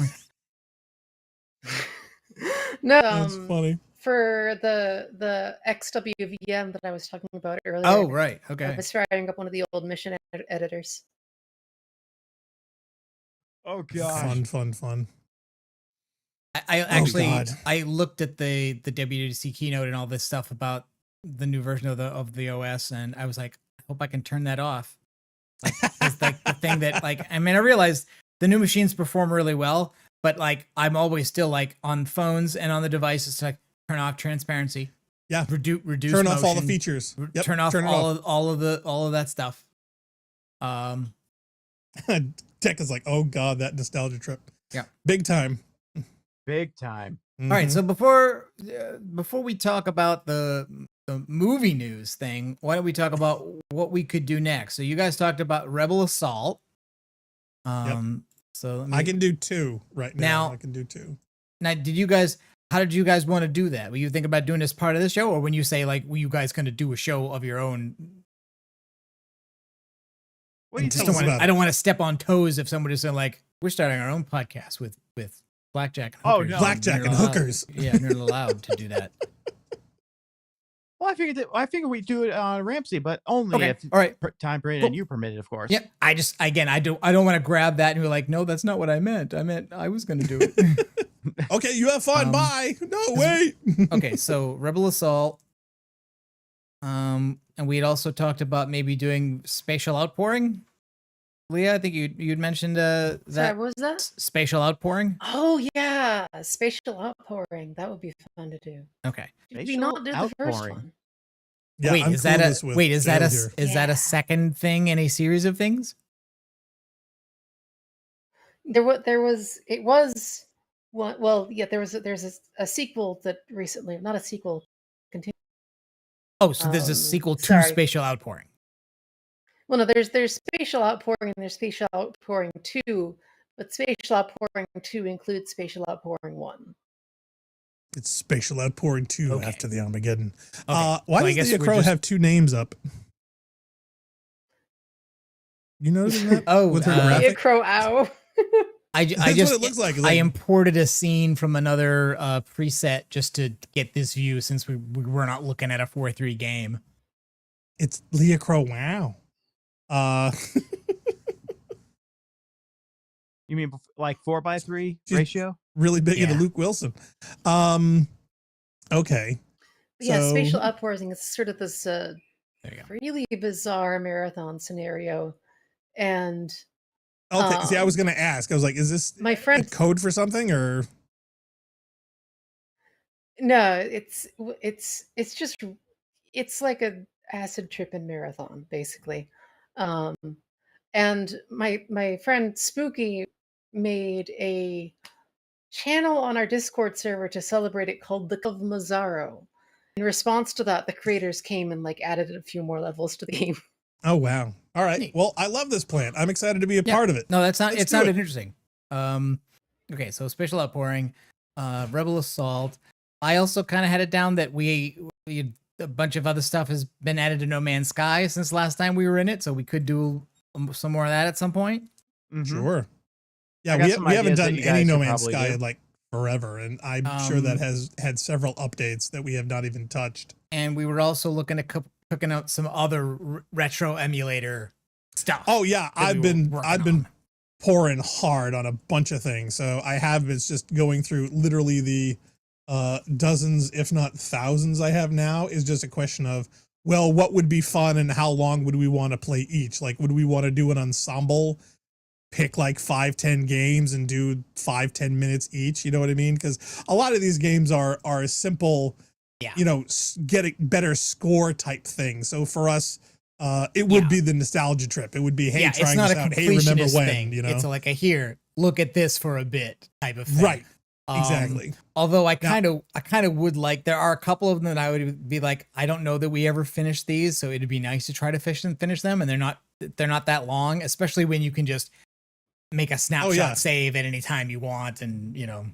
No, That's funny. for the XWVM that I was talking about earlier. Oh, right. I Okay. was firing up one of the old mission editors. Oh gosh. Fun. I actually God. I looked at the WWDC keynote and all this stuff about the new version of the OS, and I was like, I hope I can turn that off. Like, it's like the thing that like I mean I realized the new machines perform really well, but like I'm always still like on phones and on the devices to like, turn off transparency. Yeah. Reduce Turn off all the motion, features. Yep, turn off it all of that stuff. Tech is like, oh god, that nostalgia trip. Yeah. Big time. Big time. All right, Mhm. so before we talk about the movie news thing, why don't we talk about what we could do next? So you guys talked about Rebel Assault. So let me, I can do 2 right now. Now- I can do 2. now, how did you guys want to do that? Were you think about doing this part of the show, or when you say like, were you guys going to do a show of your own? What do you Tell think? us about I don't want to step on toes if somebody's saying like, we're starting our own podcast with blackjack. And Oh, hookers. no. Blackjack You're and not allowed- hookers. Yeah, you're not allowed to do that. Well, I figured we do it on Ramsey, but only Okay, if all right. time permitted Cool. and you permitted, of course. Yeah, I don't want to grab that and be like, no, that's not what I meant. I meant I was going to do it. Okay, you have fun. Um, Bye. No, wait. Okay, so Rebel Assault. And we had also talked about maybe doing Spatial Outpouring. Leah, I think you'd mentioned Sorry, that what was that? Spatial Outpouring. Oh yeah, spatial outpouring. That would be fun to do. Okay. Did we Spatial not do the first outpouring. one? Yeah, wait, I'm is that a clueless with wait? Is that Joe a here. is that Yeah. a second thing in a series of things? There was it was one. Well, yeah, there's a sequel that recently, not a sequel. Continue. Oh, so there's a sequel to sorry. Spatial Outpouring. Well, no, there's spatial outpouring and there's spatial outpouring 2, but spatial outpouring 2 includes spatial outpouring 1. It's Spatial Outpouring 2 Okay. after the Armageddon. Okay, Why so I does guess the we're Crow just- have 2 names up? You noticing that? Oh, with her Leah Leah graphic? Crow, ow. I That's just what it looks like. It's I like- imported a scene from another preset just to get this view since we were not looking at a 4-3 game. It's Leah Crow. Wow. You mean like 4:3 She's- ratio? really big into Yeah. Luke Wilson. Okay. Yeah, So- spatial uprising is sort of this There you go. really bizarre marathon scenario. And Okay. See, I was gonna ask. I was like, is this my a friend, code for something or? no, it's just it's like a acid trip in marathon, basically. Um, and my friend Spooky made a channel on our Discord server to celebrate it called the Cove Mazzaro. In response to that, the creators came and like added a few more levels to the game. Oh wow. All right. Neat. Well, I love this plan. I'm excited to be a Yeah. part of it. No, that's not. Let's It do sounded it. interesting. Okay, so spatial outpouring, rebel assault. I also kind of had it down that we a bunch of other stuff has been added to No Man's Sky since last time we were in it, so we could do some more of that at some point. Mhm. Sure. Yeah, I got we some haven't ideas that done you any guys No could Man's probably Sky do. in like forever, and I'm sure that Um, has had several updates that we have not even touched. And we were also looking at cooking out some other retro emulator stuff. Oh yeah, that we I've were been working on. pouring hard on a bunch of things. So I have been just going through literally the dozens, if not thousands, I have now. Is just a question of, well, what would be fun and how long would we want to play each? Like, would we want to do an ensemble, pick like 5-10 games and do 5-10 minutes each? You know what I mean? Because a lot of these games are simple, Yeah. you know, get a better score type thing. So for us, it would Yeah. be the nostalgia trip. It would be, hey, yeah, it's trying not this a out. Hey, remember completionist when? thing. You know, It's like a here, look at this for a bit type of thing. right? Um, Exactly. Although I Now- kind of would like, there are a couple of them that I would be like, I don't know that we ever finish these, so it'd be nice to try to finish them, and they're not that long, especially when you can just make a snapshot yeah. save at any time you want, and you know.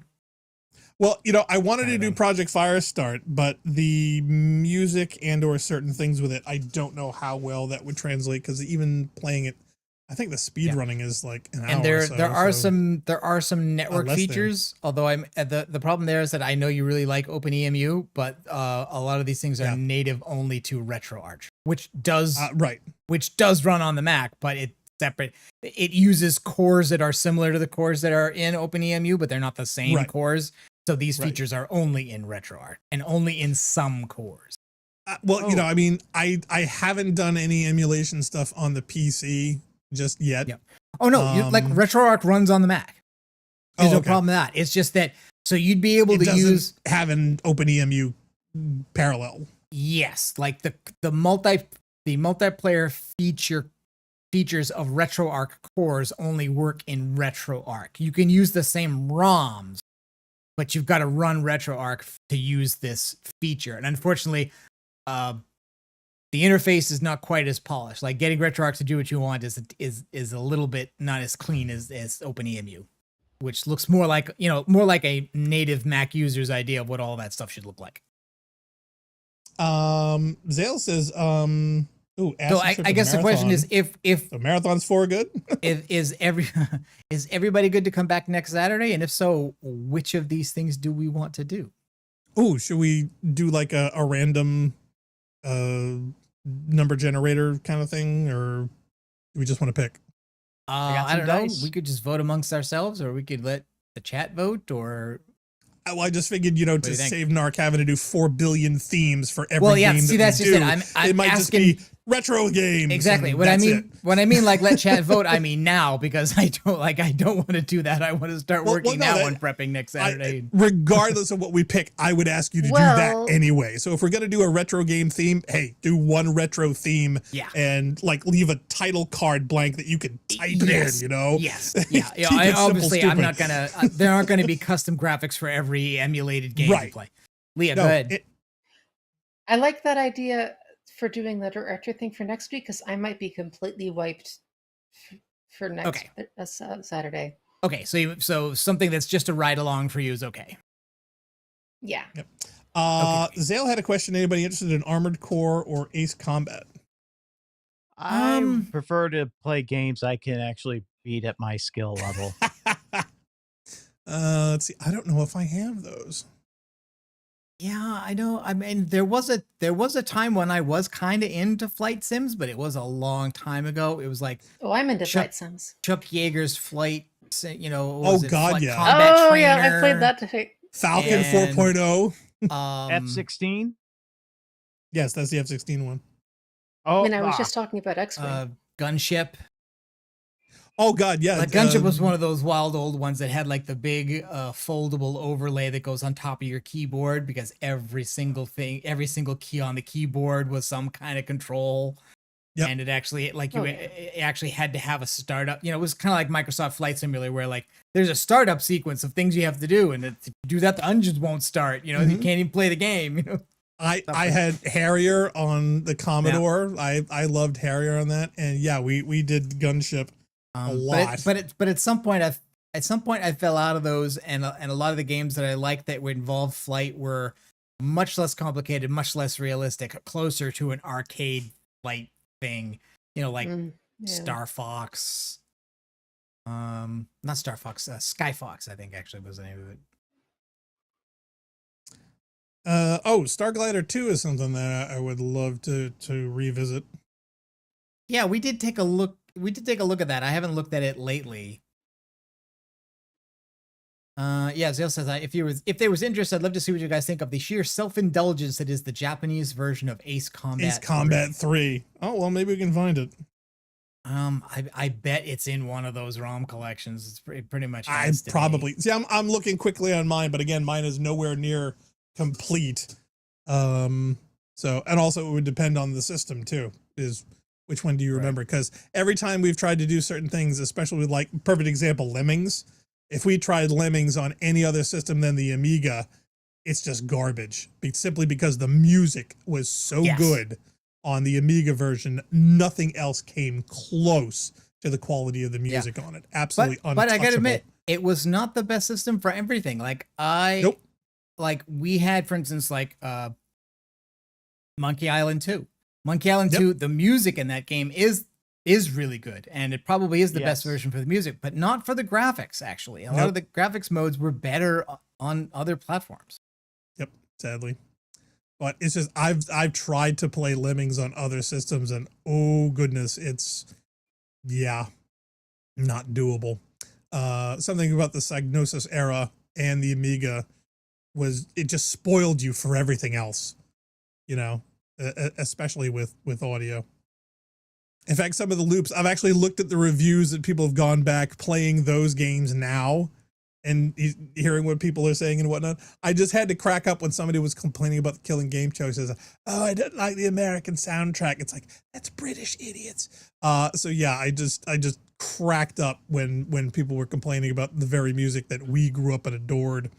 Well, you know, I wanted to Kind of do thing. Project Firestart, but the music and or certain things with it, I don't know how well that would translate, because even playing it, I think the speed Yeah. running is like an hour. And there or so, there are so- some network less than. features. Although I'm the problem there is that I know you really like OpenEMU, but a lot of these things are Yeah. native only to RetroArch, which does right. run on the Mac, but it's separate. It uses cores that are similar to the cores that are in OpenEMU, but they're not the same Right. cores. So these Right. features are only in RetroArch and only in some cores. Well, you Oh. know, I mean, I haven't done any emulation stuff on the PC just yet. Yeah. Oh no, like RetroArch runs on the Mac. There's no okay. problem with that. It's just that so you'd be able It to doesn't use have an OpenEMU parallel. yes, like the multiplayer features of RetroArch cores only work in RetroArch. You can use the same ROMs, but you've got to run RetroArch to use this feature. And unfortunately, the interface is not quite as polished. Like getting RetroArch to do what you want is a little bit not as clean as OpenEMU, which looks more like a native Mac user's idea of what all that stuff should look like. Zale says, ooh, So acid I trip and guess the question marathon. is if the marathon's 4 good? is everybody good to come back next Saturday? And if so, which of these things do we want to do? Ooh, should we do like a random number generator kind of thing, or do we just want to pick? got I some don't know. dice. We could just vote amongst ourselves, or we could let the chat vote, or Well, I just figured, you know, do to you think? save Narc having to do 4 billion themes for every well, yeah. game See, that that's we just do. it. I'm It might just asking be retro games. exactly and what I that's mean. it. When I mean like let chat vote, I mean now, because I don't want to do that. I want to start Well, working no, now that- on prepping next Saturday. Regardless of what we pick, I would ask you to do Well- that anyway. So if we're gonna do a retro game theme, hey, do one retro theme, Yeah. and like leave a title card blank that you can type Yes. in. You know, Yes. Yeah. Keep I, it simple, obviously, I'm stupid. not gonna. There aren't going to be custom graphics for every emulated game Right. you play. Leah, No, go ahead. I like that idea for doing the retro thing for next week because I might be completely wiped for next Okay. Saturday. Okay, so something that's just a ride along for you is okay. Yeah. Zale had a question. Anybody interested in Armored Core or Ace Combat? I Um, prefer to play games I can actually beat at my skill level. Let's see. I don't know if I have those. Yeah, I know. I mean, there was a time when I was kind of into flight sims, but it was a long time ago. It was like Oh, I'm into Chuck- flight sims. Chuck Yeager's flight. What Oh, was it? God, Flight yeah. Combat Oh Trainer. yeah, I played that today. Falcon And- 4.0. F-16. Yes, that's the F-16 one. Oh, I mean, I was just talking about X-wing. Gunship. Oh God, yeah. Like Gunship was one of those wild old ones that had like the big foldable overlay that goes on top of your keyboard because every single key on the keyboard was some kind of control. Yep. And it actually like you Oh, yeah. it actually had to have a startup. It was kind of like Microsoft Flight Simulator where like there's a startup sequence of things you have to do, and if you do that, the engines won't start. You Mhm. can't even play the game. I had Harrier on the Commodore. I loved Harrier on that, and yeah, we did Gunship a lot. But at some point I fell out of those, and a lot of the games that I liked that would involve flight were much less complicated, much less realistic, closer to an arcade flight thing. Like Yeah. Star Fox. Not Star Fox, Sky Fox, I think actually was the name of it. Starglider 2 is something that I would love to revisit. Yeah, we did take a look at that. I haven't looked at it lately. Zale says if there was interest, I'd love to see what you guys think of the sheer self-indulgence that is the Japanese version of Ace Combat. Ace Combat 3. Oh well, maybe we can find it. I bet it's in one of those ROM collections. It's pretty much. I has to be. probably see. I'm looking quickly on mine, but again, mine is nowhere near complete. So, and also it would depend on the system too. Is which one do you remember? Because every time we've tried to do certain things, especially with like perfect example Lemmings, if we tried Lemmings on any other system than the Amiga, it's just garbage. Simply because the music was so Yes. good on the Amiga version, nothing else came close to the quality of the music on it. Absolutely But I gotta untouchable. admit, it was not the best system for everything. Like Nope. like we had, for instance, like Monkey Island 2. Monkey Island Yep. 2, the music in that game is really good, and it probably is the best Yes. version for the music, but not for the graphics. Actually, a lot Nope. of the graphics modes were better on other platforms. Yep, sadly. But it's just I've tried to play Lemmings on other systems, and oh goodness, it's not doable. Something about the Psygnosis era and the Amiga was it just spoiled you for everything else, especially with audio. In fact, some of the loops, I've actually looked at the reviews that people have gone back playing those games now and hearing what people are saying and whatnot. I just had to crack up when somebody was complaining about the Killing Game choices. Oh, I didn't like the American soundtrack. It's like, that's British idiots. So yeah, I just cracked up when people were complaining about the very music that we grew up and adored.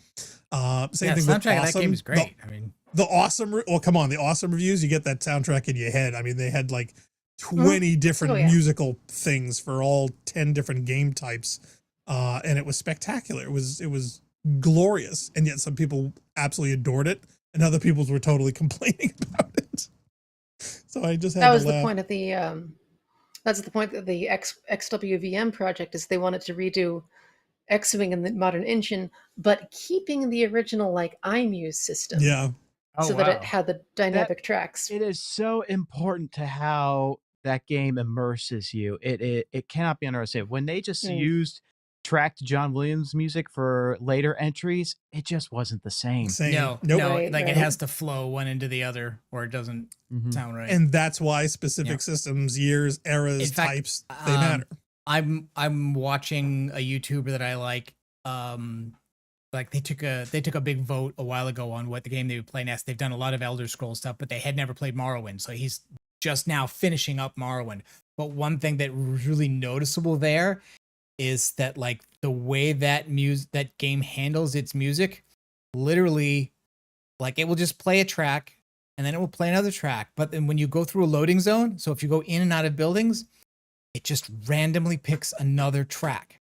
Same thing The with soundtrack of that Awesome. game is great. I mean, The Awesome, well, come on, the Awesome reviews, you get that soundtrack in your head. I mean, they had like 20 different Oh, yeah. musical things for all 10 different game types. And it was spectacular. It was glorious. And yet some people absolutely adored it and other people were totally complaining about it. So I just had That to was the laugh. point of the that's the point of the XWVM project, is they wanted to redo X-Wing in the modern engine, but keeping the original like iMuse system. Yeah. Oh, So that it wow. had the dynamic tracks. It is so important to how that game immerses you. It cannot be understated. When they just Mm. used tracked John Williams music for later entries, it just wasn't the same. Same. no, Nope. Right, like right. it has to flow one into the other, or it doesn't Mhm. sound right. And that's why specific Yeah. systems, years, eras, In fact, types, they um, matter. I'm watching a YouTuber that I like. Like they took a big vote a while ago on what the game they would play next. They've done a lot of Elder Scrolls stuff, but they had never played Morrowind, so he's just now finishing up Morrowind. But one thing that was really noticeable there is that like the way that game handles its music, literally, like it will just play a track and then it will play another track. But then when you go through a loading zone, so if you go in and out of buildings, it just randomly picks another track.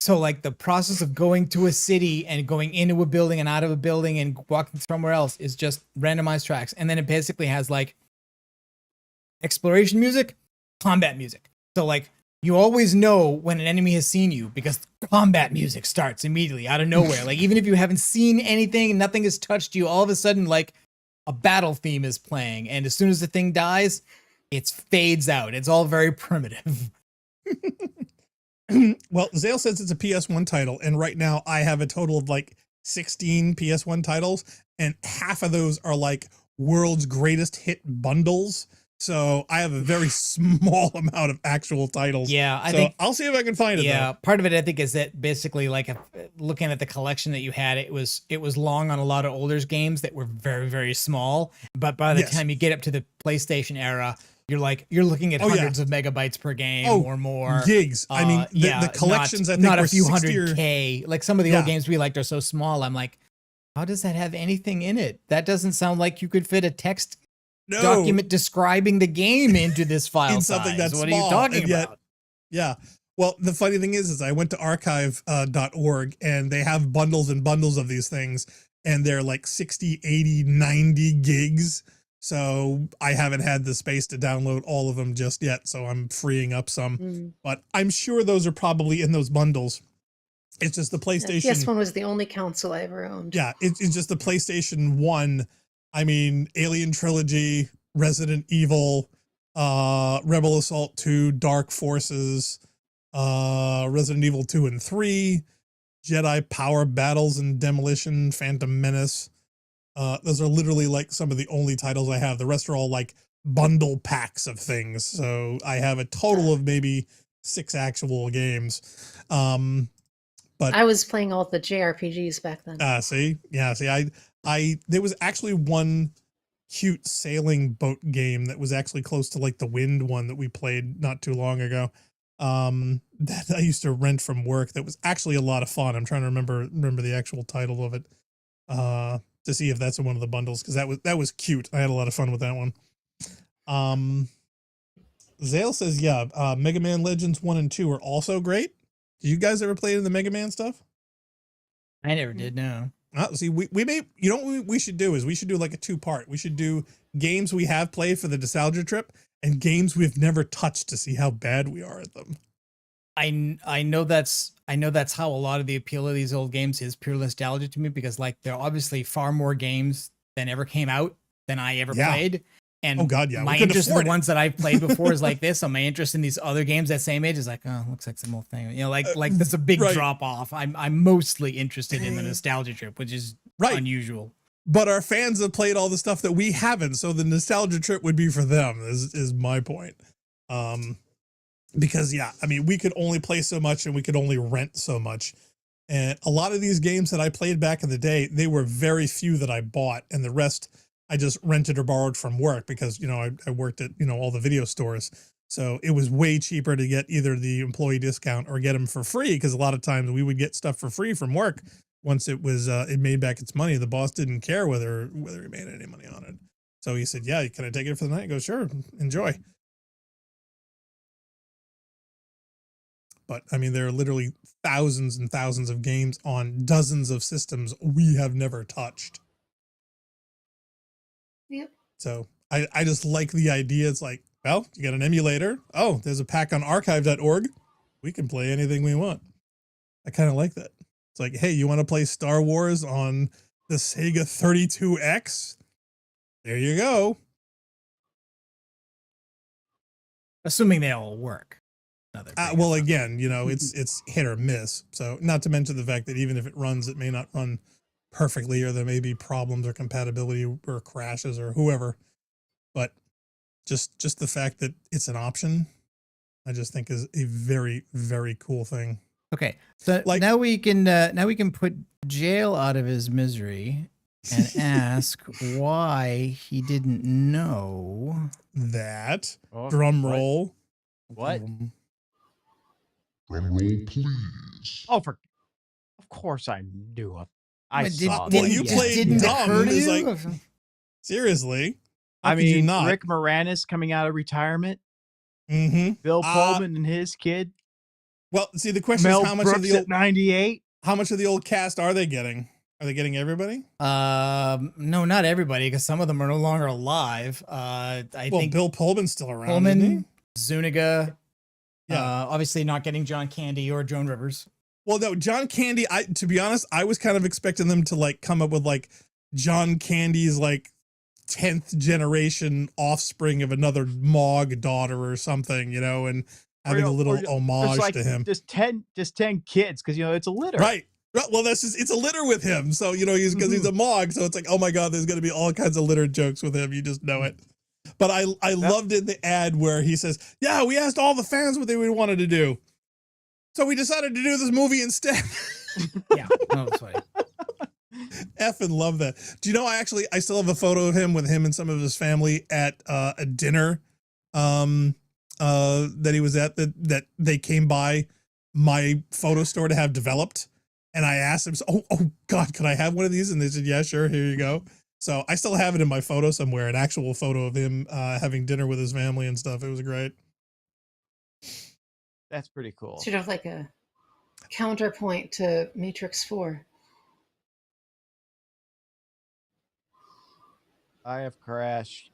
So like the process of going to a city and going into a building and out of a building and walking somewhere else is just randomized tracks. And then it basically has like exploration music, combat music. So like you always know when an enemy has seen you because combat music starts immediately out of nowhere. Like even if you haven't seen anything, nothing has touched you, all of a sudden like a battle theme is playing, and as soon as the thing dies, it fades out. It's all very primitive. Well, Zale says it's a PS1 title, and right now I have a total of like 16 PS1 titles, and half of those are like world's greatest hit bundles. So I have a very small amount of actual titles. Yeah, I so think I'll see if I can find it. yeah, Though. part of it I think is that basically like if, looking at the collection that you had, it was long on a lot of older games that were very, very small. But by the Yes. time you get up to the PlayStation era, you're looking at Oh, yeah. hundreds of megabytes per game Oh, or more. Gigs. I mean, the collections I think not were a few 60 or- hundred K. Like some of the old Yeah. games we liked are so small. I'm like, how does that have anything in it? That doesn't sound like you could fit a text No. document describing the game into this file In something size. that's What are you small, talking and yet- about? Yeah. Well, the funny thing is I went to archive.org and they have bundles and bundles of these things, and they're like 60, 80, 90 gigs. So I haven't had the space to download all of them just yet. So I'm freeing up some, Mm. but I'm sure those are probably in those bundles. It's just the PlayStation. PS1 was the only console I ever owned. Yeah, it's just the PlayStation 1. I mean, Alien Trilogy, Resident Evil, Rebel Assault 2, Dark Forces, Resident Evil 2 and 3, Jedi Power Battles and Demolition, Phantom Menace. Those are literally like some of the only titles I have. The rest are all like bundle packs of things. So I have a total of maybe 6 actual games. I was playing all the JRPGs back then. See, there was actually one cute sailing boat game that was actually close to like the Wind one that we played not too long ago. That I used to rent from work. That was actually a lot of fun. I'm trying to remember the actual title of it, to see if that's in one of the bundles, because that was cute. I had a lot of fun with that one. Zale says, yeah, Mega Man Legends 1 and 2 are also great. Did you guys ever play any of the Mega Man stuff? I never did, no. See, we may, you know what we should do is we should do like a 2-part. We should do games we have played for the nostalgia trip and games we've never touched to see how bad we are at them. I know that's how a lot of the appeal of these old games is pure nostalgia to me, because like there are obviously far more games than ever came out than I ever Yeah. played. And Oh God, yeah, we my couldn't interest in the afford it. ones that I've played before is like this. So my interest in these other games that same age is like, oh, looks like some old thing. You know, like there's a big right. drop off. I'm mostly interested in the nostalgia trip, which is Right. unusual. But our fans have played all the stuff that we haven't, so the nostalgia trip would be for them. Is my point. Because yeah, I mean, we could only play so much and we could only rent so much. And a lot of these games that I played back in the day, they were very few that I bought, and the rest I just rented or borrowed from work because, you know, I worked at, you know, all the video stores. So it was way cheaper to get either the employee discount or get them for free, because a lot of times we would get stuff for free from work once it was it made back its money. The boss didn't care whether he made any money on it. So he said, yeah, can I take it for the night? I go, sure, enjoy. But I mean, there are literally thousands and thousands of games on dozens of systems we have never touched. Yep. So I just like the idea. It's like, well, you got an emulator. Oh, there's a pack on archive.org. We can play anything we want. I kind of like that. It's like, hey, you want to play Star Wars on the Sega 32X? There you go. Assuming they all work. Another big Well, stuff. again, you know, it's hit or miss. So not to mention the fact that even if it runs, it may not run perfectly, or there may be problems or compatibility or crashes or whoever. But just the fact that it's an option, I just think is a very, very cool thing. Okay, so Like- now we can put Jail out of his misery and ask why he didn't know. That Oh, drum what? roll. What? Drum roll, please. Oh, of course I knew it. I But saw well, that. you it just played didn't dumb. occur to It's you? like- Seriously. How I could you mean, not? Rick Moranis coming out of retirement, Mm-hmm. Bill Pullman and his kid, Well, see, the question Mel is how much Brooks of the at 98. how much of the old cast are they getting? Are they getting everybody? No, not everybody, because some of them are no longer alive. I Well, think Bill Pullman's still around, isn't he? Pullman, Zuniga. Yeah. Obviously not getting John Candy or Joan Rivers. Well, no, John Candy, to be honest, I was kind of expecting them to like come up with like John Candy's like 10th generation offspring of another Mog daughter or something, you know, and having a little homage like to him. Just 10 kids, because it's a litter. Right. Well, that's just, it's a litter with him. So, you know, because he's a Mog. So it's like, oh my God, there's going to be all kinds of litter jokes with him. You just know it. But I loved in the ad where he says, yeah, we asked all the fans what they wanted to do. So we decided to do this movie instead. Yeah, that was funny. Effing love that. Do you know, I still have a photo of him with him and some of his family at a dinner that he was at, that they came by my photo store to have developed. And I asked him, oh God, could I have one of these? And they said, yeah, sure, here you go. So I still have it in my photo somewhere, an actual photo of him having dinner with his family and stuff. It was great. That's pretty cool. Sort of like a counterpoint to Matrix 4. I have crashed.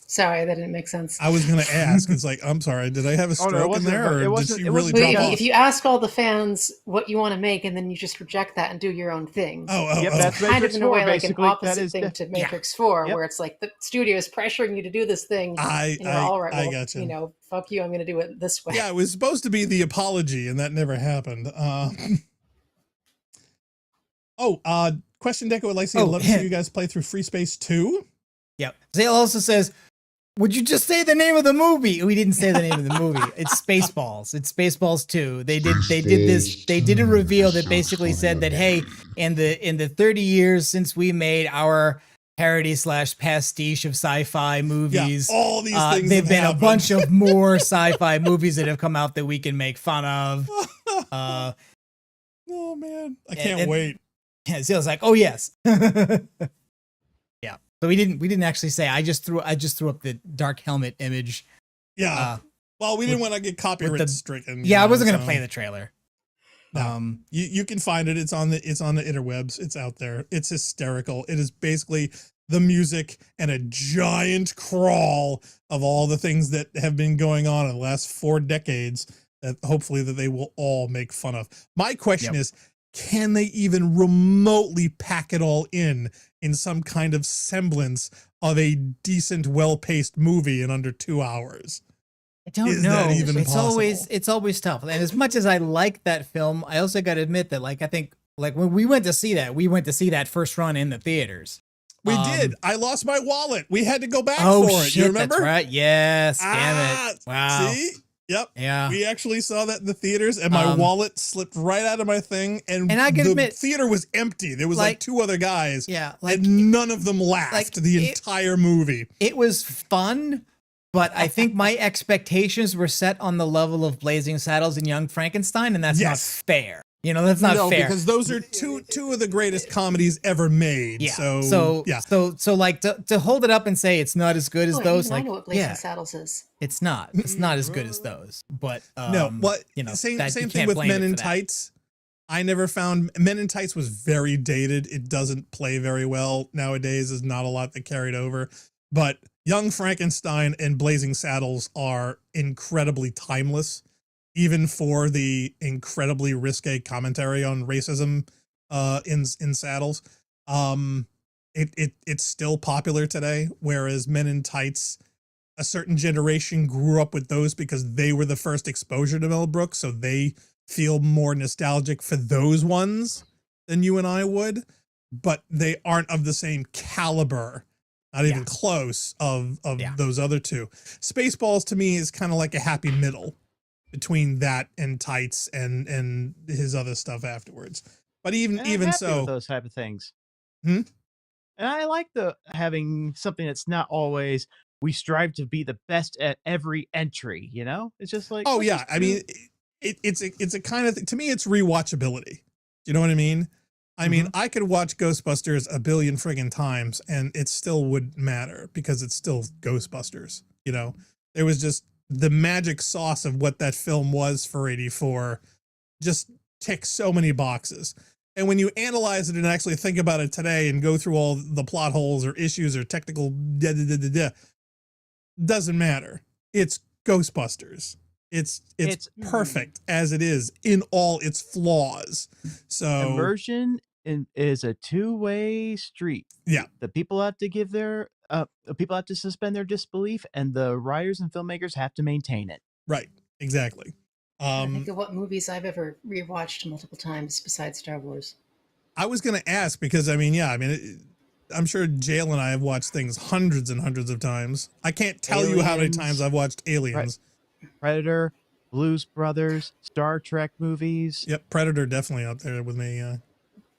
Sorry, that didn't make sense. I was going to ask. It's like, I'm sorry, did I have a stroke in there? Or did she really drop off? If you ask all the fans what you want to make and then you just reject that and do your own thing. Yep, that's kind Matrix of in a 4, way like an basically. opposite thing to Matrix 4, Yep. where it's like the studio is pressuring you to do this thing. And you're all right, well, got you. You know, fuck you, I'm going to do it this way. Yeah, it was supposed to be the apology, and that never happened. Question Deco would like to say, love to see you guys play through Free Space 2. Yep. Zale also says, would you just say the name of the movie? We didn't say the name of the movie. It's Spaceballs. It's Spaceballs 2. They did a reveal that basically said that, hey, in the 30 years since we made our parody / pastiche of sci-fi movies, all these things there've been happened. a bunch of more sci-fi movies that have come out that we can make fun of. Oh man, I can't wait. Yeah, Zale's like, oh yes. Yeah. So we didn't actually say. I just threw up the Dark Helmet image. Yeah. Well, we didn't want to get copyright stricken. Yeah, I wasn't gonna play the trailer. No. You can find it. It's on the interwebs. It's out there. It's hysterical. It is basically the music and a giant crawl of all the things that have been going on in the last 4 decades that hopefully that they will all make fun of. My question is, can they even remotely pack it all in some kind of semblance of a decent, well-paced movie in under 2 hours? I don't Is know. that even it's possible? always tough. And as much as I like that film, I also got to admit that, like, I think, like, when we went to see that first run in the theaters. We did. I lost my wallet. We had to go back Oh for it. shit! You remember? That's right. Yes. Damn it. Wow. See? Yep. Yeah. We actually saw that in the theaters, and my wallet slipped right out of my thing, and I can the admit, theater was empty. There was like 2 other guys. Yeah. Like, and none of them laughed the entire movie. It was fun, but I think my expectations were set on the level of Blazing Saddles and Young Frankenstein, and that's not fair. You know, that's not fair. Because those are two of the greatest comedies ever made. Yeah. So like to hold it up and say it's not as good as those, I like, know what Blazing Saddles is. it's not as good as those. But same thing with Men in Tights. I never found Men in Tights was very dated. It doesn't play very well nowadays. There's not a lot that carried over. But Young Frankenstein and Blazing Saddles are incredibly timeless, even for the incredibly risque commentary on racism in Saddles. It's still popular today, whereas Men in Tights, a certain generation grew up with those because they were the first exposure to Mel Brooks, so they feel more nostalgic for those ones than you and I would, but they aren't of the same caliber, not even close, of those other two. Spaceballs to me is kind of like a happy middle between that and Tights and his other stuff afterwards. But even so, those type of things. And I like having something that's not always we strive to be the best at every entry. You know, it's just like, oh yeah, I mean, it's a kind of to me, it's rewatchability. Do you know what I mean? I mean, I could watch Ghostbusters a billion friggin' times and it still wouldn't matter because it's still Ghostbusters. You know, there was just the magic sauce of what that film was for 84 just ticks so many boxes. And when you analyze it and actually think about it today and go through all the plot holes or issues or technical doesn't matter. It's Ghostbusters. It's perfect as it is in all its flaws. So Immersion is a two-way street. Yeah. The people have to give their the people have to suspend their disbelief, and the writers and filmmakers have to maintain it. right, exactly. I think of what movies I've ever rewatched multiple times besides Star Wars. I was going to ask because I'm sure Jail and I have watched things hundreds and hundreds of times. I can't tell you how many Aliens. times I've watched Aliens. Predator, Blues Brothers, Star Trek movies, Yep, Predator definitely up there with me. Hunt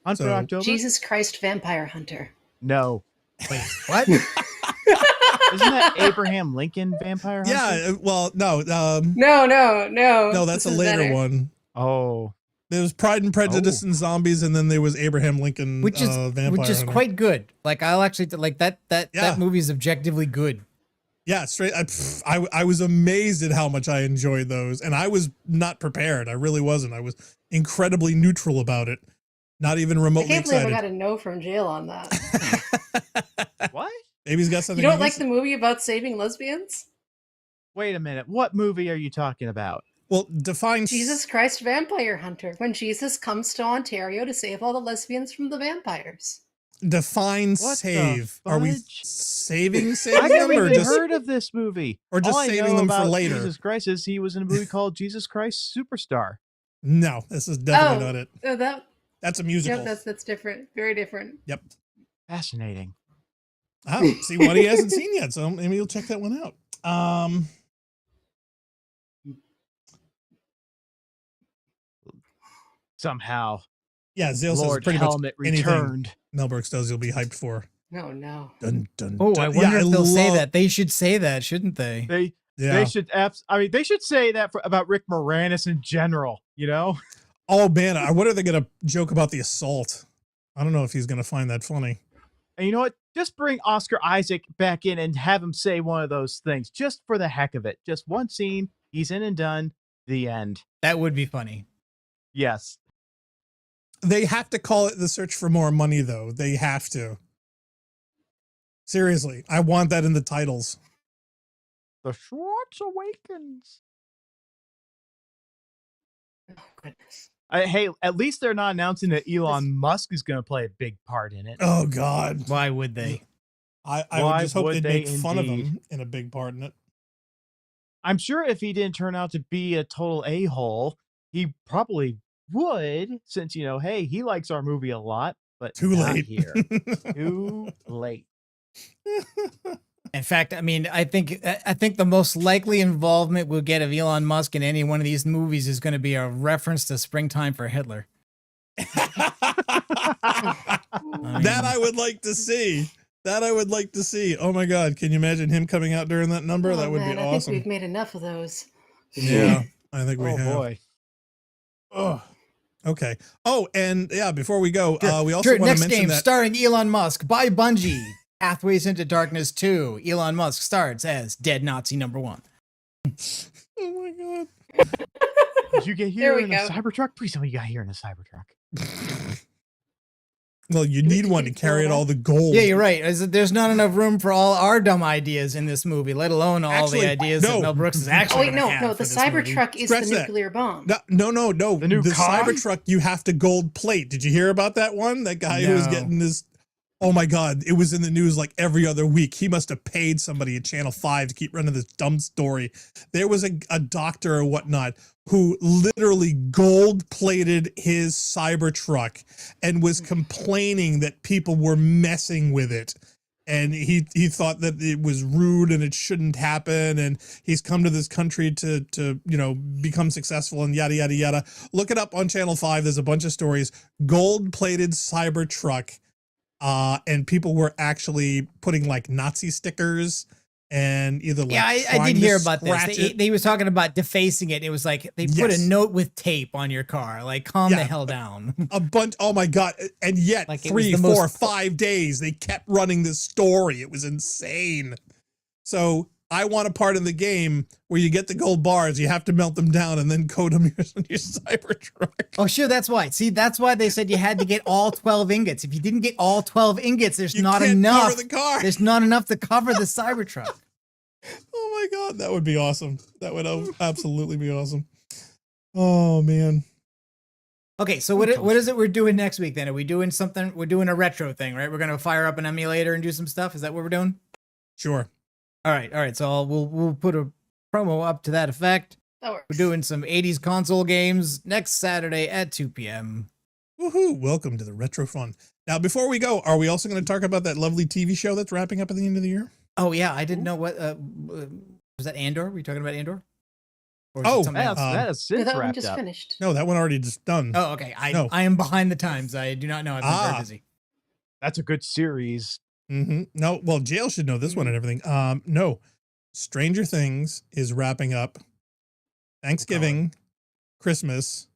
for So- October. Jesus Christ, Vampire Hunter. No, Wait, what? isn't that Abraham Lincoln Vampire Hunter? Yeah, well, no, No, that's this a is later better. one. Oh, There was Pride and Prejudice and Zombies, and then there was Abraham Lincoln, which is Vampire which is Hunter. quite good. Like I'll actually like that Yeah. that movie is objectively good. Yeah, straight. I was amazed at how much I enjoyed those, and I was not prepared. I really wasn't. I was incredibly neutral about it, not even I remotely can't believe I excited. got a no from Jail on that. what? Baby's got something. You don't like against the movie about saving lesbians? Wait a minute. What movie are you talking about? Well, define Jesus Christ, Vampire Hunter. When Jesus comes to Ontario to save all the lesbians from the vampires. Define What the save. Are we fudge? saving I've them never or even just heard of this movie. or just All I saving know them for about later? Jesus Christ is he was in a movie called Jesus Christ Superstar. No, this is definitely Oh, not it. That That's a musical. yep, that's different. Very different. Yep. Fascinating. Oh, see what he hasn't seen yet, so maybe you'll check that one out. Somehow, Yeah, Zale says Lord pretty much Helmet anything returned. Mel Brooks does, you'll be hyped for. No, no. Dun, dun, Oh, dun. I wonder if they'll say love- that. They should say that, shouldn't they? Yeah. They should. I mean, they should say that about Rick Moranis in general. You know, Oh man, I wonder if they're gonna joke about the assault. I don't know if he's gonna find that funny. and you know what? Just bring Oscar Isaac back in and have him say one of those things, just for the heck of it. Just one scene. He's in and done. The end. That would be funny. Yes. They have to call it The Search for More Money, though. They have to. Seriously, I want that in the titles. The Schwartz Awakens. Oh, goodness. Hey, at least they're not announcing that Elon Musk is going to play a big part in it. Oh God, Why would they? I Why would just hope would they'd they make fun of indeed? him in a big part in it. I'm sure if he didn't turn out to be a total a-hole, he probably would, since, you know, hey, he likes our movie a lot, but Too not late. here. Too late. In fact, I mean, I think the most likely involvement we'll get of Elon Musk in any one of these movies is going to be a reference to Springtime for Hitler. That I would like to see. That I would like to see. Oh my God, can you imagine him coming out during that number? Oh, That would man, be I think awesome. we've made enough of those. Yeah, I think we Oh, have. boy. Oh, okay. Oh, and yeah, before we go, we also Sure, want next to mention game that. starring Elon Musk by Bungie. Pathways into Darkness 2. Elon Musk starts as Dead Nazi number 1. Oh my God. Did you get There here we in a go. Cybertruck? Please tell me you got here in a Cybertruck. Well, you need one to carry it all the gold. Yeah, you're right. There's not enough room for all our dumb ideas in this movie, let alone all Actually, the ideas no. that Mel Brooks is Oh actually wait, gonna no, have no. for The this movie. Cybertruck is Scratch the that. nuclear bomb. No. The new car? Cybertruck, you have to gold plate. Did you hear about that one? That guy who was No. getting this. Oh my God, it was in the news like every other week. He must have paid somebody at Channel 5 to keep running this dumb story. There was a doctor or whatnot who literally gold plated his Cybertruck and was complaining that people were messing with it. And he thought that it was rude and it shouldn't happen. And he's come to this country to become successful and yada, yada, yada. Look it up on Channel 5. There's a bunch of stories. Gold-plated Cybertruck. And people were actually putting like Nazi stickers and either like Yeah, I trying did to hear about this. scratch it. They was talking about defacing it. It was like they put Yes. a note with tape on your car, like calm the Yeah. hell down. A bunch. Oh my God. And yet Like, it was 3, the 4, most- 5 days, they kept running this story. It was insane. So I want a part in the game where you get the gold bars, you have to melt them down and then coat them on your Cybertruck. Oh, sure, that's why. See, that's why they said you had to get all 12 ingots. If you didn't get all 12 ingots, there's You not can't enough. cover the car. There's not enough to cover the Cybertruck. Oh my God, that would be awesome. That would absolutely be awesome. Oh man. Okay, so what is it we're doing next week then? Are we doing something? We're doing a retro thing, right? We're gonna fire up an emulator and do some stuff. Is that what we're doing? Sure. All right. So we'll put a promo up to that effect. That works. We're doing some 80s console games next Saturday at 2 p.m. Woohoo! Welcome to the Retro Fun. Now, before we go, are we also going to talk about that lovely TV show that's wrapping up at the end of the year? Oh yeah, I didn't know what was that Andor? Were you talking about Andor? Or is it Oh, something else? That is Yeah, since that one wrapped just up. finished. No, that one already just done. Oh, okay. No. I am behind the times. I do not know. I've been very busy. That's a good series. No, well, Jail should know this one and everything. No, Stranger Things is wrapping up. Thanksgiving, Christmas,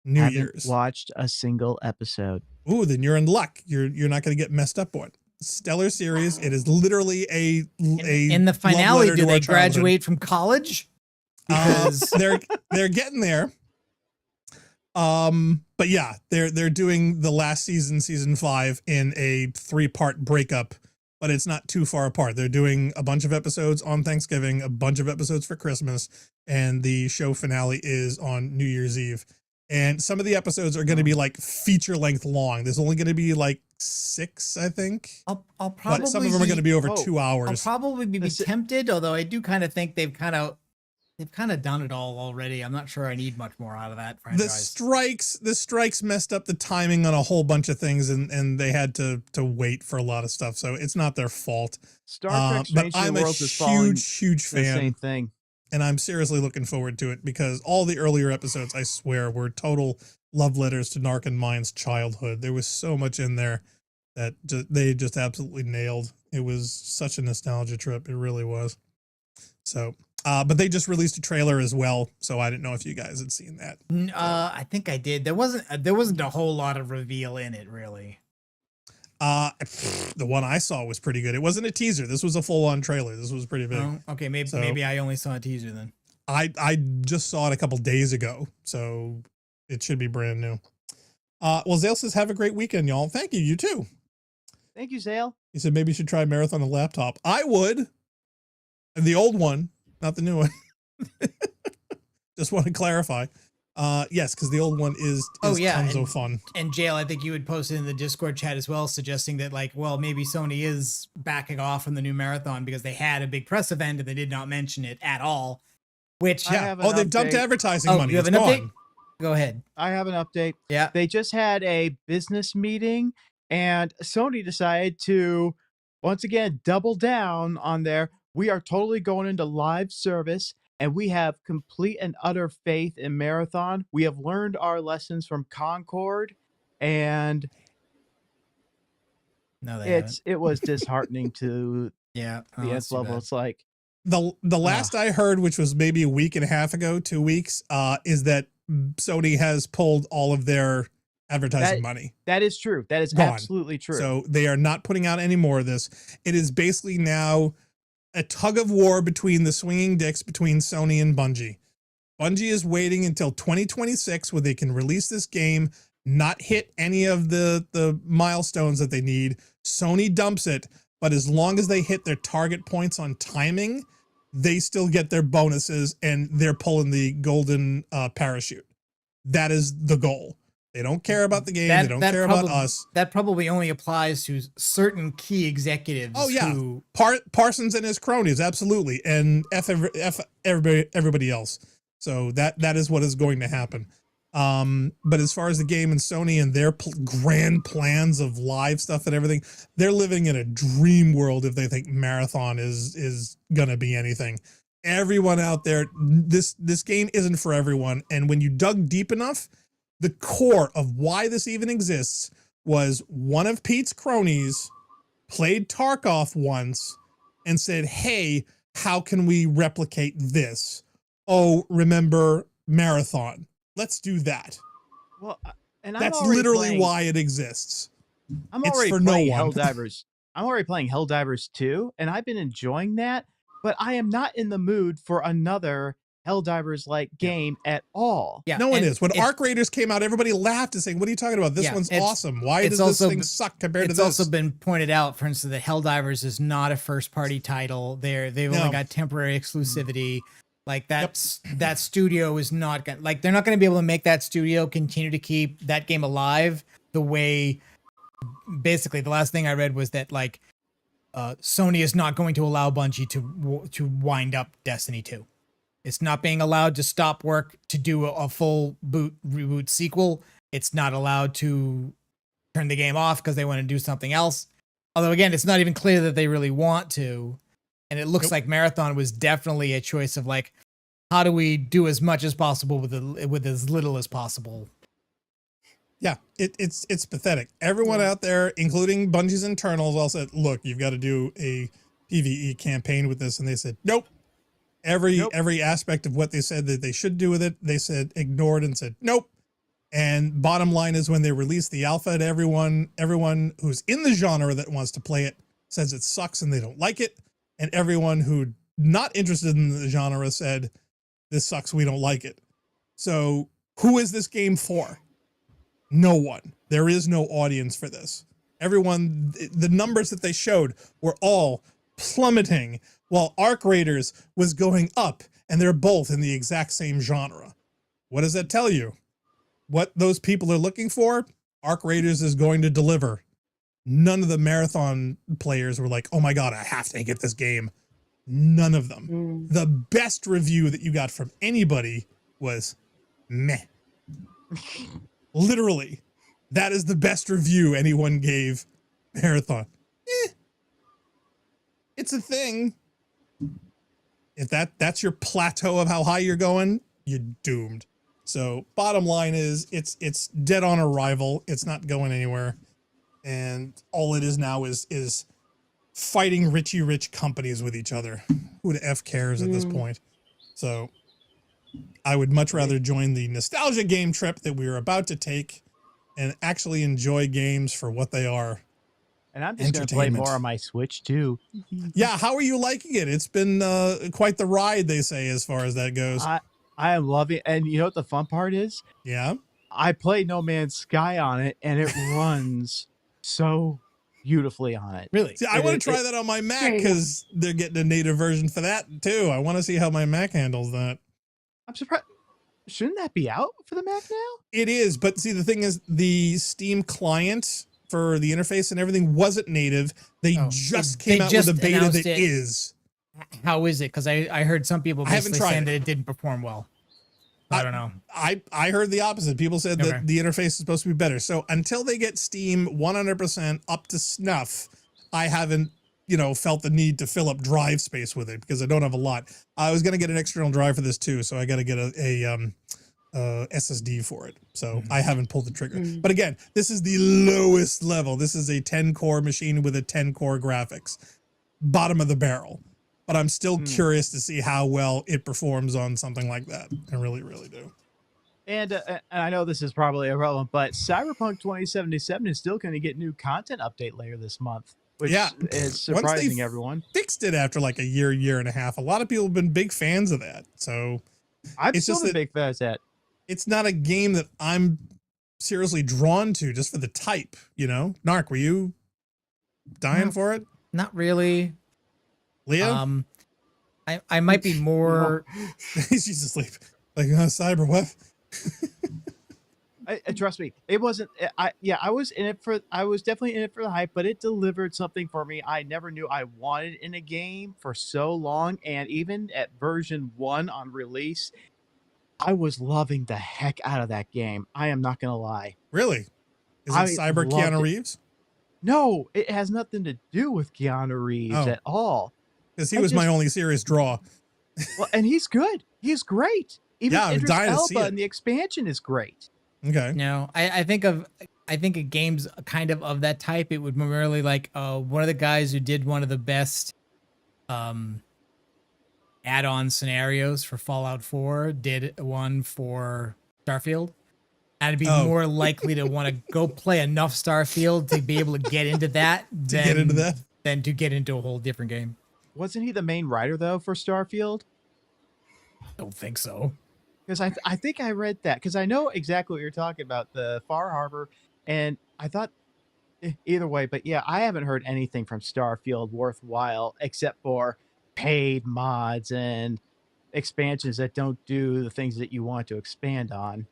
New Haven't Year's. watched a single episode. Ooh, then you're in luck. You're not going to get messed up on it. Stellar series. It is literally a In the love finale, letter do to they our childhood. graduate from college? Because They're getting there. But yeah, they're doing the last season 5 in a 3-part breakup, but it's not too far apart. They're doing a bunch of episodes on Thanksgiving, a bunch of episodes for Christmas, and the show finale is on New Year's Eve. And some of the episodes are going to be like feature length long. There's only going to be like 6, I think. I'll probably But some of them are going to be over 2 I'll hours. probably be This- tempted, although I do kind of think they've kind of done it all already. I'm not sure I need much more out of that The franchise. strikes messed up the timing on a whole bunch of things, and they had to wait for a lot of stuff. So it's not their fault. Star Trek But Strange New I'm a Worlds is following huge the same fan, thing. and I'm seriously looking forward to it because all the earlier episodes, I swear, were total love letters to Narc and Mine's childhood. There was so much in there that they just absolutely nailed. It was such a nostalgia trip. It really was. So, but they just released a trailer as well, so I didn't know if you guys had seen that. I think I did. There wasn't a whole lot of reveal in it, really. The one I saw was pretty good. It wasn't a teaser. This was a full-on trailer. This was pretty big. Oh, okay, So- maybe I only saw a teaser then. I just saw it a couple days ago, so it should be brand new. Well, Zale says, have a great weekend, y'all. Thank you. You too. Thank you, Zale. He said maybe you should try Marathon on a laptop. I would. And the old one, not the new one. Just want to clarify. Yes, because the old one is tons of fun. And Jail, I think you had posted in the Discord chat as well, suggesting that maybe Sony is backing off from the new Marathon because they had a big press event and they did not mention it at all. Which I Yeah. have an Oh, they've dumped update. advertising Oh, money. you have It's an update? gone. Go ahead. I have an update. Yeah. They just had a business meeting, and Sony decided to once again double down on we are totally going into live service, and we have complete and utter faith in Marathon. We have learned our lessons from Concord, and No, they haven't. it was disheartening to Yeah. the nth level. It's like, The last I heard, which was maybe a week and a half ago, 2 weeks, is that Sony has pulled all of their advertising money. that is true. That is Gone. absolutely true. So they are not putting out any more of this. It is basically now a tug of war between the swinging dicks between Sony and Bungie. Bungie is waiting until 2026 where they can release this game, not hit any of the milestones that they need. Sony dumps it, but as long as they hit their target points on timing, they still get their bonuses and they're pulling the golden parachute. That is the goal. They don't care about the game. They don't care about us. That probably only applies to certain key executives. Oh, yeah. Who, Parsons and his cronies, absolutely, and F everybody else. So that is what is going to happen. But as far as the game and Sony and their grand plans of live stuff and everything, they're living in a dream world if they think Marathon is gonna be anything. Everyone out there, this game isn't for everyone. And when you dug deep enough, the core of why this even exists was one of Pete's cronies played Tarkov once and said, hey, how can we replicate this? Oh, remember Marathon. Let's do that. well, and That's I'm already literally playing- why it exists. I'm It's already for no playing one. Helldivers. I'm already playing Helldivers 2, and I've been enjoying that, but I am not in the mood for another Helldivers like game at all. Yeah, No one and is. When it's- Arc Raiders came out, everybody laughed and saying, "What are you talking about? This Yeah, one's it's- awesome. Why it's does also- this thing suck compared to It's this?" also been pointed out, for instance, that Helldivers is not a first party title. They've No. only got temporary exclusivity. Like that studio is not gonna, like, they're not gonna be able to make that studio continue to keep that game alive the way. Basically, the last thing I read was that like Sony is not going to allow Bungie to wind up Destiny 2. It's not being allowed to stop work to do a full reboot sequel. It's not allowed to turn the game off because they want to do something else. Although again, it's not even clear that they really want to. And it looks Nope. like Marathon was definitely a choice of like, how do we do as much as possible with as little as possible? Yeah, it's pathetic. Everyone out there, including Bungie's internals, all said, "Look, you've got to do a PvE campaign with this," and they said, "Nope." Every aspect of what they said that they should do with it, they said ignored and said nope. And bottom line is, when they release the alpha to everyone who's in the genre that wants to play it says it sucks and they don't like it, and everyone who not interested in the genre said this sucks, we don't like it. So who is this game for? No one. There is no audience for this. Everyone, the numbers that they showed were all plummeting, while Arc Raiders was going up, and they're both in the exact same genre. What does that tell you? What those people are looking for? Arc Raiders is going to deliver. None of the Marathon players were like, "Oh my God, I have to get this game." None of them. The best review that you got from anybody was meh. Literally, that is the best review anyone gave Marathon. It's a thing. If that's your plateau of how high you're going, you're doomed. So bottom line is it's dead on arrival. It's not going anywhere. And all it is now is fighting rich companies with each other. Who the F cares at this point? So I would much rather join the nostalgia game trip that we are about to take and actually enjoy games for what they are. And I'm just going to play more on my Switch too. Yeah, how are you liking it? It's been quite the ride, they say, as far as that goes. I am loving it. And you know what the fun part is? Yeah. I played No Man's Sky on it, and it runs so beautifully on it. Really? See, I want to try that on my Mac because they're getting a native version for that too. I want to see how my Mac handles that. I'm surprised. Shouldn't that be out for the Mac now? It is, but see, the thing is, the Steam client for the interface and everything wasn't native. They just came out with a beta that is. How is it? Because I heard some people basically saying that it didn't perform well. I don't know. I heard the opposite. People said that the interface is supposed to be better. So until they get Steam 100% up to snuff, I haven't, felt the need to fill up drive space with it because I don't have a lot. I was going to get an external drive for this too, so I got to get a SSD for it. So I haven't pulled the trigger. But again, this is the lowest level. This is a 10-core machine with a 10-core graphics. Bottom of the barrel. But I'm still curious to see how well it performs on something like that. I really, really do. And I know this is probably irrelevant, but Cyberpunk 2077 is still going to get new content update later this month, which is surprising everyone. Fixed it after like a year and a half. A lot of people have been big fans of that. So I've still been big fans of that. It's not a game that I'm seriously drawn to just for the type, Narc, were you dying for it? Not really. Leo? I might be more. He's asleep. Like cyber what? Trust me, it wasn't. I was in it for. I was definitely in it for the hype, but it delivered something for me I never knew I wanted in a game for so long. And even at version 1 on release, I was loving the heck out of that game. I am not gonna lie. Really? Is it Cyber Keanu Reeves? No, it has nothing to do with Keanu Reeves at all. Because he was my only serious draw. Well, and he's good. He's great. Even Idris Elba in the expansion is great. Okay. No, I think of games kind of that type. It would primarily like one of the guys who did one of the best add-on scenarios for Fallout 4 did one for Starfield. I'd be more likely to want to go play enough Starfield to be able to get into that than to get into a whole different game. Wasn't he the main writer though for Starfield? Don't think so. Because I think I read that because I know exactly what you're talking about, the Far Harbor, and I thought either way, but yeah, I haven't heard anything from Starfield worthwhile except for paid mods and expansions that don't do the things that you want to expand on.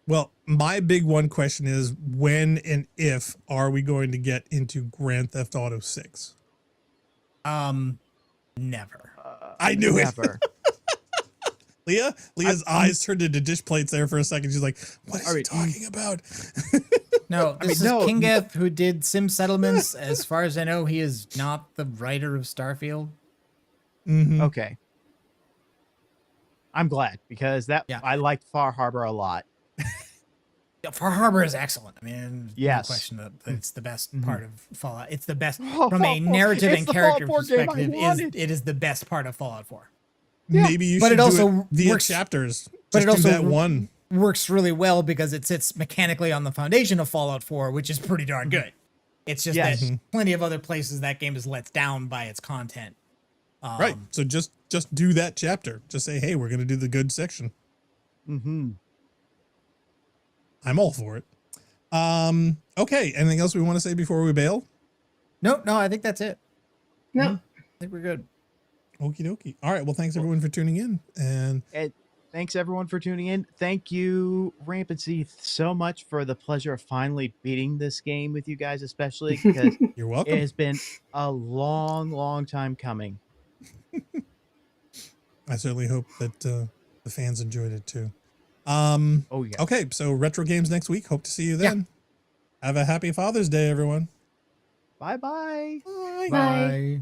Well, my big one question is when and if are we going to get into Grand Theft Auto 6? Never. I knew it. Never. Leah's eyes turned into dish plates there for a second. She's like, what is All he right, talking about? No, this no. is Kingeth who did Sim Settlements. As far as I know, he is not the writer of Starfield. Mhm. Okay. I'm glad because Yeah. I liked Far Harbor a lot. Yeah, Far Harbor is excellent. I mean, Yes. no question that it's the best Mhm. part of Fallout. It's the best Oh, from a Fallout 4. narrative It's and the Fallout character 4 game I perspective. wanted. It is the best part of Fallout 4. Yeah. Maybe you But should it do also it via works- chapters. but Just it also do that one. Works really well because it sits mechanically on the foundation of Fallout 4, which is pretty darn good. It's just Yes. that plenty of other places that game is let down by its content. Right. So just do that chapter. Just say, hey, we're going to do the good section. Mm-hmm. I'm all for it. Okay. Anything else we want to say before we bail? No, I think that's it. No. I think we're good. Okie dokie. All right. Well, thanks everyone for tuning in. And And thanks everyone for tuning in. Thank you, Rampant Seath, so much for the pleasure of finally beating this game with you guys, especially because you're it welcome. has been a long, long time coming. I certainly hope that the fans enjoyed it too. Oh yeah. Okay. So retro games next week. Hope to see you then. Have a happy Father's Day, everyone. Bye-bye. Bye. Bye.